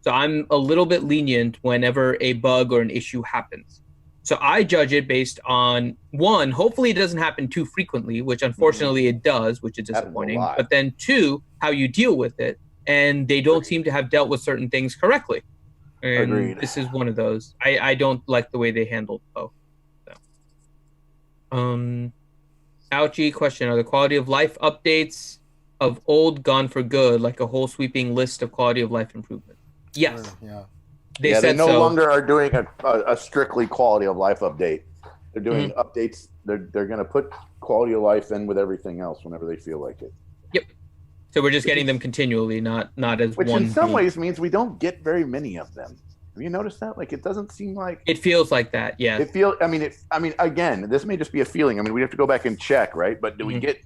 So I'm a little bit lenient whenever a bug or an issue happens. So I judge it based on, one, hopefully it doesn't happen too frequently, which unfortunately it does, which is disappointing. But then two, how you deal with it. And they don't seem to have dealt with certain things correctly. And Agreed. This is one of those. I don't like the way they handled both. So. Ouchie question: are the quality of life updates of old gone for good, like a whole sweeping list of quality of life improvements? Yes. Yeah. They no longer are doing a strictly quality of life update. They're doing updates. They're going to put quality of life in with everything else whenever they feel like it. Yep. So we're just getting them continually, not as which one. Which in some ways means we don't get very many of them. Have you noticed that? Like, it doesn't seem like it feels like that. Yeah. It feels. I mean, again, this may just be a feeling. I mean, we have to go back and check, right? But do we get?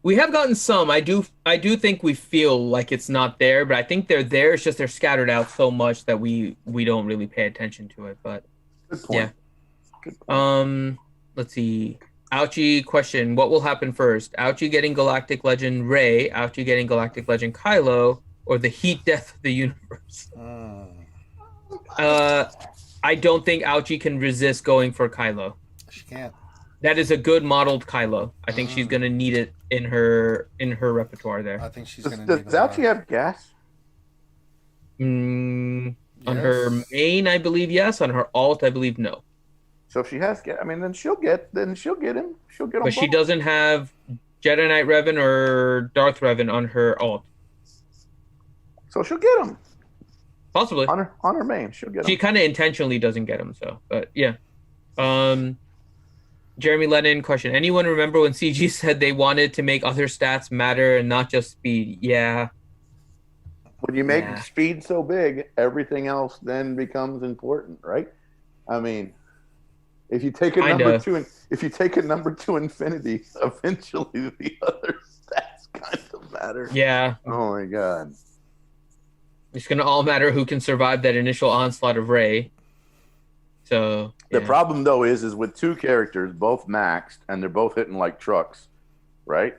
We have gotten some. I do think we feel like it's not there, but I think they're there. It's just they're scattered out so much that we don't really pay attention to it. But good point. Yeah. Good point. Let's see. Ouchie question: what will happen first? Ouchie getting Galactic Legend Rey, Ouchie getting Galactic Legend Kylo, or the heat death of the universe? I don't think Ouchie can resist going for Kylo. She can't. That is a good modeled Kylo. I think she's gonna need it in her repertoire there. I think she's gonna. Does Ouchie have gas? On her main, I believe yes. On her alt, I believe no. So if she has gas, I mean, then she'll get him. She'll get him. But she doesn't have Jedi Knight Revan or Darth Revan on her alt. So she'll get him. Possibly on her main, she'll get him. She kind of intentionally doesn't get him, so. But yeah. Jeremy Lennon question: anyone remember when CG said they wanted to make other stats matter and not just speed? Yeah. When you make speed so big, everything else then becomes important, right? I mean, if you take a number to infinity, eventually the other stats kind of matter. Yeah. Oh my god. It's gonna all matter who can survive that initial onslaught of Rey. So the problem though is with two characters both maxed and they're both hitting like trucks, right?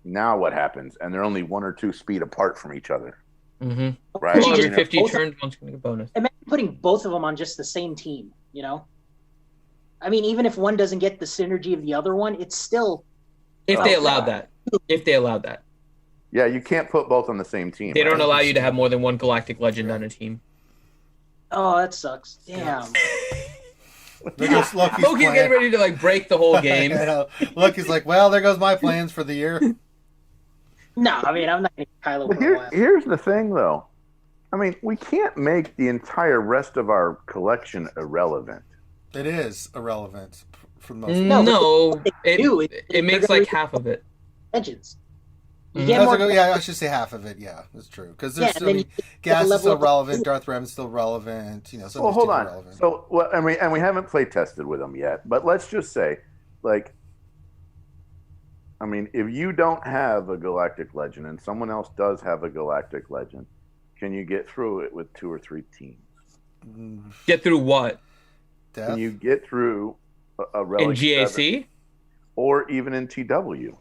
Now what happens? And they're only 1 or 2 speed apart from each other. Mm-hmm. Right? 50 turns, one's gonna get a bonus. Imagine putting both of them on just the same team, you know? I mean, even if one doesn't get the synergy of the other one, it's still if they allowed that. If they allowed that. Yeah, you can't put both on the same team. They don't allow you to have more than one Galactic Legend on a team. Oh, that sucks. Damn. Loki's getting ready to like break the whole game. Loki's like, well, there goes my plans for the year. No, I mean, I'm not going to Kylo for a while. Here's the thing, though. I mean, we can't make the entire rest of our collection irrelevant. It is irrelevant for the most part. No, it makes like half of it. Legends. Yeah, I should say half of it. Yeah, that's true. Because there's still gas is still relevant, Darth Revan's still relevant. You know, so hold on. Relevant. So, and we haven't play tested with them yet. But let's just say, like, I mean, if you don't have a Galactic Legend and someone else does have a Galactic Legend, can you get through it with 2 or 3 teams? Get through what? Death? Can you get through a relic in GAC or even in TW?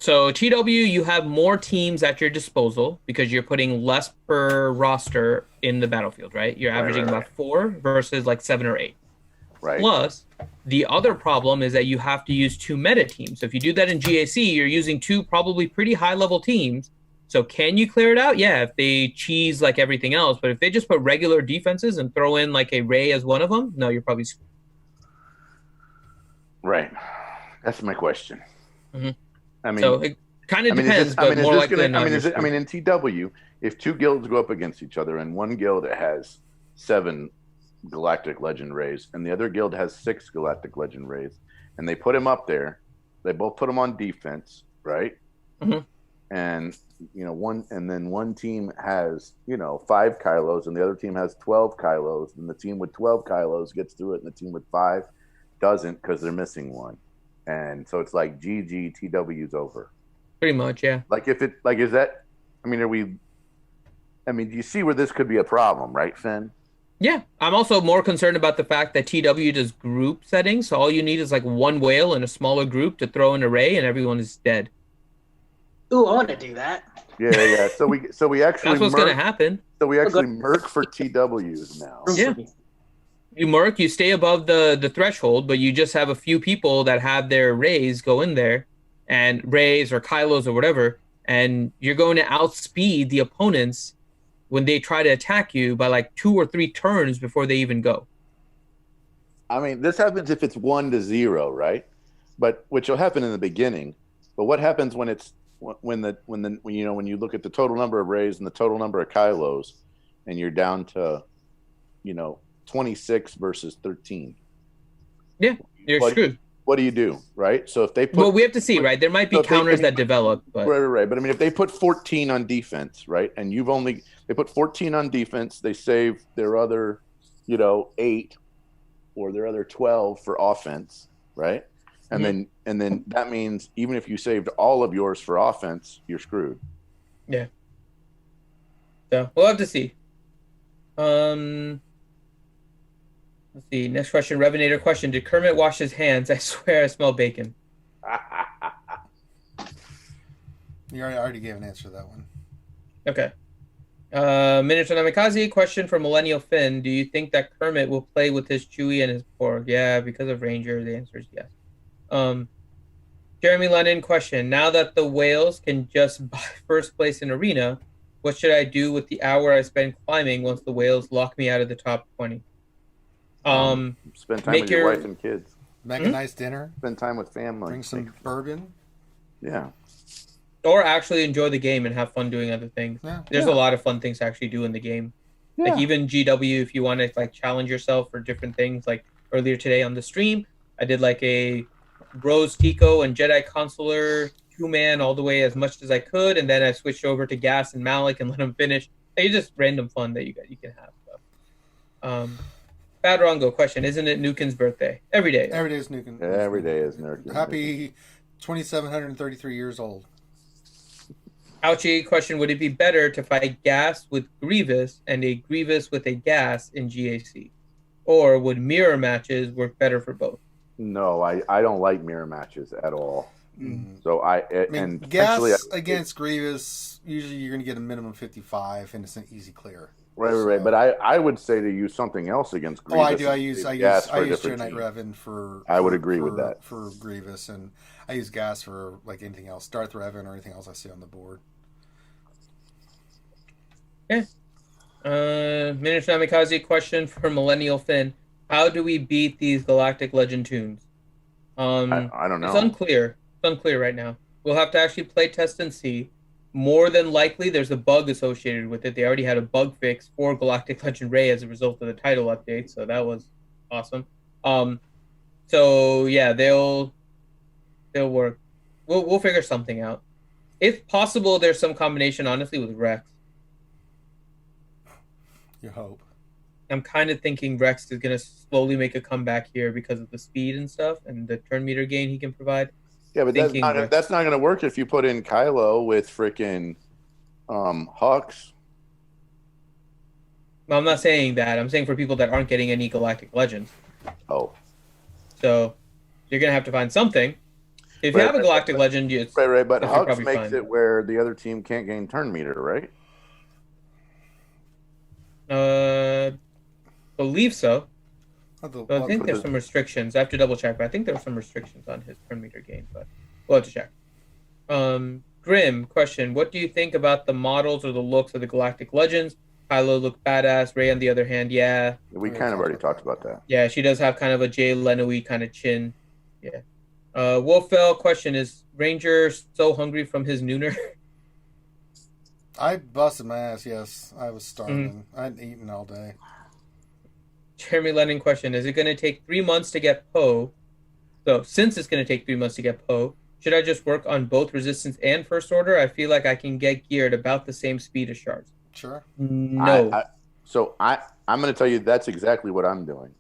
So TW, you have more teams at your disposal because you're putting less per roster in the battlefield, right? You're averaging about 4 versus like 7 or 8. Right. Plus, the other problem is that you have to use 2 meta teams. So if you do that in GAC, you're using 2 probably pretty high-level teams. So can you clear it out? Yeah, if they cheese like everything else. But if they just put regular defenses and throw in like a Rey as one of them, no, you're probably screwed. Right. That's my question. Mm-hmm. I mean, so it kind of depends, but more likely than not. I mean, in TW, if 2 guilds go up against each other and one guild has 7 Galactic Legend Reys and the other guild has 6 Galactic Legend Reys, and they put him up there, they both put him on defense, right? Mm-hmm. and one team has 5 Kylos and the other team has 12 Kylos, and the team with 12 Kylos gets through it and the team with 5 doesn't because they're missing one, and so it's like GG, TW's over. Pretty much, yeah. Is that? Do you see where this could be a problem, right, Finn? Yeah, I'm also more concerned about the fact that TW does group settings, so all you need is like one whale in a smaller group to throw an array, and everyone is dead. Ooh, I want to do that. Yeah. So we actually that's what's going to happen. So we actually merc for TWs now. Yeah. You merc, you stay above the threshold, but you just have a few people that have their rays go in there, and rays or Kylos or whatever, and you're going to outspeed the opponents when they try to attack you by like 2 or 3 turns before they even go. I mean, this happens if it's 1-0, right? But which will happen in the beginning. But what happens when it's when you look at the total number of rays and the total number of Kylos, and you're down to 26 versus 13? Yeah, you're screwed. What do you do, right? So if they put, well, we have to see, right? There might be counters that develop, but right. But I mean, if they put 14 on defense, right, and they put 14 on defense, they save their other, 8 or their other 12 for offense, right? And then that means even if you saved all of yours for offense, you're screwed. Yeah. So we'll have to see. Let's see. Next question, Revenator question. Did Kermit wash his hands? I swear I smell bacon. You already gave an answer to that one. Okay. Miniature Namikaze question from Millennial Finn. Do you think that Kermit will play with his Chewie and his Porg? Yeah, because of Ranger, the answer is yes. Jeremy Lennon question. Now that the whales can just buy first place in Arena, what should I do with the hour I spend climbing once the whales lock me out of the top 20? Spend time with your wife and kids. Make a nice dinner. Spend time with family. Drink some bourbon. Yeah. Or actually enjoy the game and have fun doing other things. Yeah. There's a lot of fun things to actually do in the game. Yeah. Like even GW, if you want to like challenge yourself for different things. Like earlier today on the stream, I did like a Rose Tico and Jedi Consular 2-man all the way as much as I could, and then I switched over to Gas and Malik and let them finish. It's just random fun that you can have. So. Bad Rongo question. Isn't it Nukin's birthday? Every day. Every day is Nukin. Every day is Nukin. Happy 2,733 years old. Ouchie question. Would it be better to fight Gas with Grievous and a Grievous with a Gas in GAC? Or would mirror matches work better for both? No, I don't like mirror matches at all. Mm-hmm. So and Gas against Grievous, usually you're going to get a minimum 55 and it's an easy clear. Right. But I would say to use something else against Grievous. Oh, I do. I use Jedi Revan for. I would agree with that for Grievous, and I use Gas for like anything else, Darth Revan or anything else I see on the board. Yeah. Miniature Namikaze question for Millennial Finn. How do we beat these Galactic Legend tunes? I don't know. It's unclear. It's unclear right now. We'll have to actually play test and see. More than likely, there's a bug associated with it. They already had a bug fix for Galactic Legend Ray as a result of the title update, so that was awesome. So yeah, they'll work. We'll figure something out. If possible, there's some combination, honestly, with Rex. You hope. I'm kind of thinking Rex is going to slowly make a comeback here because of the speed and stuff and the turn meter gain he can provide. Yeah, but that's not going to work if you put in Kylo with freaking Hux. Well, I'm not saying that. I'm saying for people that aren't getting any Galactic Legends. Oh. So you're going to have to find something. If you have a Galactic Legend, it's right. But Hux makes it where the other team can't gain turn meter, right? Believe so. But I think there's some restrictions. I have to double check, but I think there are some restrictions on his turn meter gain, but we'll have to check. Grim question. What do you think about the models or the looks of the Galactic Legends? Kylo looked badass. Rey, on the other hand, yeah. We kind of already talked about that. Yeah, she does have kind of a Jay Leno-y kind of chin. Yeah. Wolfell question. Is Ranger so hungry from his nooner? I busted my ass, yes. I was starving. I hadn't eaten all day. Jeremy Lennon question. Is it going to take 3 months to get Poe? So, since it's going to take 3 months to get Poe, should I just work on both resistance and first order? I feel like I can get gear at about the same speed as shards. Sure. No. I'm going to tell you that's exactly what I'm doing.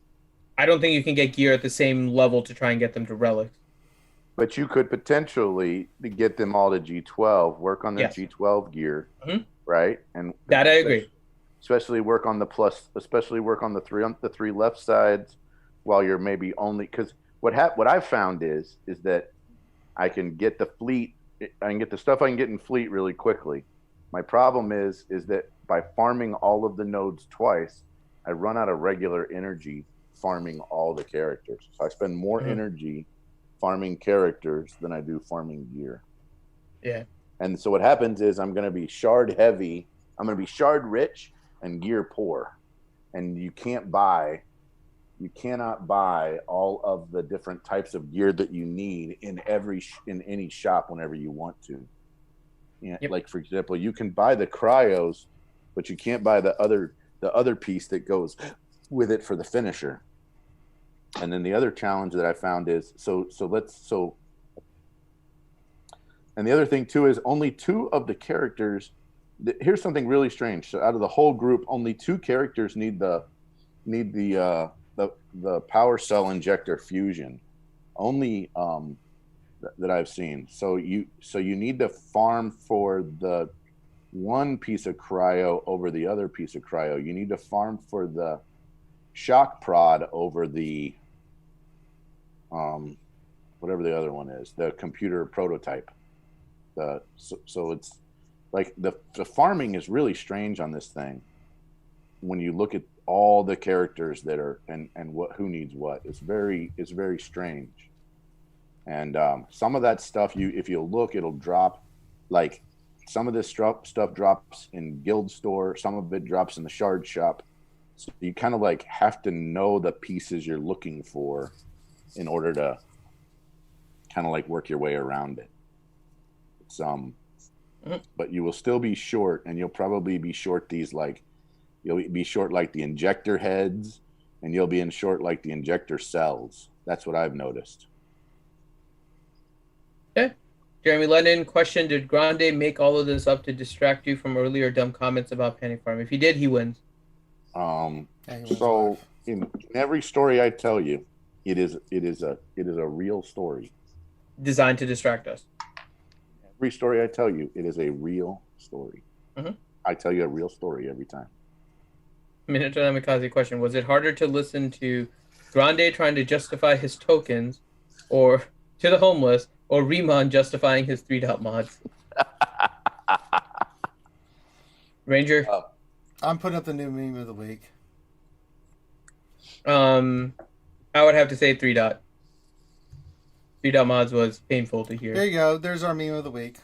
I don't think you can get gear at the same level to try and get them to relics. But you could potentially get them all to G12, work on their Yes. G12 gear, Mhm. right? And That I agree. Especially work on the plus, especially work on the three left sides, while you're maybe only because what I've found is that I can get the fleet, I can get the stuff I can get in fleet really quickly. My problem is that by farming all of the nodes twice, I run out of regular energy farming all the characters. So I spend more energy farming characters than I do farming gear. Yeah. And so what happens is I'm going to be shard heavy, I'm going to be shard rich and gear poor. And you cannot buy all of the different types of gear that you need in any shop whenever you want to. Yep. Like for example, you can buy the cryos, but you can't buy the other piece that goes with it for the finisher. And then the other challenge that I found is and the other thing too is only 2 of the characters. Here's something really strange. So out of the whole group, only 2 characters need the power cell injector fusion. Only that I've seen. So you need to farm for the one piece of cryo over the other piece of cryo. You need to farm for the shock prod over the whatever the other one is, the computer prototype. So it's like the farming is really strange on this thing when you look at all the characters that are and who needs what. It's very strange. And some of that stuff, if you look, it'll drop. Like some of this stuff drops in guild store, some of it drops in the shard shop. So you kind of like have to know the pieces you're looking for in order to kind of like work your way around it. It's but you will still be short, and you'll probably be short these you'll be short like the injector heads, and you'll be in short like the injector cells. That's what I've noticed. Okay. Jeremy Lennon, question: did Grande make all of this up to distract you from earlier dumb comments about Panic Farm? If he did, he wins. So in every story I tell you, it is a real story designed to distract us. Every story I tell you, it is a real story. Mm-hmm. I tell you a real story every time. Minotaur Namikaze question: was it harder to listen to Grande trying to justify his tokens, or to the homeless, or Riemann justifying his 3-dot mods? Ranger? I'm putting up the new meme of the week. I would have to say 3-dot. 3-dot mods was painful to hear. There you go. There's our meme of the week.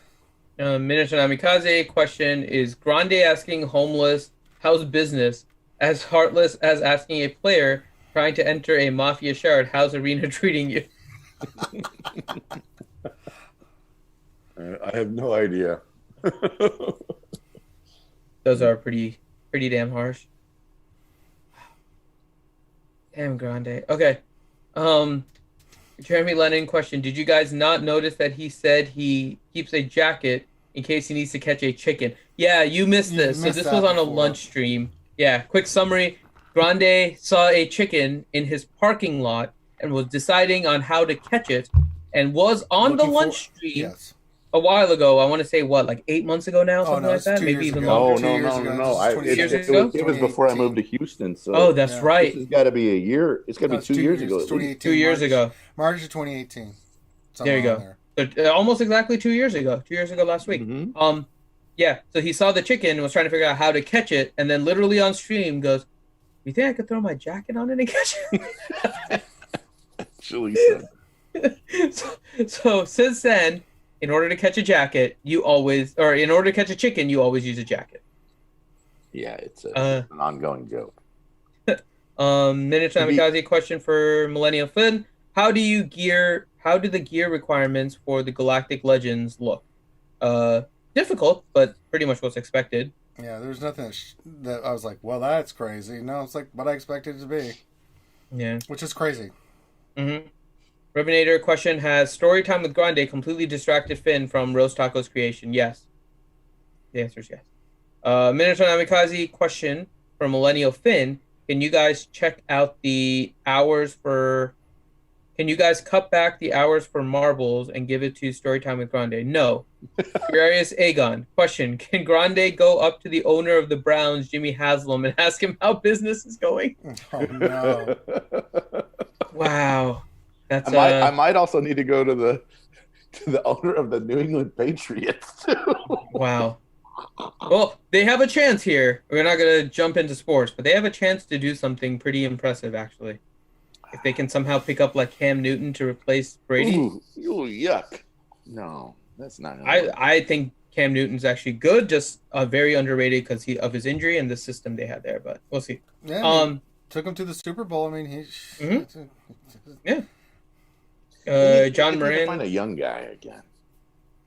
Minotaur Namikaze question: is Grande asking homeless how's business as heartless as asking a player trying to enter a Mafia shard how's Arena treating you? I have no idea. Those are pretty damn harsh. Damn, Grande. Okay. Jeremy Lennon question: did you guys not notice that he said he keeps a jacket in case he needs to catch a chicken? Yeah, you missed this. So this was on a lunch stream. Yeah, quick summary. Grande saw a chicken in his parking lot and was deciding on how to catch it, and was on the lunch stream a while ago. I want to say like 8 months ago now, something like that, maybe even longer. No. It was before I moved to Houston. So oh, that's right. This has got to be a year. It's got to be 2 years ago. 2 years ago. March of 2018. There you go. So, almost exactly 2 years ago. 2 years ago last week. Mm-hmm. Yeah. So he saw the chicken and was trying to figure out how to catch it, and then literally on stream goes, "You think I could throw my jacket on it and catch it?" Actually, so since then, in order to catch a jacket, in order to catch a chicken, you always use a jacket. Yeah, it's an ongoing joke. Minotaur Namikaze question for Millennial Finn: how do the gear requirements for the Galactic Legends look? Difficult, but pretty much what's expected. Yeah, there's nothing that I was like, well, that's crazy. No, it's like what I expected it to be. Yeah. Which is crazy. Mm-hmm. Revenator question: has Storytime with Grande completely distracted Finn from Roast Taco's creation? Yes. The answer is yes. Minotaur Namikaze question from Millennial Finn: can you guys check out the hours for? Can you guys cut back the hours for marbles and give it to Storytime with Grande? No. Furious Aegon question: can Grande go up to the owner of the Browns, Jimmy Haslam, and ask him how business is going? Oh no! Wow. That's I might also need to go to the owner of the New England Patriots too. Wow. Well, they have a chance here. We're not going to jump into sports, but they have a chance to do something pretty impressive, actually. If they can somehow pick up like Cam Newton to replace Brady. Ooh, yuck. No, that's not. I think Cam Newton's actually good, just very underrated because of his injury and the system they had there. But we'll see. Yeah, took him to the Super Bowl. I mean, yeah. John Moran. Find a young guy again.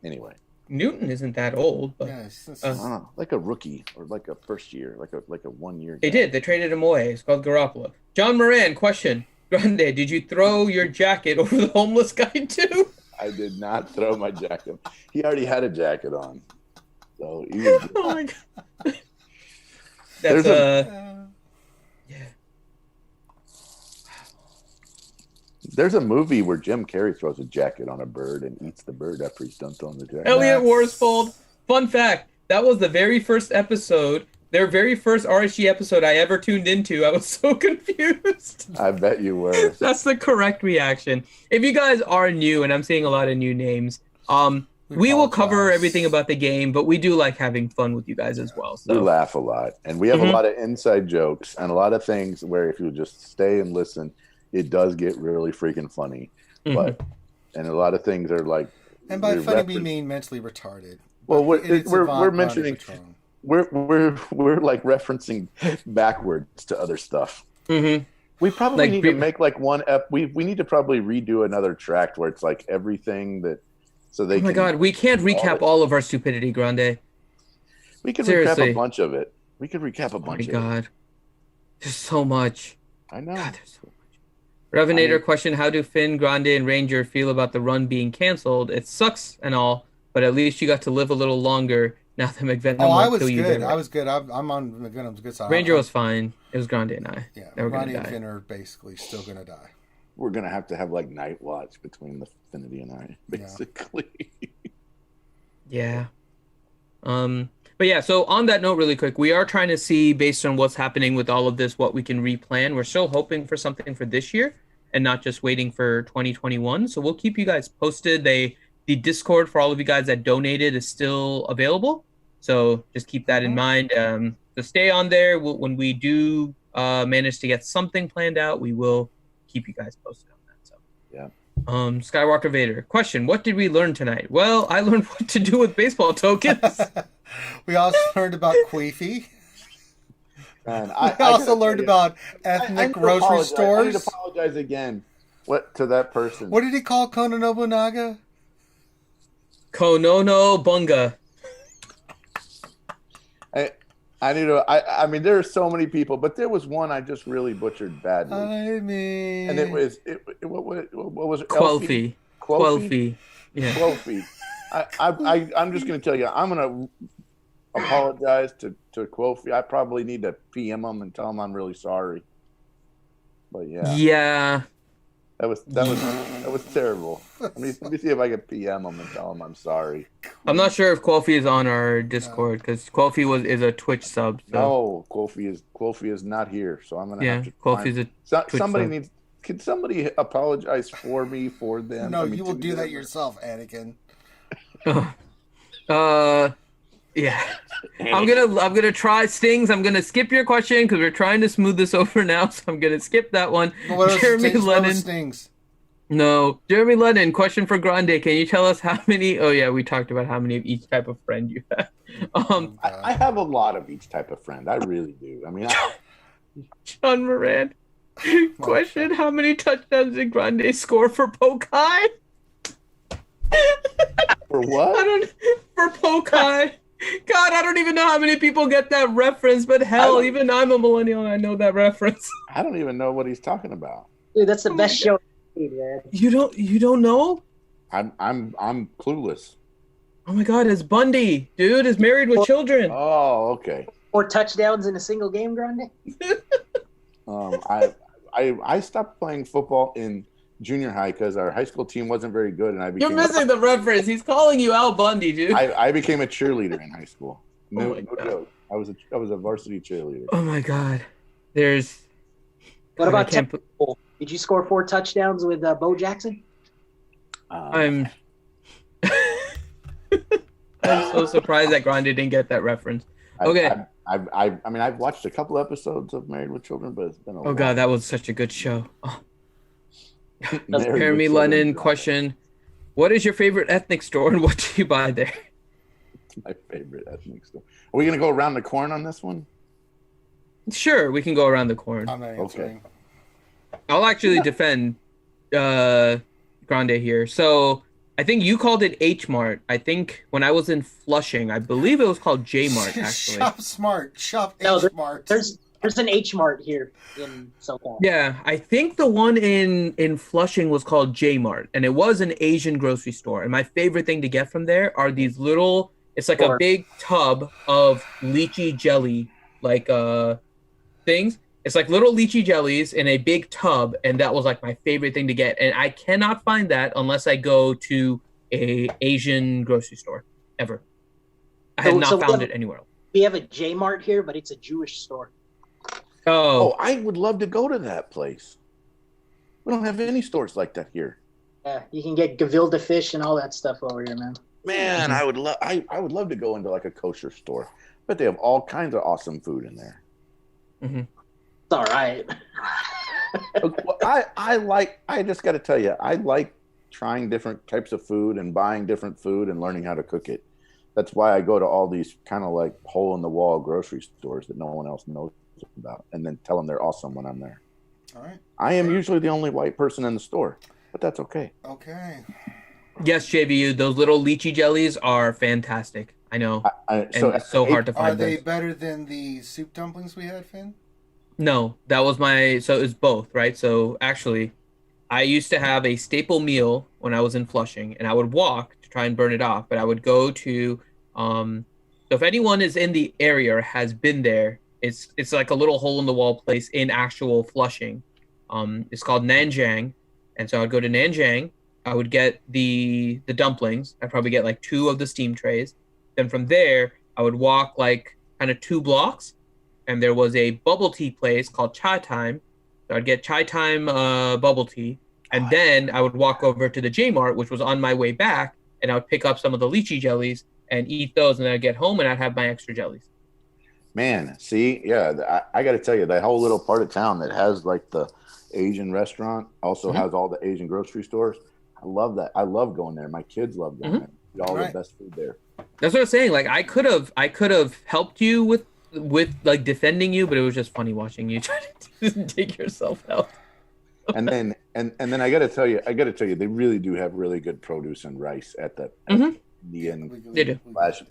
Anyway, Newton isn't that old, but like a rookie or like a first year, like a 1 year. They did. They traded him away. It's called Garoppolo. John Moran question: Grande, did you throw your jacket over the homeless guy too? I did not throw my jacket. He already had a jacket on, so he was. Oh my god. That's There's a movie where Jim Carrey throws a jacket on a bird and eats the bird after he's done throwing the jacket. Elliot Worsfold. Fun fact: that was the very first episode, their very first RSG episode I ever tuned into. I was so confused. I bet you were. That's the correct reaction. If you guys are new, and I'm seeing a lot of new names, we will cover everything about the game, but we do like having fun with you guys as well. So. We laugh a lot, and we have a lot of inside jokes and a lot of things where if you just stay and listen, it does get really freaking funny. But and a lot of things are like, and by funny we mean mentally retarded. Well, we're mentioning we're like referencing backwards to other stuff. We probably need to make like one we need to probably redo another tract where it's like everything that so they. Oh my god, we can't recap all of our stupidity, Grande. We could recap a bunch of it. We could recap a bunch of it. Oh my god, there's so much. I know. God, there's so much. Revenator question: how do Finn, Grande, and Ranger feel about the run being canceled? It sucks and all, but at least you got to live a little longer. Now that McVenom I was good. I was good. I'm on McVenom's good side. Ranger was fine. It was Grande and I. Yeah, Grande and Finn are basically still gonna die. We're gonna have to have like night watch between the Finity and I, basically. Yeah. But yeah, so on that note, really quick, we are trying to see, based on what's happening with all of this, what we can replan. We're still hoping for something for this year and not just waiting for 2021. So we'll keep you guys posted. The Discord for all of you guys that donated is still available. So just keep that in mind. So stay on there. When we do manage to get something planned out, we will keep you guys posted on that. So yeah. Skywalker Vader question: what did we learn tonight? Well, I learned what to do with baseball tokens. We also learned about Queefy. We also learned about ethnic grocery stores. I need to apologize again. To that person? What did he call Kono Nobunaga? Konono Bunga. I need to. I mean, there are so many people, but there was one I just really butchered badly. I mean, and it was what was it? Quelfy. Yeah. Quelfy. I'm just going to tell you, I'm going to apologize to Quelfy. I probably need to PM him and tell him I'm really sorry. But yeah. Yeah. That was terrible. Let me see if I can PM him and tell him I'm sorry. I'm not sure if Quelfy is on our Discord because Quelfy is a Twitch sub. So. No, Quelfy is not here, so I'm gonna have to. Quelfy's a Twitch somebody sub. needs. Can somebody apologize for me for them? No, you will do that yourself, Anakin. Yeah. I'm gonna try Stings. I'm gonna skip your question because we're trying to smooth this over now, so I'm gonna skip that one. Jeremy Lennon. Stings? No, Jeremy Lennon. Question for Grande. Can you tell us how many? Oh yeah, we talked about how many of each type of friend you have. I have a lot of each type of friend. I really do. I mean, John Moran. Question: how many touchdowns did Grande score for Pokai? For what? For Pokai. God, I don't even know how many people get that reference, but hell, even I'm a millennial and I know that reference. I don't even know what he's talking about. Dude, that's the best show You don't know? I'm clueless. Oh my God, it's Bundy, dude. Is married with children. Oh, okay. 4 touchdowns in a single game, Grande? I stopped playing football in junior high because our high school team wasn't very good, and I became. You're missing the reference. He's calling you out, Bundy, dude. I became a cheerleader in high school. No, Oh my no God. joke. I was a varsity cheerleader. Oh my God. There's. What God, I about can't Temple? Did you score 4 touchdowns with Bo Jackson? I'm so surprised that Grande didn't get that reference. Okay. I've watched a couple episodes of Married with Children, but it's been a Oh while. God, that was such a good show. Oh. Married with Jeremy Children. Lennon question: what is your favorite ethnic store and what do you buy there? My favorite ethnic store. Are we gonna go around the corn on this one? Sure, we can go around the corn. I'm not answering. I'll actually defend Grande here. So I think you called it H Mart. I think when I was in Flushing, I believe it was called J Mart actually. Shop smart. Shop No, H Mart. There's an H Mart here in SoCal. Yeah, I think the one in Flushing was called J Mart, and it was an Asian grocery store. And my favorite thing to get from there are these little. It's like a big tub of lychee jelly, like things. It's like little lychee jellies in a big tub, and that was like my favorite thing to get. And I cannot find that unless I go to a Asian grocery store ever. I had not found it anywhere else. We have a J Mart here, but it's a Jewish store. Oh, I would love to go to that place. We don't have any stores like that here. Yeah, you can get gefilte fish and all that stuff over here, man. Man, I would love to go into like a kosher store. But they have all kinds of awesome food in there. Mm-hmm. It's all right. I just got to tell you, I like trying different types of food and buying different food and learning how to cook it. That's why I go to all these kind of like hole in the wall grocery stores that no one else knows about, and then tell them they're awesome when I'm there. All right. I am usually the only white person in the store, but that's okay. Okay. Yes, JVU, those little lychee jellies are fantastic. I know. It's so hard to find. Are they those. better than the soup dumplings we had, Finn? No, that was so it's both, right? So actually, I used to have a staple meal when I was in Flushing, and I would walk to try and burn it off, but I would go to, so if anyone is in the area or has been there, it's like a little hole in the wall place in actual Flushing. It's called Nanjang, and so I'd go to Nanjang. I would get the dumplings. I'd probably get like 2 of the steam trays. Then from there, I would walk like kind of 2 blocks, and there was a bubble tea place called Chai Time. So I'd get Chai Time bubble tea, and then I would walk over to the J Mart, which was on my way back, and I would pick up some of the lychee jellies and eat those, and then I'd get home and I'd have my extra jellies. Man, see, yeah, I got to tell you, that whole little part of town that has like the Asian restaurant also has all the Asian grocery stores. I love that. I love going there. My kids love going there. Get all the best food there. That's what I'm saying. Like I could have helped you with like defending you, but it was just funny watching you try to dig yourself out. and then I got to tell you, they really do have really good produce and rice at the Indian. They do.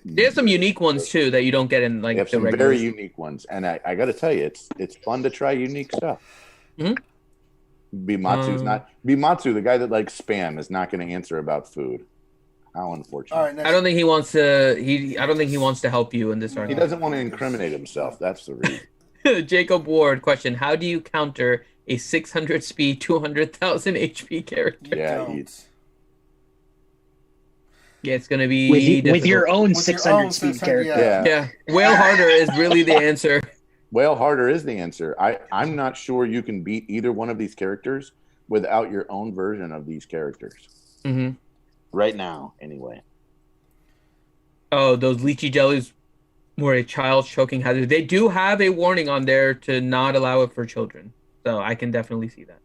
They have some unique ones too that you don't get in like they have some very unique ones, and I got to tell you, it's fun to try unique stuff. Bimatsu, the guy that likes spam, is not going to answer about food. How unfortunate. All right, I don't think he wants to. I don't think he wants to help you in this He argument. doesn't want to incriminate himself. That's the reason. Jacob Ward question: how do you counter a 600 speed, 200,000 HP character? Yeah, it's gonna be with your own 600 speed character. Yeah, Whale Harder is really the answer. Whale Harder is the answer. I'm not sure you can beat either one of these characters without your own version of these characters. Mm-hmm. Right now, anyway. Oh, those lychee jellies were a child choking hazard. They do have a warning on there to not allow it for children. So I can definitely see that.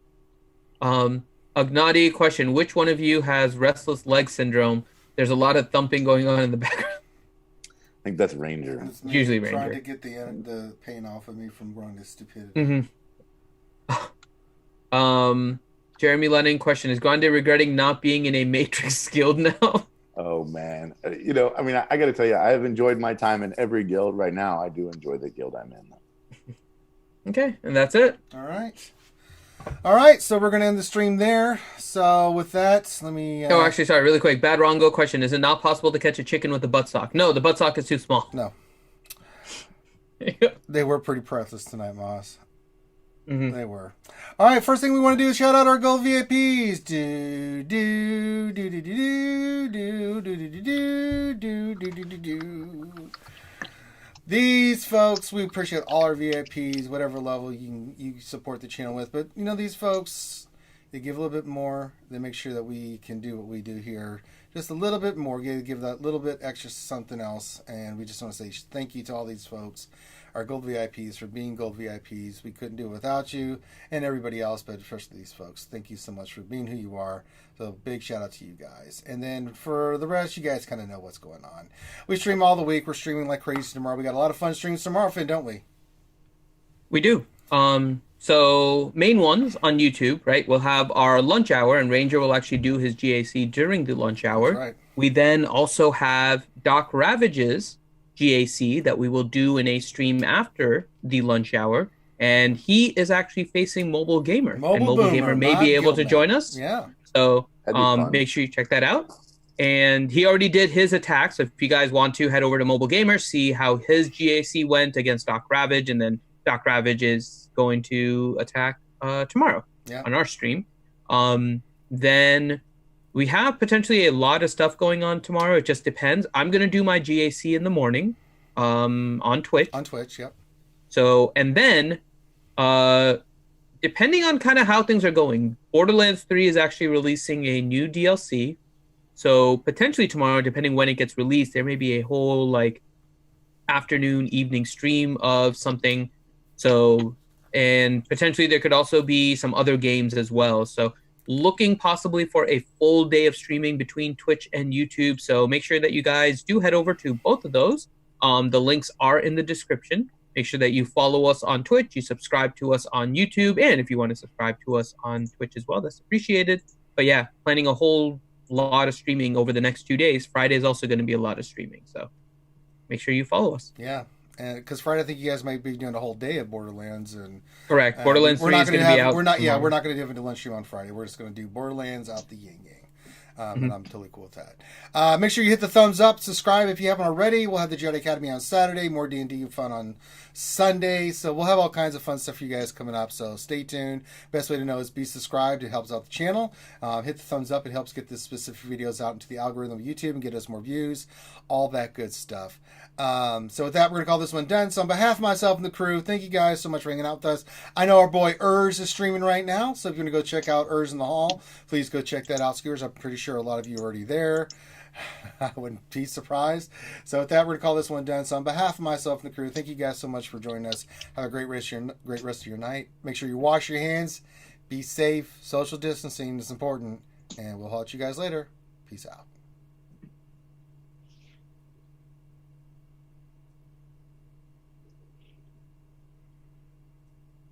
Agnati question: which one of you has restless leg syndrome? There's a lot of thumping going on in the background. I think that's Ranger. It's me Usually trying Ranger. to get the pain off of me from Gronda's stupidity. Jeremy Lennon question: is Grande regretting not being in a Matrix guild now? Oh man, I got to tell you, I have enjoyed my time in every guild. Right now, I do enjoy the guild I'm in. Okay, and that's it. All right. All right, so we're gonna end the stream there. So with that, let me. Oh, actually, sorry, really quick. Bad Rongo question: is it not possible to catch a chicken with a buttstock? No, the buttstock is too small. No. They were pretty breathless tonight, Moss. Mm-hmm. They were. All right, first thing we want to do is shout out our gold VIPs. Do do do do do do do do do do do do do. These folks, we appreciate all our VIPs, whatever level you support the channel with. But you know, these folks, they give a little bit more. They make sure that we can do what we do here just a little bit more. Give that little bit extra something else. And we just want to say thank you to all these folks, our gold VIPs, for being gold VIPs. We couldn't do it without you and everybody else, but especially these folks. Thank you so much for being who you are. So big shout out to you guys. And then for the rest, you guys kind of know what's going on. We stream all the week. We're streaming like crazy tomorrow. We got a lot of fun streams tomorrow, Finn, don't we? We do. So main ones on YouTube, right? We'll have our lunch hour, and Ranger will actually do his GAC during the lunch hour. That's right. We then also have Doc Ravage's GAC that we will do in a stream after the lunch hour. And he is actually facing Mobile Gamer. And Mobile Gamer may be able to join us. Yeah. So make sure you check that out. And he already did his attack. So if you guys want to, head over to Mobile Gamer, see how his GAC went against Doc Ravage. And then Doc Ravage is going to attack tomorrow on our stream. Then we have potentially a lot of stuff going on tomorrow. It just depends. I'm going to do my GAC in the morning on Twitch. On Twitch, yep. So, and then depending on kind of how things are going, Borderlands 3 is actually releasing a new DLC. So potentially tomorrow, depending when it gets released, there may be a whole like afternoon, evening stream of something. So, and potentially there could also be some other games as well. So looking possibly for a full day of streaming between Twitch and YouTube. So make sure that you guys do head over to both of those. The links are in the description. Make sure that you follow us on Twitch, you subscribe to us on YouTube, and if you want to subscribe to us on Twitch as well, that's appreciated. But yeah, planning a whole lot of streaming over the next 2 days. Friday is also going to be a lot of streaming, so make sure you follow us. Yeah, and because Friday, I think you guys might be doing a whole day of Borderlands. And correct, Borderlands 3 is going to be out. We're not going to do it a lunch stream on Friday. We're just going to do Borderlands out the yin yang. And I'm totally cool with that. Make sure you hit the thumbs up, subscribe if you haven't already. We'll have the Jedi Academy on Saturday, more D&D fun on Sunday. So we'll have all kinds of fun stuff for you guys coming up. So stay tuned. Best way to know is be subscribed. It helps out the channel. Hit the thumbs up. It helps get the specific videos out into the algorithm of YouTube and get us more views. All that good stuff. So with that, we're going to call this one done. So on behalf of myself and the crew, thank you guys so much for hanging out with us. I know our boy Urs is streaming right now. So if you're going to go check out Urs in the Hall, please go check that out. Skewers, I'm pretty sure a lot of you are already there. I wouldn't be surprised. So with that, we're going to call this one done. So on behalf of myself and the crew, thank you guys so much for joining us. Have a great rest of your night. Make sure you wash your hands. Be safe. Social distancing is important. And we'll holler at you guys later. Peace out.